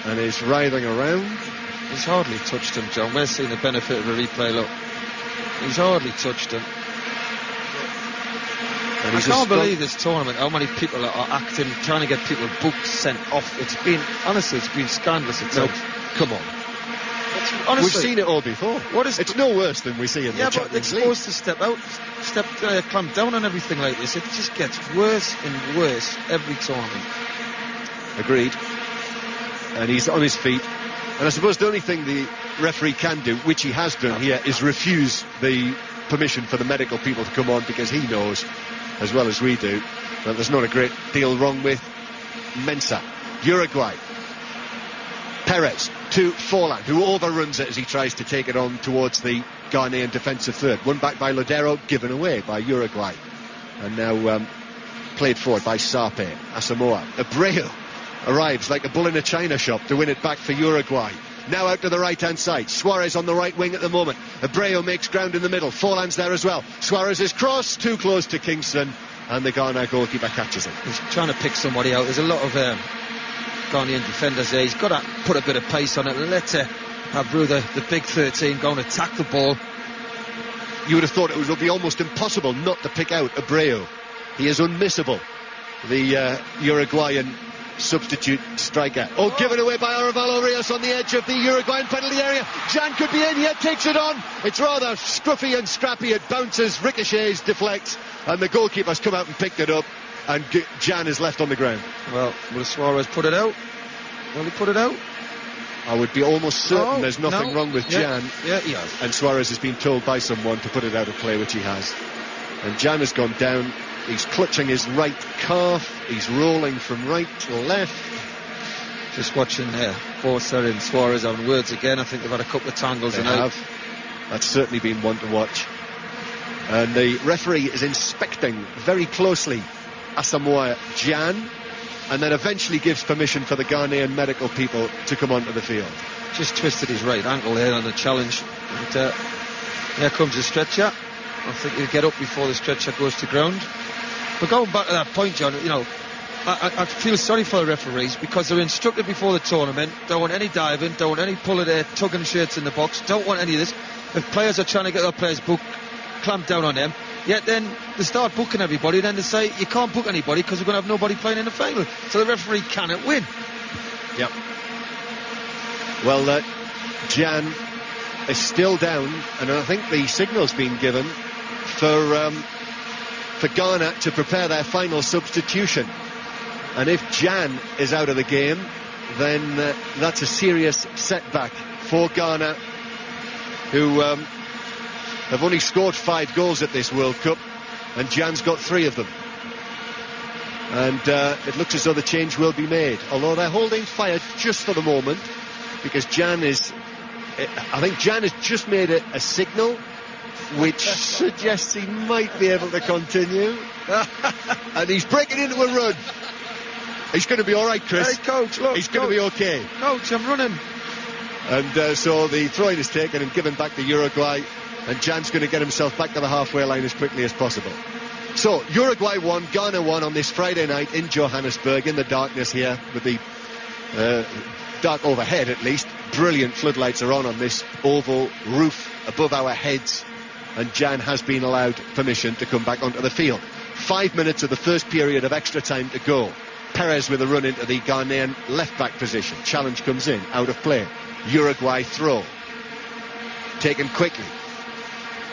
and is writhing around. He's hardly touched him, John. We're seeing the benefit of a replay. Look, he's hardly touched him. I can't believe this tournament, how many people are acting, trying to get people booked, sent off. It's been scandalous at times. Come on. Honestly, we've seen it all before. It's no worse than we see in the Champions League. Yeah, but they're supposed to clamp down on everything like this. It just gets worse and worse every tournament. Agreed. And he's on his feet. And I suppose the only thing the referee can do, which he has done here, is refuse the permission for the medical people to come on, because he knows, as well as we do, that there's not a great deal wrong with Mensah. Uruguay. Perez to Forlan, who overruns it as he tries to take it on towards the Ghanaian defensive third. Won back by Lodero, given away by Uruguay. And now Played forward by Sarpe, Asamoah. Abreu arrives like a bull in a china shop to win it back for Uruguay. Now out to the right-hand side. Suarez on the right wing at the moment. Abreu makes ground in the middle. Forlan's there as well. Suarez is crossed, too close to Kingston, and the Ghana goalkeeper catches it. He's trying to pick somebody out. There's a lot of Ghanaian defenders there. He's got to put a bit of pace on it and let Abreu, the big 13, go and attack the ball. You would have thought it would be almost impossible not to pick out Abreu. He is unmissable, the Uruguayan substitute striker. Given away by Arevalo Rios on the edge of the Uruguayan penalty area. Jan could be in here, takes it on. It's rather scruffy and scrappy. It bounces, ricochets, deflects, and the goalkeeper's come out and picked it up, and Jan is left on the ground. Well, will Suarez put it out? Will he put it out? I would be almost certain there's nothing wrong with Jan. Yeah, he has. And Suarez has been told by someone to put it out of play, which he has. And Jan has gone down. He's clutching his right calf. He's rolling from right to left. Just watching Bosa and Suarez having words again. I think they've had a couple of tangles. They have. That's certainly been one to watch. And the referee is inspecting very closely Asamoah Jan, and then eventually gives permission for the Ghanaian medical people to come onto the field. Just twisted his right ankle there on the challenge. And, here comes the stretcher. I think he'll get up before the stretcher goes to ground. But going back to that point, John, I feel sorry for the referees because they're instructed before the tournament. Don't want any diving, don't want any pulling their tugging shirts in the box, don't want any of this. If players are trying to get their players booked, clamp down on them. Yet then they start booking everybody, and then they say you can't book anybody because we're going to have nobody playing in the final. So the referee cannot win. Yep. Well, Jan is still down, and I think the signal's been given for Ghana to prepare their final substitution. And if Jan is out of the game, then that's a serious setback for Ghana, who have only scored 5 goals at this World Cup, and Jan's got 3 of them. And it looks as though the change will be made, although they're holding fire just for the moment, because I think Jan has just made a signal which suggests he might be able to continue. And he's breaking into a run. He's going to be all right, Chris. Hey, coach, look. He's going to be okay. Coach, I'm running. And so the throw-in is taken and given back to Uruguay, and Jan's going to get himself back to the halfway line as quickly as possible. So Uruguay won, Ghana won on this Friday night in Johannesburg, in the darkness here, with the dark overhead at least. Brilliant floodlights are on this oval roof above our heads, and Jan has been allowed permission to come back onto the field. 5 minutes of the first period of extra time to go. Perez with a run into the Ghanaian left-back position. Challenge comes in, out of play. Uruguay throw. Taken quickly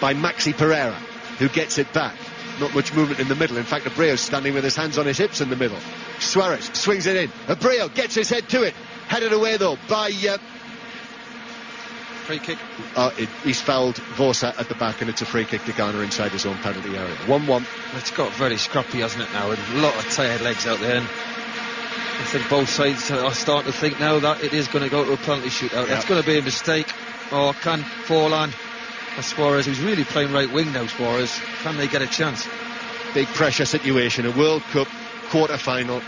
by Maxi Pereira, who gets it back. Not much movement in the middle. In fact, Abreu's standing with his hands on his hips in the middle. Suarez swings it in. Abreu gets his head to it. Headed away, though, by... free kick. He's fouled Vosa at the back, and it's a free kick to Ghana inside his own penalty area. 1-1. It's got very scrappy, hasn't it, now? A lot of tired legs out there. And I think both sides are starting to think now that it is going to go to a penalty shootout. It's going to be a mistake. Or can Forlan or Suarez, who's really playing right wing now, Suarez, can they get a chance? Big pressure situation, a World Cup quarter-final.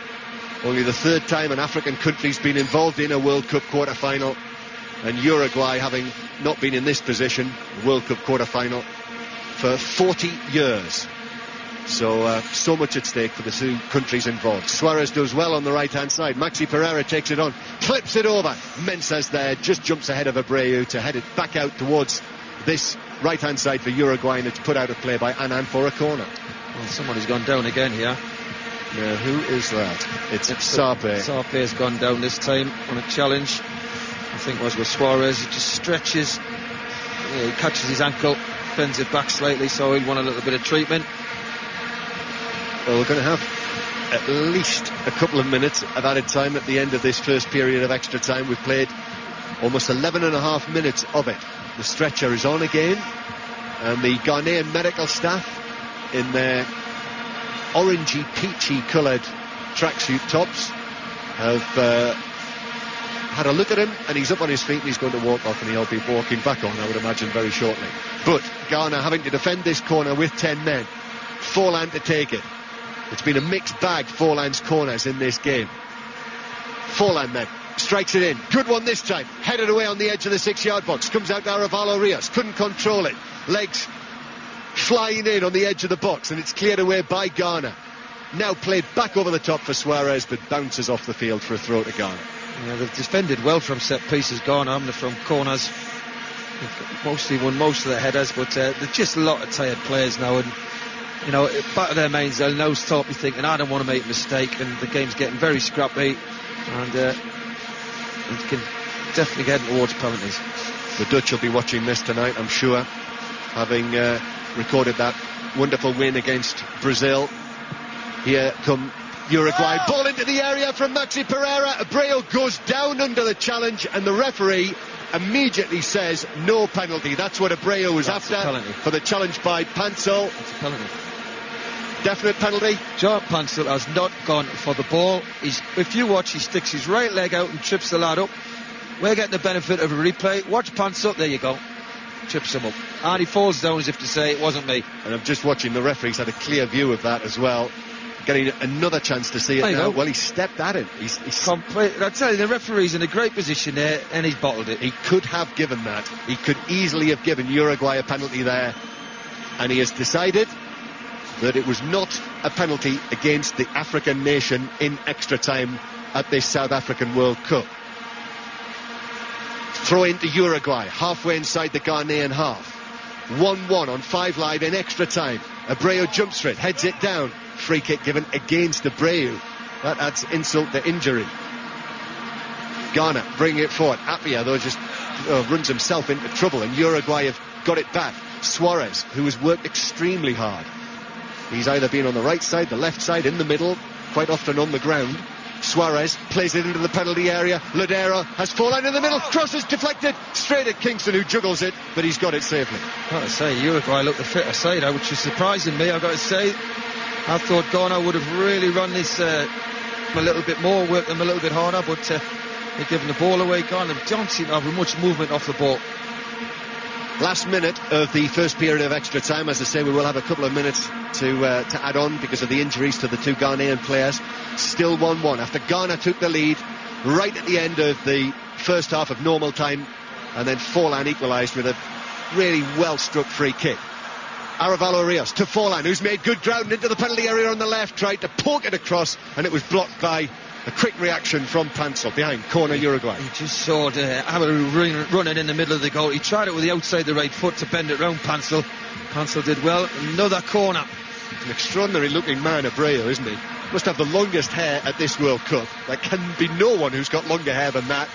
Only the 3rd time an African country's been involved in a World Cup quarter-final. And Uruguay, having not been in this position, World Cup quarter-final, for 40 years. So much at stake for the 2 countries involved. Suarez does well on the right-hand side. Maxi Pereira takes it on, clips it over. Mensah's there, just jumps ahead of Abreu to head it back out towards this right-hand side for Uruguay, and it's put out of play by Annan for a corner. Well, somebody's gone down again here. Yeah, who is that? It's Sarpe. Sarpe has gone down this time on a challenge. I think it was with Suarez. He just stretches. Yeah, he catches his ankle, bends it back slightly, so he'll want a little bit of treatment. Well, we're going to have at least a couple of minutes of added time at the end of this first period of extra time. We've played almost 11 and a half minutes of it. The stretcher is on again, and the Ghanaian medical staff in their orangey peachy coloured tracksuit tops have had a look at him, and he's up on his feet and he's going to walk off, and he'll be walking back on, I would imagine, very shortly. But Ghana having to defend this corner with 10 men. Forlan to take it. It's been a mixed bag, Forlan's corners in this game. Forlan then strikes it in. Good one this time. Headed away on the edge of the 6-yard box. Comes out to Arevalo Rios. Couldn't control it. Legs flying in on the edge of the box, and it's cleared away by Ghana. Now played back over the top for Suarez, but bounces off the field for a throw to Ghana. Yeah, they've defended well from set pieces, Ghana, haven't they, from corners. They've mostly won most of their headers, but they're just a lot of tired players now, and you know, back of their minds, they'll now start be thinking, I don't want to make a mistake, and the game's getting very scrappy, and it can definitely get towards penalties. The Dutch will be watching this tonight, I'm sure, having recorded that wonderful win against Brazil. Here come Uruguay. Ball into the area from Maxi Pereira. Abreu goes down under the challenge, and the referee immediately says no penalty. That's what Abreu was after for the challenge by Pansel. That's a penalty. Definite penalty. John Pansel has not gone for the ball. If you watch, he sticks his right leg out and trips the lad up. We're getting the benefit of a replay. Watch Pansel. There you go. Trips him up. And he falls down as if to say, it wasn't me. And I'm just watching, the referee's had a clear view of that as well. Getting another chance to see it now. Well, he stepped at him. He's complete. I tell you, the referee's in a great position there, and he's bottled it. He could have given that. He could easily have given Uruguay a penalty there, and he has decided that it was not a penalty against the African nation in extra time at this South African World Cup. Throw into Uruguay, halfway inside the Ghanaian half. 1-1 on 5 Live in extra time. Abreu jumps for it, heads it down. Free kick given against Abreu. That adds insult to injury. Ghana bringing it forward. Appiah, though, just runs himself into trouble, and Uruguay have got it back. Suarez, who has worked extremely hard. He's either been on the right side, the left side, in the middle, quite often on the ground. Suarez plays it into the penalty area. Ladera has fallen in the middle. Crosses deflected straight at Kingston, who juggles it, but he's got it safely. I've got to say, Uruguay looked the fitter side, which is surprising me. I've got to say, I thought Ghana would have really run this a little bit more, worked them a little bit harder, but they're giving the ball away. Ghana don't seem to have much movement off the ball. Last minute of the first period of extra time. As I say, we will have a couple of minutes to add on because of the injuries to the two Ghanaian players. Still 1-1 after Ghana took the lead right at the end of the first half of normal time, and then Forlan equalised with a really well struck free kick. Arevalo Rios to Forlan, who's made good ground into the penalty area on the left, tried to poke it across, and it was blocked by a quick reaction from Pansel behind corner Uruguay. He just saw Abreu running in the middle of the goal. He tried it with the outside the right foot to bend it round Pansel. Pansel did well. Another corner. An extraordinary looking man, Abreu, isn't he? Must have the longest hair at this World Cup. There can be no one who's got longer hair than that.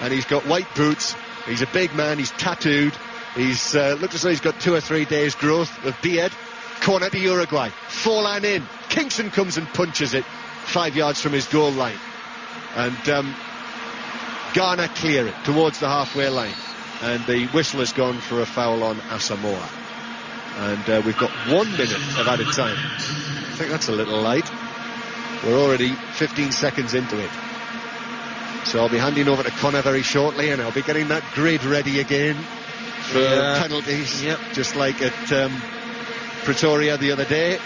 And he's got white boots. He's a big man. He's tattooed. He's looks as though he's got 2 or 3 days growth of beard. Corner to Uruguay. Forlan in. Kingston comes and punches it 5 yards from his goal line. And Ghana clear it towards the halfway line. And the whistle has gone for a foul on Asamoah. And we've got 1 minute of added time. I think that's a little light. We're already 15 seconds into it. So I'll be handing over to Connor very shortly, and I'll be getting that grid ready again for penalties, just like at Pretoria the other day.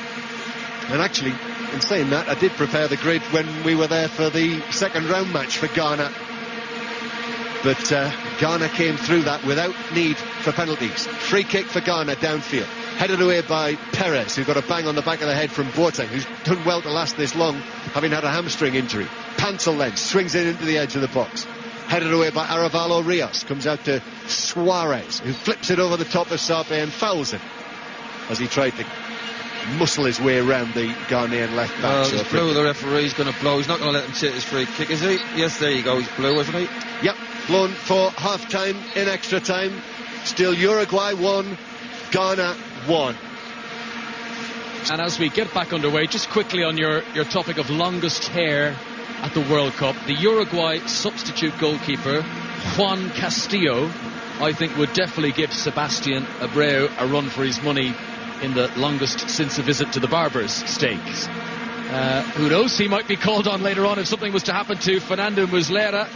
And actually, in saying that, I did prepare the grid when we were there for the second round match for Ghana. But Ghana came through that without need for penalties. Free kick for Ghana downfield. Headed away by Perez, who got a bang on the back of the head from Boateng, who's done well to last this long, having had a hamstring injury. Pansel then swings it into the edge of the box. Headed away by Arevalo Rios. Comes out to Suarez, who flips it over the top of Sape and fouls him as he tried to muscle his way around the Ghanaian left back. Well, he's blue, the referee's going to blow. He's not going to let him take his free kick, is he? Yes, there you go, he's blue, isn't he? Yep, blown for half-time in extra time. Still Uruguay 1, Ghana 1. And as we get back underway, just quickly on your topic of longest hair at the World Cup, the Uruguay substitute goalkeeper, Juan Castillo, I think would definitely give Sebastian Abreu a run for his money in the longest since a visit to the Barbers Stakes. Who knows, he might be called on later on if something was to happen to Fernando Muslera.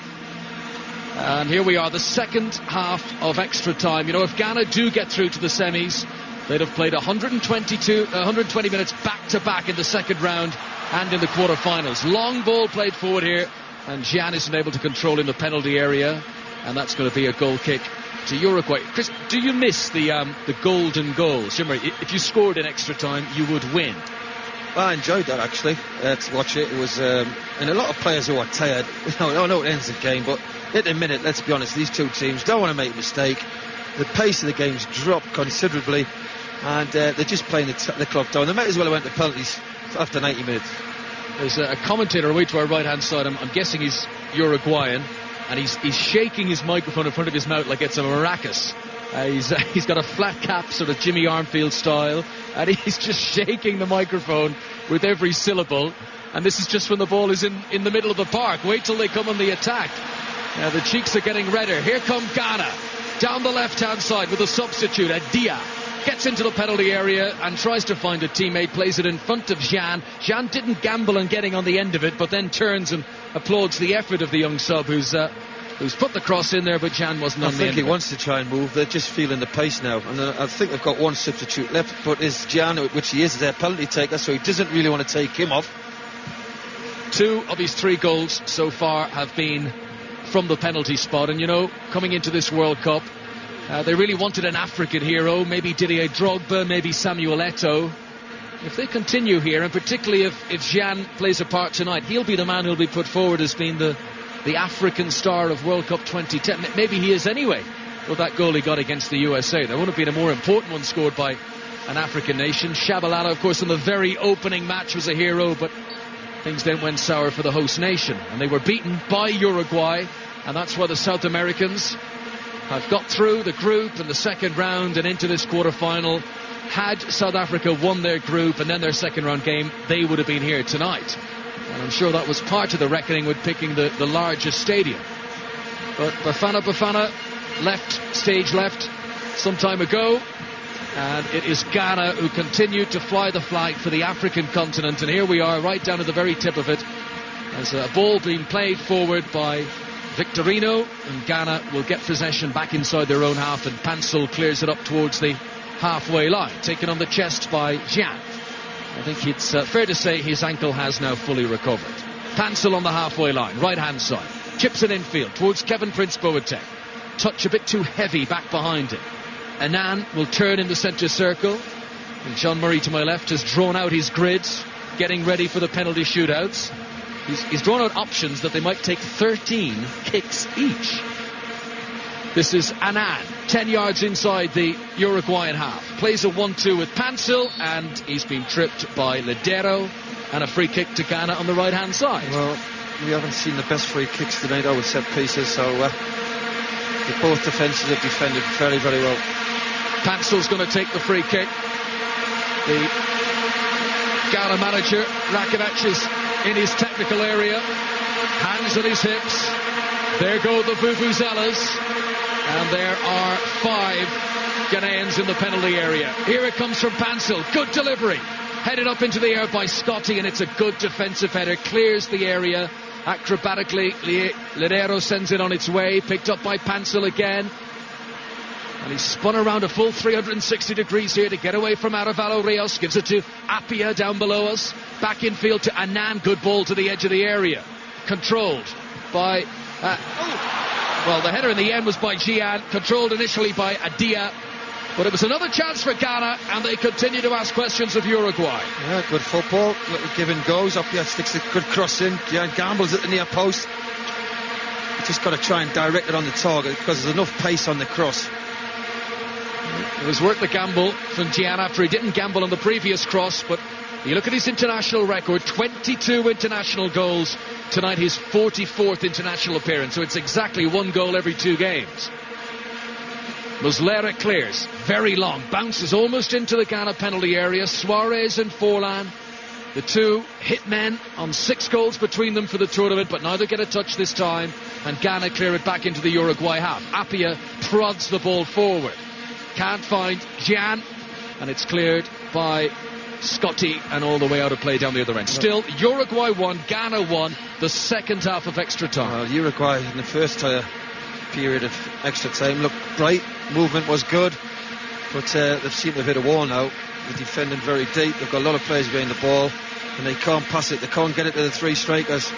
And here we are, the second half of extra time. You know, if Ghana do get through to the semis, they'd have played 120 minutes back-to-back in the second round and in the quarter-finals. Long ball played forward here, and Gian isn't able to control in the penalty area, and that's going to be a goal kick to Uruguay. Chris, do you miss the golden goals? If you scored in extra time, you would win. I enjoyed that, actually, to watch it. It was, and a lot of players who are tired. I know it ends the game, but at the minute, let's be honest, these two teams don't want to make a mistake. The pace of the game's dropped considerably, and they're just playing the clock down. They might as well have went to penalties after 90 minutes. There's a commentator away to our right-hand side. I'm guessing he's Uruguayan, and he's shaking his microphone in front of his mouth like it's a maracas. He's got a flat cap, sort of Jimmy Armfield style, and he's just shaking the microphone with every syllable. And this is just when the ball is in the middle of the park. Wait till they come on the attack. Now the cheeks are getting redder. Here come Ghana down the left-hand side with a substitute, Adia. Gets into the penalty area and tries to find a teammate, plays it in front of Gian. Gian didn't gamble on getting on the end of it, but then turns and applauds the effort of the young sub who's put the cross in there, but Gian wasn't on the end. I think he wants to try and move. They're just feeling the pace now, and I think they've got one substitute left, but is Gian, which he is their penalty taker, so he doesn't really want to take him off. 2 of his 3 goals so far have been from the penalty spot, and coming into this World Cup, they really wanted an African hero, maybe Didier Drogba, maybe Samuel Eto'o. If they continue here, and particularly if Gian plays a part tonight, he'll be the man who'll be put forward as being the African star of World Cup 2010. Maybe he is anyway, with that goal he got against the USA. There wouldn't have been a more important one scored by an African nation. Shabalala, of course, in the very opening match was a hero, but things then went sour for the host nation, and they were beaten by Uruguay, and that's why the South Americans have got through the group in the second round and into this quarter-final. Had South Africa won their group and then their second round game, they would have been here tonight. And I'm sure that was part of the reckoning with picking the largest stadium. But Bafana left stage left some time ago, and it is Ghana who continued to fly the flag for the African continent. And here we are, right down at the very tip of it. There's a ball being played forward by Victorino, and Ghana will get possession back inside their own half, and Pansel clears it up towards the halfway line, taken on the chest by Gian. I think it's fair to say his ankle has now fully recovered. Pansel on the halfway line, right hand side, chips it infield towards Kevin Prince Boateng. Touch a bit too heavy back behind him. Annan will turn in the centre circle, and John Murray to my left has drawn out his grids, getting ready for the penalty shootouts. He's drawn out options that they might take 13 kicks each. This is Annan, 10 yards inside the Uruguayan half. Plays a 1-2 with Pansel, and he's been tripped by Ledero, and a free kick to Ghana on the right-hand side. Well, we haven't seen the best free kicks tonight, I would set pieces, so both defences have defended very, very well. Pansel's going to take the free kick. The Ghana manager, Rakovic, is in his technical area, hands at his hips. There go the Vuvuzelas, and there are 5 Ghanaians in the penalty area. Here it comes from Pansel, good delivery, headed up into the air by Scotty, and it's a good defensive header, clears the area acrobatically. Ledero sends it on its way, picked up by Pansel again, and he's spun around a full 360 degrees here to get away from Aravalo Rios. Gives it to Apia down below us. Back in field to Annan. Good ball to the edge of the area. Controlled by... well, the header in the end was by Gian. Controlled initially by Adia. But it was another chance for Ghana, and they continue to ask questions of Uruguay. Yeah, good football. Little give and goes. Apia sticks a good cross in. Gian gambles at the near post. You just got to try and direct it on the target because there's enough pace on the cross. It was worth the gamble from Gian after he didn't gamble on the previous cross, but you look at his international record, 22 international goals tonight, his 44th international appearance, so it's exactly 1 goal every 2 games. Muslera clears, very long, bounces almost into the Ghana penalty area. Suarez and Forlan, the 2 hitmen on 6 goals between them for the tournament, but neither get a touch this time, and Ghana clear it back into the Uruguay half. Apia prods the ball forward. Can't find Gian, and it's cleared by Scotty, and all the way out of play down the other end. Still, Uruguay 1, Ghana 1, the second half of extra time. Well, Uruguay in the first period of extra time looked bright, movement was good, but they seem to have hit a wall now. They're defending very deep. They've got a lot of players behind the ball, and they can't pass it. They can't get it to the three strikers.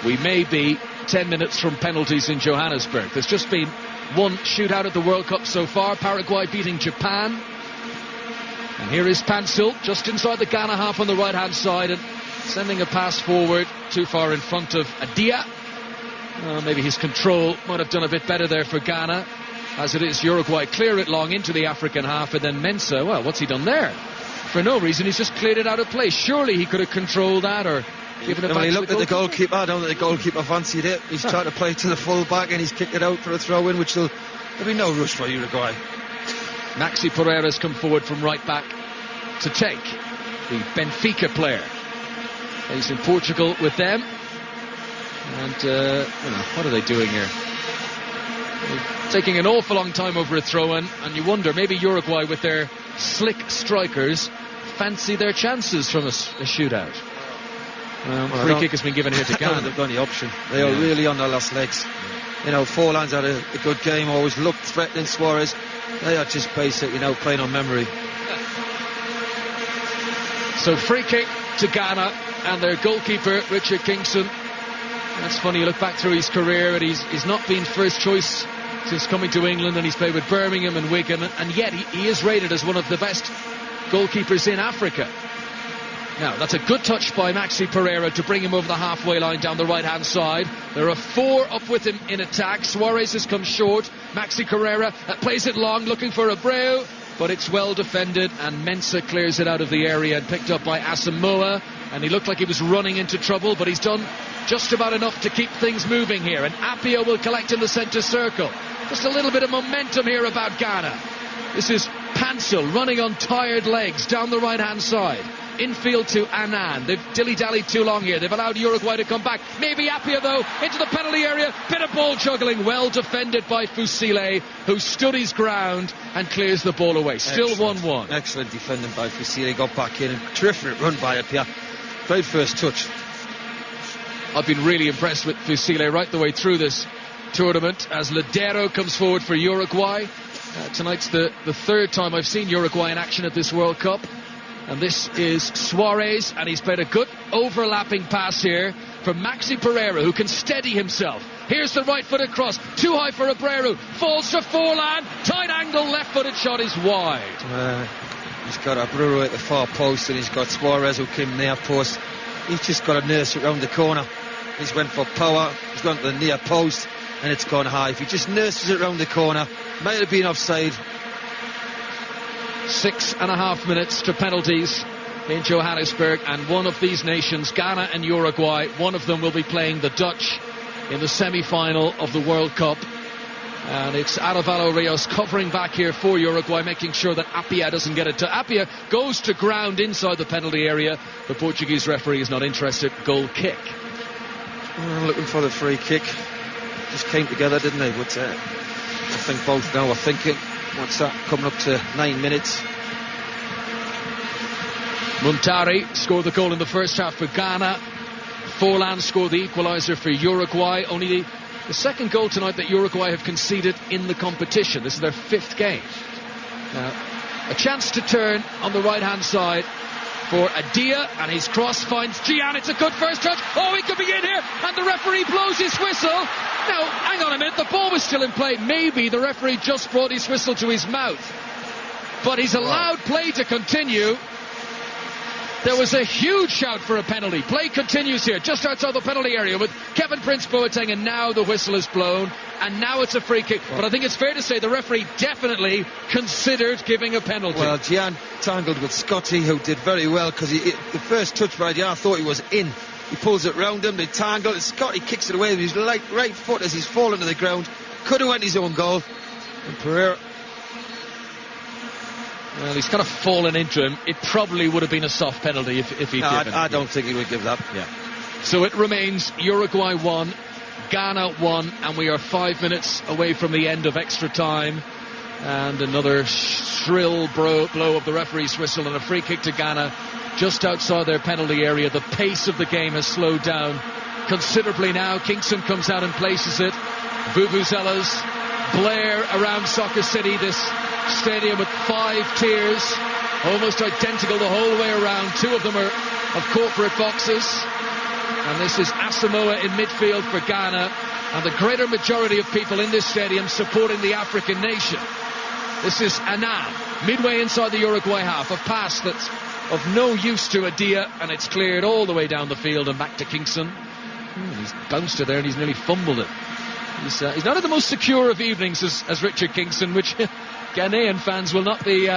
We may be 10 minutes from penalties in Johannesburg. There's just been one shootout at the World Cup so far. Paraguay beating Japan. And here is Pansil, just inside the Ghana half on the right-hand side, and sending a pass forward too far in front of Adia. Maybe his control might have done a bit better there for Ghana. As it is, Uruguay clear it long into the African half, and then Mensah, well, what's he done there? For no reason, he's just cleared it out of play. Surely he could have controlled that or given it back to the goalkeeper. When he looked at the goalkeeper, I don't think the goalkeeper fancied it. He's tried to play to the full-back, and he's kicked it out for a throw-in, which there'll be no rush for Uruguay. Maxi Pereira's come forward from right back to take the Benfica player. He's in Portugal with them. And, what are they doing here? They're taking an awful long time over a throw-in, and you wonder, maybe Uruguay with their slick strikers fancy their chances from a shootout. Free kick has been given here to Ghana. They've got any option. They are really on their last legs. Forlan's had a good game, always looked threatening Suarez. They are just basic, playing on memory. So free kick to Ghana, and their goalkeeper, Richard Kingston. That's funny, you look back through his career, and he's not been first choice since coming to England, and he's played with Birmingham and Wigan, and yet he is rated as one of the best goalkeepers in Africa. Now, that's a good touch by Maxi Pereira to bring him over the halfway line down the right-hand side. There are four up with him in attack. Suarez has come short. Maxi Pereira plays it long, looking for Abreu, but it's well defended, and Mensah clears it out of the area and picked up by Asamoah, and he looked like he was running into trouble, but he's done just about enough to keep things moving here, and Appiah will collect in the centre circle. Just a little bit of momentum here about Ghana. This is Pansil running on tired legs down the right-hand side. Infield to Annan. They've dilly-dallied too long here. They've allowed Uruguay to come back. Maybe Appiah, though, into the penalty area. Bit of ball juggling. Well defended by Fusile, who stood his ground and clears the ball away. Still 1-1. Excellent defending by Fusile. Got back in. Terrific run by Appiah. Great first touch. I've been really impressed with Fusile right the way through this tournament as Ladero comes forward for Uruguay. Tonight's the third time I've seen Uruguay in action at this World Cup. And this is Suarez, and he's played a good overlapping pass here from Maxi Pereira, who can steady himself. Here's the right-footed cross, too high for Abreu, falls to Forlan, tight angle, left-footed shot is wide. He's got Abreu at the far post, and he's got Suarez who came near post. He's just got to nurse it round the corner. He's went for power, he's gone to the near post, and it's gone high. If he just nurses it round the corner, might have been offside. 6.5 minutes to penalties in Johannesburg, and one of these nations, Ghana and Uruguay, one of them will be playing the Dutch in the semi-final of the World Cup. And it's Arevalo Rios covering back here for Uruguay, making sure that Appiah doesn't get it to Appiah. Goes to ground inside the penalty area. The Portuguese referee is not interested. Goal kick. Looking for the free kick. Just came together, didn't they? But I think both now are thinking, what's that, coming up to 9 minutes. Muntari scored the goal in the first half for Ghana. Forlan scored the equaliser for Uruguay. Only the second goal tonight that Uruguay have conceded in the competition. This is their 5th game. A chance to turn on the right-hand side for Adia, and his cross finds Gian. It's a good first touch. Oh, he could be in here, and the referee blows his whistle. Now, hang on a minute, the ball was still in play. Maybe the referee just brought his whistle to his mouth. But he's allowed play to continue. There was a huge shout for a penalty. Play continues here, just outside the penalty area with Kevin Prince Boateng, and now the whistle is blown, and now it's a free kick. But I think it's fair to say the referee definitely considered giving a penalty. Well, Gian tangled with Scotty, who did very well, because the first touch by Gian, I thought he was in. He pulls it round him, they tangle, and Scotty kicks it away with his right foot as he's fallen to the ground. Could have went his own goal. And Pereira... Well, he's kind of fallen into him. It probably would have been a soft penalty if he'd given. I don't think he would give that. Yeah. So it remains Uruguay 1, Ghana 1, and we are 5 minutes away from the end of extra time. And another shrill blow of the referee's whistle, and a free kick to Ghana just outside their penalty area. The pace of the game has slowed down considerably now. Kingston comes out and places it. Vuvuzelas, Blair around Soccer City. This stadium with 5 tiers, almost identical the whole way around. 2 of them are of corporate boxes. And this is Asamoah in midfield for Ghana, and the greater majority of people in this stadium supporting the African nation. This is Annan, midway inside the Uruguay half, a pass that's of no use to Adia, and it's cleared all the way down the field and back to Kingston. He's bounced it there and he's nearly fumbled it. He's not at the most secure of evenings as Richard Kingston, which Ghanaian fans will not be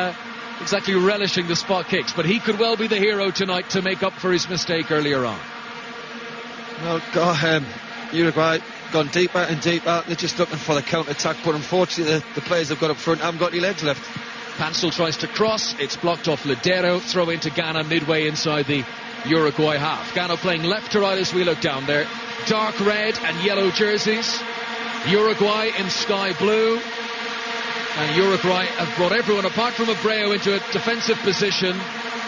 exactly relishing the spot kicks, but he could well be the hero tonight to make up for his mistake earlier on. Well, Uruguay gone deeper and deeper. They're just looking for the counter-attack, but unfortunately the players have got up front haven't got any legs left. Pansel tries to cross, it's blocked off Ladero, throw into Ghana midway inside the Uruguay half. Ghana playing left to right as we look down there. Dark red and yellow jerseys. Uruguay in sky blue. And Uruguay have brought everyone apart from Abreu into a defensive position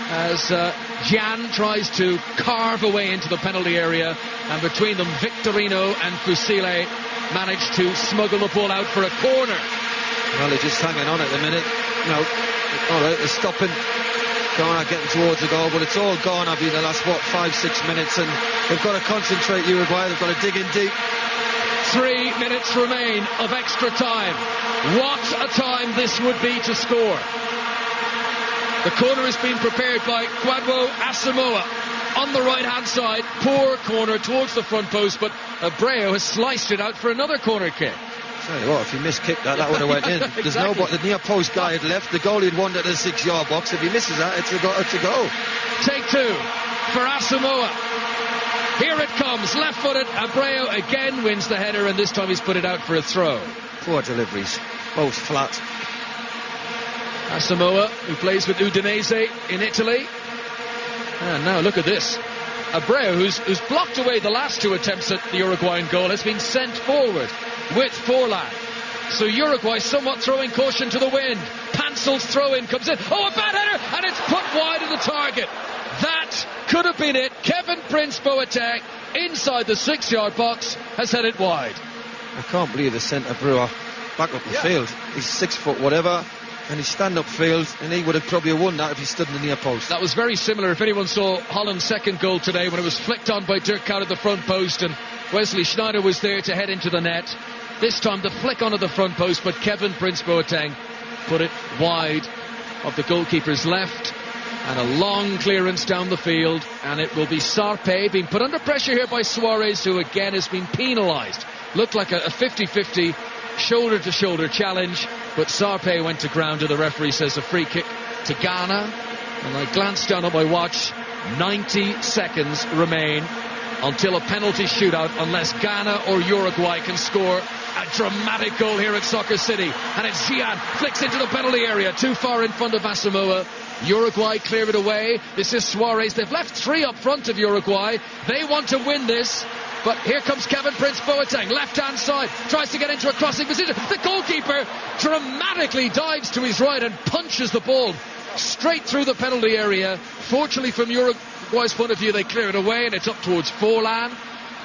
as Jan tries to carve away into the penalty area, and between them Victorino and Fusile manage to smuggle the ball out for a corner. Well, they're just hanging on at the minute. Alright, they're stopping Ghana getting towards the goal, but it's all Ghana been the last 5-6 minutes, and they've got to concentrate. Uruguay, they've got to dig in deep. 3 minutes remain of extra time. What a time this would be to score. The corner is being prepared by Kwadwo Asamoah on the right hand side. Poor corner towards the front post, but Abreu has sliced it out for another corner kick. Tell you what, if he miskicked that would have went in. There's Exactly. The near post guy had left. The goalie had wandered to the 6-yard box. If he misses that, it's a goal. Take 2 for Asamoah. Here it comes, left-footed. Abreu again wins the header, and this time he's put it out for a throw. Poor deliveries, both flat. Asamoah, who plays with Udinese in Italy. And now look at this. Abreu, who's blocked away the last 2 attempts at the Uruguayan goal, has been sent forward with Forlan. So Uruguay somewhat throwing caution to the wind. Pansel's throw-in comes in. Oh, a bad header, and it's put wide of the target. That could have been it. Kevin Prince Boateng, inside the 6-yard box, has headed it wide. I can't believe they sent Abreu back up the field. He's 6 foot whatever, and he's stand-up field, and he would have probably won that if he stood in the near post. That was very similar, if anyone saw Holland's second goal today, when it was flicked on by Dirk Kuyt at the front post, and Wesley Sneijder was there to head into the net. This time the flick onto the front post, but Kevin Prince Boateng put it wide of the goalkeeper's left, and a long clearance down the field, and it will be Sarpe being put under pressure here by Suarez, who again has been penalised. Looked like a 50-50 shoulder-to-shoulder challenge, but Sarpe went to ground, and the referee says a free kick to Ghana. And I glanced down at my watch. 90 seconds remain until a penalty shootout, unless Ghana or Uruguay can score a dramatic goal here at Soccer City. And it's Gian, flicks into the penalty area, too far in front of Asamoah. Uruguay clear it away. This is Suarez. They've left 3 up front of Uruguay. They want to win this. But here comes Kevin Prince Boateng, left-hand side, tries to get into a crossing position. The goalkeeper dramatically dives to his right and punches the ball straight through the penalty area. Fortunately, from Uruguay's point of view, they clear it away, and it's up towards Forlan.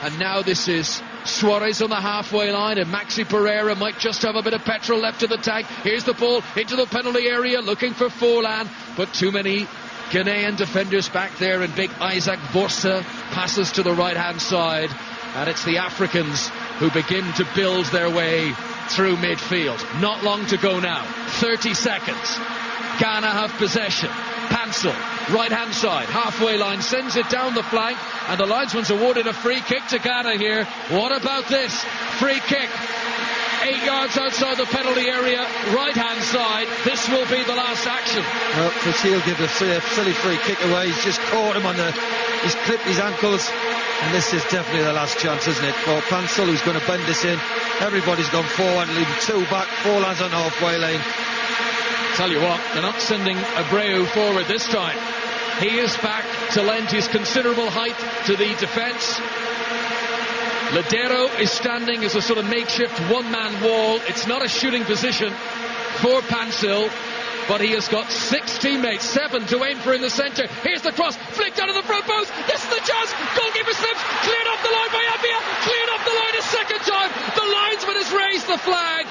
And now this is Suarez on the halfway line, and Maxi Pereira might just have a bit of petrol left in the tank. Here's the ball into the penalty area, looking for Forlan, but too many Ghanaian defenders back there, and big Isaac Borsa passes to the right-hand side, and it's the Africans who begin to build their way through midfield. Not long to go now, 30 seconds. Ghana have possession. Pansel, right-hand side, halfway line, sends it down the flank, and the linesman's awarded a free kick to Ghana here. What about this? Free kick. 8 yards outside the penalty area, right-hand side. This will be the last action. Well, he'll give a silly free kick away. He's just caught him he's clipped his ankles, and this is definitely the last chance, isn't it? For Pansel, who's going to bend this in. Everybody's gone forward, leaving 2 back, 4 lads on the halfway lane. Tell you what, they're not sending Abreu forward this time. He is back to lend his considerable height to the defence. Ladero is standing as a sort of makeshift one-man wall. It's not a shooting position for Pansel, but he has got 6 teammates, 7 to aim for in the centre. Here's the cross, flicked out of the front post. This is the chance. Goalkeeper slips, cleared off the line by Abia, cleared off the line a second time. The linesman has raised the flag.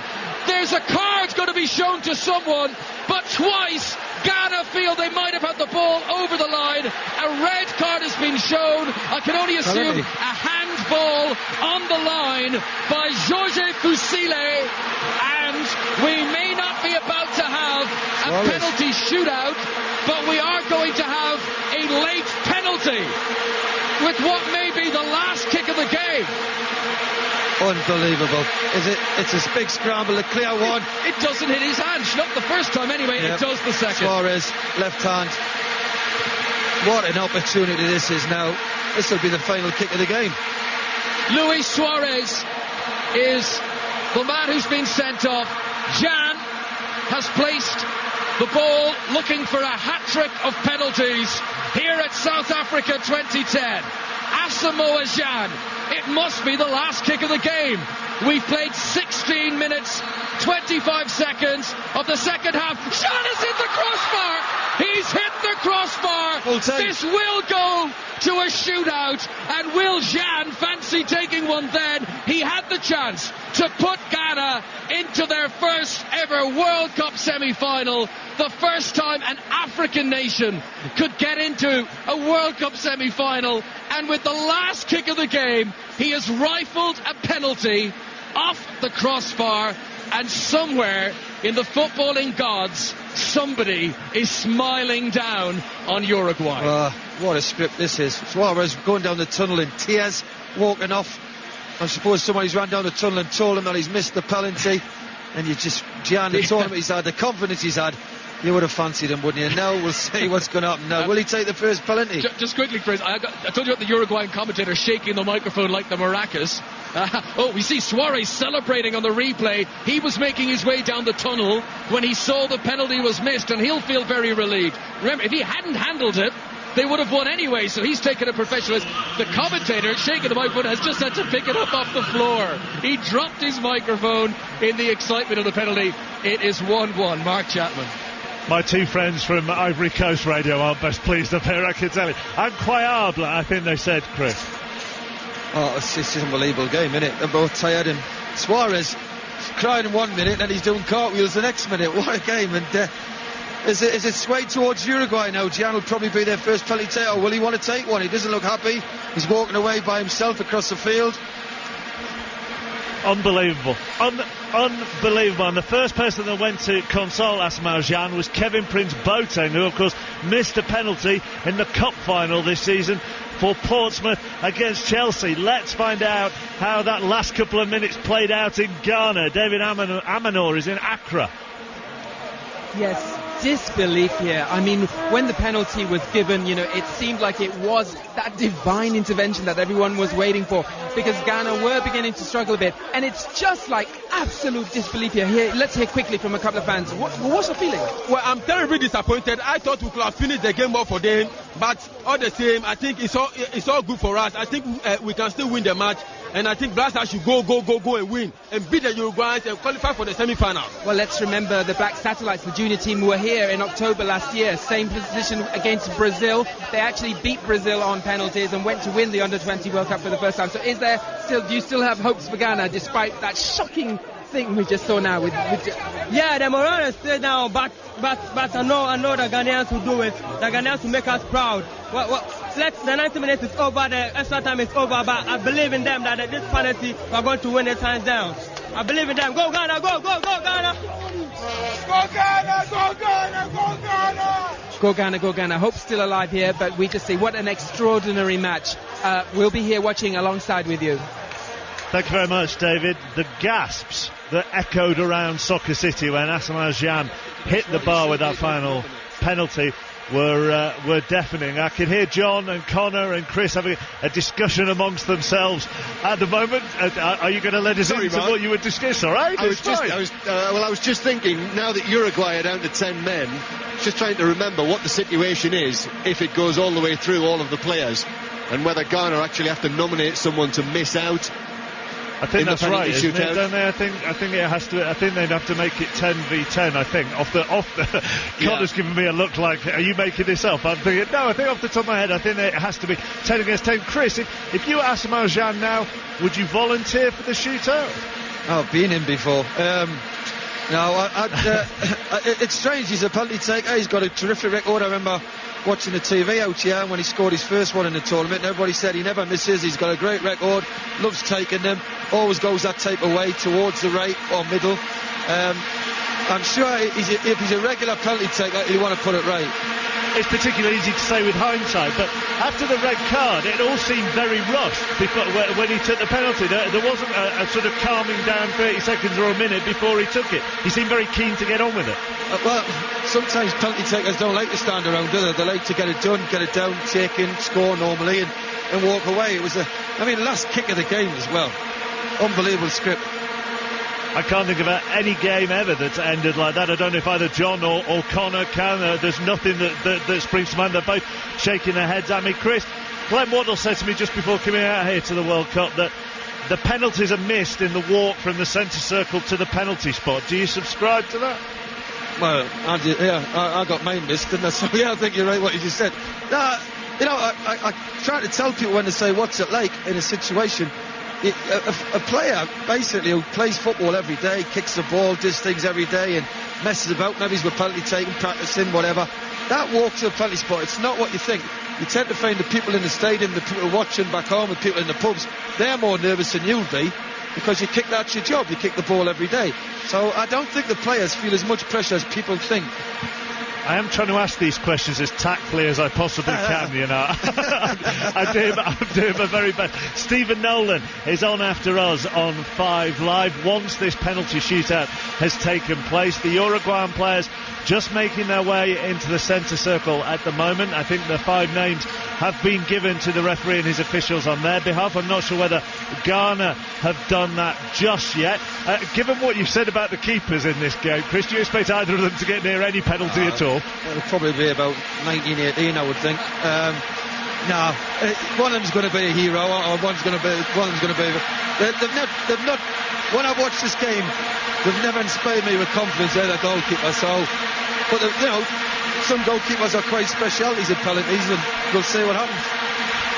There's a card going to be shown to someone, but twice Ghana feel they might have had the ball over the line. A red card has been shown. I can only assume a handball on the line by Jorge Fusile, and we may not be about to have a penalty shootout, but we are going to have a late penalty with what may be the last kick of the game. Unbelievable. It's a big scramble, a clear one. It doesn't hit his hand. Not the first time anyway, It does the second. Suarez, left hand. What an opportunity this is now. This will be the final kick of the game. Luis Suarez is the man who's been sent off. Jan has placed the ball looking for a hat-trick of penalties here at South Africa 2010. Asamoah Gyan. It must be the last kick of the game. We've played 16 minutes, 25 seconds of the second half. Gyan has hit the crossbar. He's hit the crossbar. This will go to a shootout. And will Gyan fancy taking one then? He had the chance to put Ghana into their first ever World Cup semi-final. The first time an African nation could get into a World Cup semi-final. And with the last kick of the game, he has rifled a penalty off the crossbar. And somewhere in the footballing gods, somebody is smiling down on Uruguay. What a script this is. Suarez going down the tunnel in tears, walking off. I suppose somebody's ran down the tunnel and told him that he's missed the penalty. And you just, Gian, the tournament he's had, the confidence he's had, you would have fancied him, wouldn't you? Now we'll see what's going to happen now. Will he take the first penalty? Just quickly, Chris, I told you about the Uruguayan commentator shaking the microphone like the maracas. We see Suarez celebrating on the replay. He was making his way down the tunnel when he saw the penalty was missed, and he'll feel very relieved. Remember, if he hadn't handled it, they would have won anyway, so he's taken a professional. The commentator shaking the microphone has just had to pick it up off the floor. He dropped his microphone in the excitement of the penalty. It is 1-1. Mark Chapman. My two friends from Ivory Coast Radio aren't best pleased up here, I can tell you. Incroyable, I think they said, Chris. It's an unbelievable game, isn't it? They're both tired, and Suarez crying in 1 minute and he's doing cartwheels the next minute. What a game. And is it swayed towards Uruguay now? Gian will probably be their first penalty taker, or will he want to take one? He doesn't look happy. He's walking away by himself across the field. Unbelievable. Unbelievable. And the first person that went to console Asamoah Gyan was Kevin Prince Boateng, who of course missed a penalty in the cup final this season for Portsmouth against Chelsea. Let's find out how that last couple of minutes played out in Ghana. David Amanor is in Accra. Yes, disbelief here. I mean, when the penalty was given, it seemed like it was that divine intervention that everyone was waiting for, because Ghana were beginning to struggle a bit, and it's just like absolute disbelief here. Let's hear quickly from a couple of fans. What's your feeling? Well, I'm terribly disappointed. I thought we could have finished the game off for them, but all the same, I think it's all good for us. I think we can still win the match. And I think Black Stars should go and win and beat the Uruguayans and qualify for the semi-final. Well, let's remember the Black Satellites, the junior team, were here in October last year. Same position against Brazil. They actually beat Brazil on penalties and went to win the Under-20 World Cup for the first time. So do you still have hopes for Ghana despite that shocking thing we just saw now with Yeah, the morale is still down, but I know the Ghanaians will do it. The Ghanaians will make us proud. The 90 minutes is over, the extra time is over, but I believe in them that this penalty we're going to win it hands down. I believe in them. Go Ghana, go Ghana! Go Ghana, go Ghana, go Ghana! Go Ghana, go Ghana. Hope's still alive here, but we just see what an extraordinary match. We'll be here watching alongside with you. Thank you very much, David. The gasps that echoed around Soccer City when Asamoah Gyan hit the bar with that final penalty were deafening. I can hear John and Connor and Chris having a discussion amongst themselves at the moment. Are you going to let us into what you would discuss? All right, I was just thinking, now that Uruguay are down to 10 men, just trying to remember what the situation is if it goes all the way through all of the players, and whether Ghana actually have to nominate someone to miss out. I think that's right, isn't it? Don't they? I think it has to. I think they'd have to make it 10v10. I think off the. Connor's giving me a look like, are you making this up? I'm thinking, no. I think off the top of my head, I think it has to be 10 against 10. Chris, if you were Asamoah Gyan now, would you volunteer for the shootout? I've been in before. No, it's strange. He's a penalty taker. He's got a terrific record. I remember watching the TV out here when he scored his first one in the tournament, and everybody said he never misses. He's got a great record, loves taking them, always goes that type of way towards the right or middle. I'm sure if he's a regular penalty taker, he'll want to put it right. It's particularly easy to say with hindsight, but after the red card, it all seemed very rushed when he took the penalty. There wasn't a sort of calming down 30 seconds or a minute before he took it. He seemed very keen to get on with it. Well, sometimes penalty takers don't like to stand around, do they? They like to get it done, get it down, take in, score normally, and walk away. It was last kick of the game as well. Unbelievable script. I can't think of any game ever that's ended like that. I don't know if either John or Connor can. There's nothing that springs to mind. They're both shaking their heads at me. Chris, Glenn Waddle said to me just before coming out here to the World Cup that the penalties are missed in the walk from the centre circle to the penalty spot. Do you subscribe to that? Well, I got mine missed, didn't I? So yeah, I think you're right what you just said. I try to tell people when they say what's it like in a situation. A player basically who plays football every day, kicks the ball, does things every day and messes about, maybe he's with penalty taking, practicing, whatever, that walk to the penalty spot, it's not what you think. You tend to find the people in the stadium, the people watching back home, the people in the pubs, they're more nervous than you'll be because you kick, that's your job, you kick the ball every day. So I don't think the players feel as much pressure as people think. I am trying to ask these questions as tactfully as I possibly can, you know. I'm doing my very best. Stephen Nolan is on after us on 5 Live. Once this penalty shootout has taken place, the Uruguayan players just making their way into the centre circle at the moment. I think the 5 names have been given to the referee and his officials on their behalf. I'm not sure whether Ghana have done that just yet. Given what you've said about the keepers in this game, Chris, do you expect either of them to get near any penalty at all? It'll probably be about 1918, I would think. One of them's going to be a hero, or one of them's going to be. They've not. When I watched this game, they've never inspired me with confidence. They're the goalkeeper. But some goalkeepers are quite specialities at penalties, and we'll see what happens.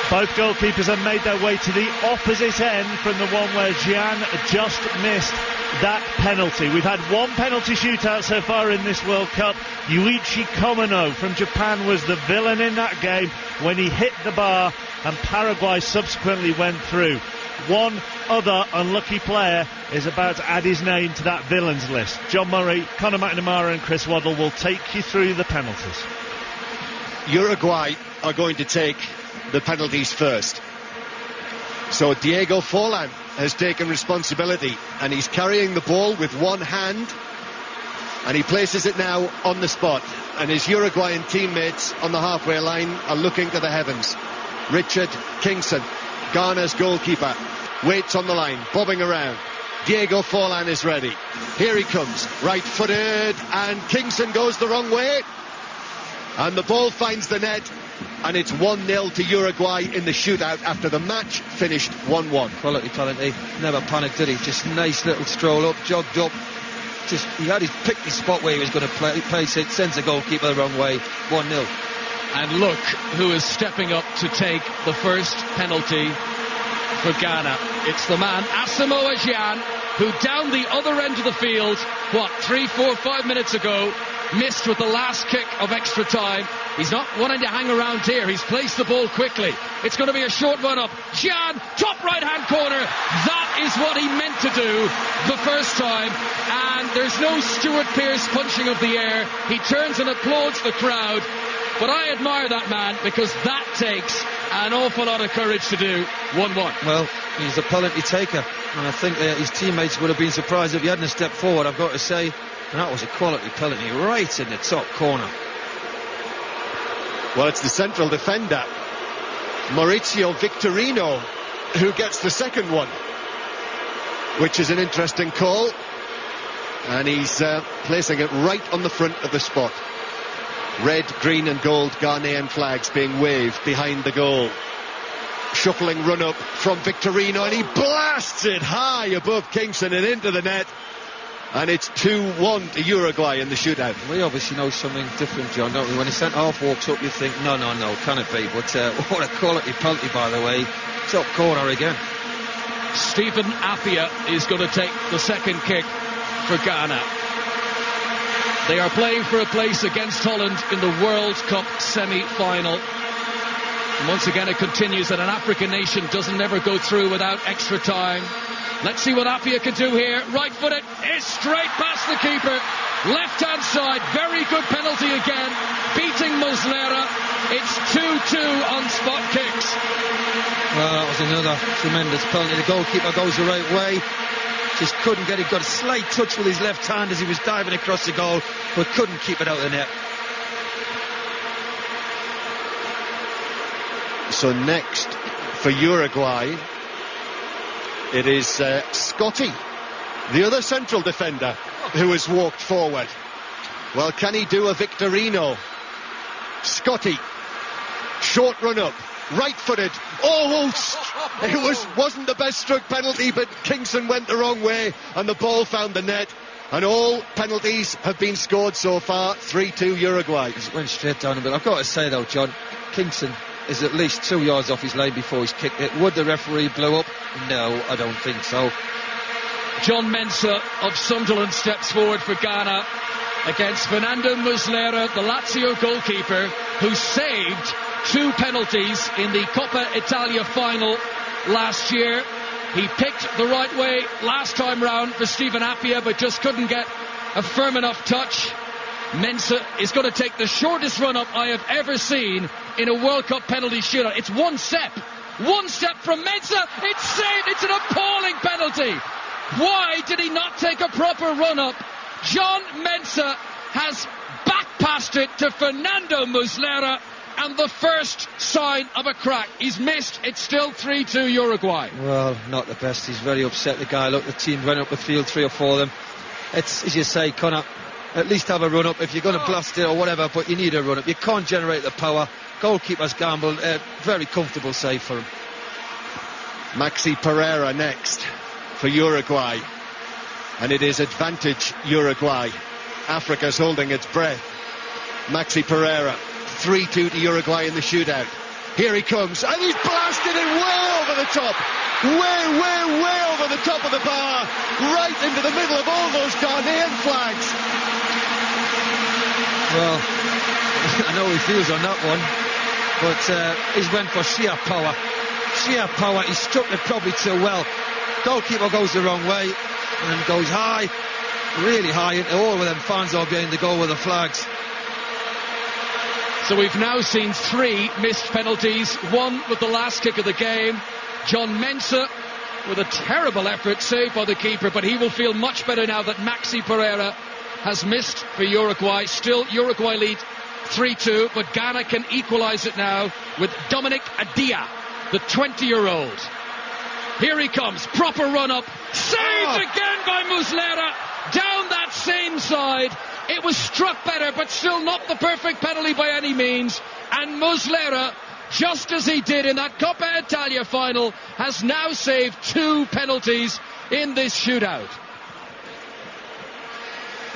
Both goalkeepers have made their way to the opposite end from the one where Gian just missed that penalty. We've had one penalty shootout so far in this World Cup. Yuichi Komano from Japan was the villain in that game when he hit the bar, and Paraguay subsequently went through. One other unlucky player is about to add his name to that villains list. John Murray, Conor McNamara and Chris Waddle will take you through the penalties. Uruguay are going to take the penalties first. So Diego Forlan has taken responsibility, and he's carrying the ball with one hand, and he places it now on the spot, and his Uruguayan teammates on the halfway line are looking to the heavens. Richard Kingston, Ghana's goalkeeper, waits on the line, bobbing around. Diego Forlan is ready. Here he comes, right-footed, and Kingston goes the wrong way, and the ball finds the net, and it's 1-0 to Uruguay in the shootout after the match finished 1-1. Quality penalty, never panicked, did he? Just nice little stroll up, jogged up. Just he picked his spot where he was going to place it, sends the goalkeeper the wrong way, 1-0. And look who is stepping up to take the first penalty for Ghana. It's the man Asamoah Gyan, who down the other end of the field, 3, 4, 5 minutes ago, missed with the last kick of extra time. He's not wanting to hang around here. He's placed the ball quickly. It's going to be a short run up. Gyan, top right hand corner. That is what he meant to do the first time. And there's no Stuart Pearce punching of the air. He turns and applauds the crowd. But I admire that man because that takes an awful lot of courage to do. 1-1. Well, he's a penalty taker, and I think his teammates would have been surprised if he hadn't stepped forward, I've got to say. And that was a quality penalty right in the top corner. Well, it's the central defender, Maurizio Victorino, who gets the second one, which is an interesting call. And he's placing it right on the front of the spot. Red, green and gold Ghanaian flags being waved behind the goal. Shuffling run up from Victorino, and he blasts it high above Kingston and into the net. And it's 2-1 to Uruguay in the shootout. We obviously know something different, John, don't we? When the centre-half walks up, you think, no, can it be? But what a quality penalty, by the way. Top corner again. Stephen Appiah is going to take the second kick for Ghana. They are playing for a place against Holland in the World Cup semi-final. And once again it continues that an African nation doesn't ever go through without extra time. Let's see what Appiah can do here. Right footed is straight past the keeper. Left hand side, very good penalty again. Beating Muslera. It's 2-2 on spot kicks. Well, that was another tremendous penalty. The goalkeeper goes the right way. Just couldn't get it. Got a slight touch with his left hand as he was diving across the goal, but couldn't keep it out of the net. So next for Uruguay, it is Scotty, the other central defender, who has walked forward. Well, can he do a Victorino? Scotty, short run up, right-footed. It wasn't the best struck penalty, but Kingston went the wrong way and the ball found the net. And all penalties have been scored so far. 3-2 Uruguay. It went straight down a bit. I've got to say though, John, Kingston is at least 2 yards off his line before he's kicked it. Would the referee blow up? No, I don't think so. John Mensah of Sunderland steps forward for Ghana against Fernando Muslera, the Lazio goalkeeper, who saved 2 penalties in the Coppa Italia final last year. He picked the right way last time round for Stephen Appiah, but just couldn't get a firm enough touch. Mensah is going to take the shortest run-up I have ever seen in a World Cup penalty shootout. It's one step. One step from Mensah. It's saved. It's an appalling penalty. Why did he not take a proper run-up? John Mensah has back-passed it to Fernando Muslera, and the first sign of a crack. He's missed. It's still 3-2 Uruguay. Well, not the best. He's very upset, the guy. Look, the team went up the field, 3 or 4 of them. It's, as you say, Connor, at least have a run-up if you're going to blast it or whatever, but you need a run-up. You can't generate the power. Goalkeeper's gambled. Very comfortable save for him. Maxi Pereira next for Uruguay. And it is advantage Uruguay. Africa's holding its breath. Maxi Pereira. 3-2 to Uruguay in the shootout. Here he comes, and he's blasted it way over the top. Way over the top of the bar. Right into the middle of all those Ghanaian flags. Well, I know he feels on that one, but he's went for sheer power. Sheer power. He struck it probably too well. Goalkeeper goes the wrong way and goes high, really high into all of them fans are behind the goal with the flags. So we've now seen 3 missed penalties, 1 with the last kick of the game. John Mensah with a terrible effort, saved by the keeper, but he will feel much better now that Maxi Pereira has missed for Uruguay. Still, Uruguay lead 3-2, but Ghana can equalise it now with Dominic Adia, the 20-year-old. Here he comes, proper run-up, saved again by Muslera, down that same side. It was struck better, but still not the perfect penalty by any means. And Muslera, just as he did in that Coppa Italia final, has now saved 2 penalties in this shootout.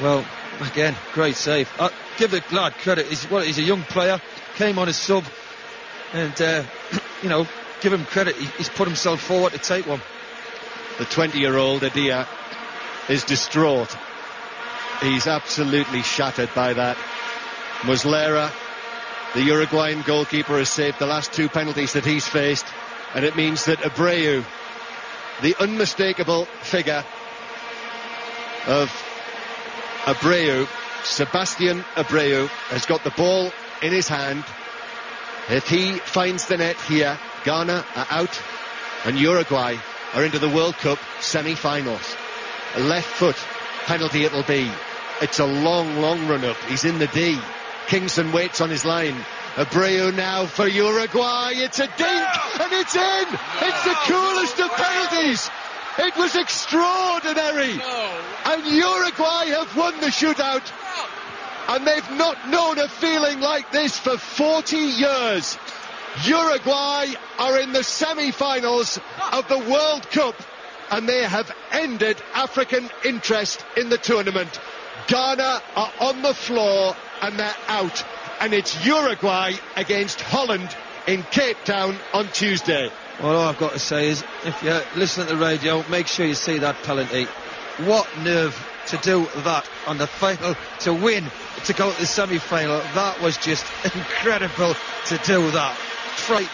Well, again, great save. Give the lad credit. He's a young player, came on as sub, and give him credit. He's put himself forward to take one. The 20-year-old Adia is distraught. He's absolutely shattered by that. Muslera, the Uruguayan goalkeeper, has saved the last 2 penalties that he's faced, and it means that Abreu, the unmistakable figure of Abreu, Sebastian Abreu, has got the ball in his hand. If he finds the net here, Ghana are out and Uruguay are into the World Cup semi-finals. A left foot penalty it'll be. It's a long run-up. He's in the D. Kingston waits on his line. Abreu now for Uruguay. It's a dink, and it's in. It's the coolest of penalties. It was extraordinary. And Uruguay have won the shootout. And they've not known a feeling like this for 40 years. Uruguay are in the semi-finals of the World Cup, and they have ended African interest in the tournament. Ghana are on the floor and they're out, and it's Uruguay against Holland in Cape Town on Tuesday. Well, all I've got to say is, if you listen to the radio, make sure you see that penalty. What nerve to do that on the final, to win, to go to the semi-final. That was just incredible to do that. Frightening.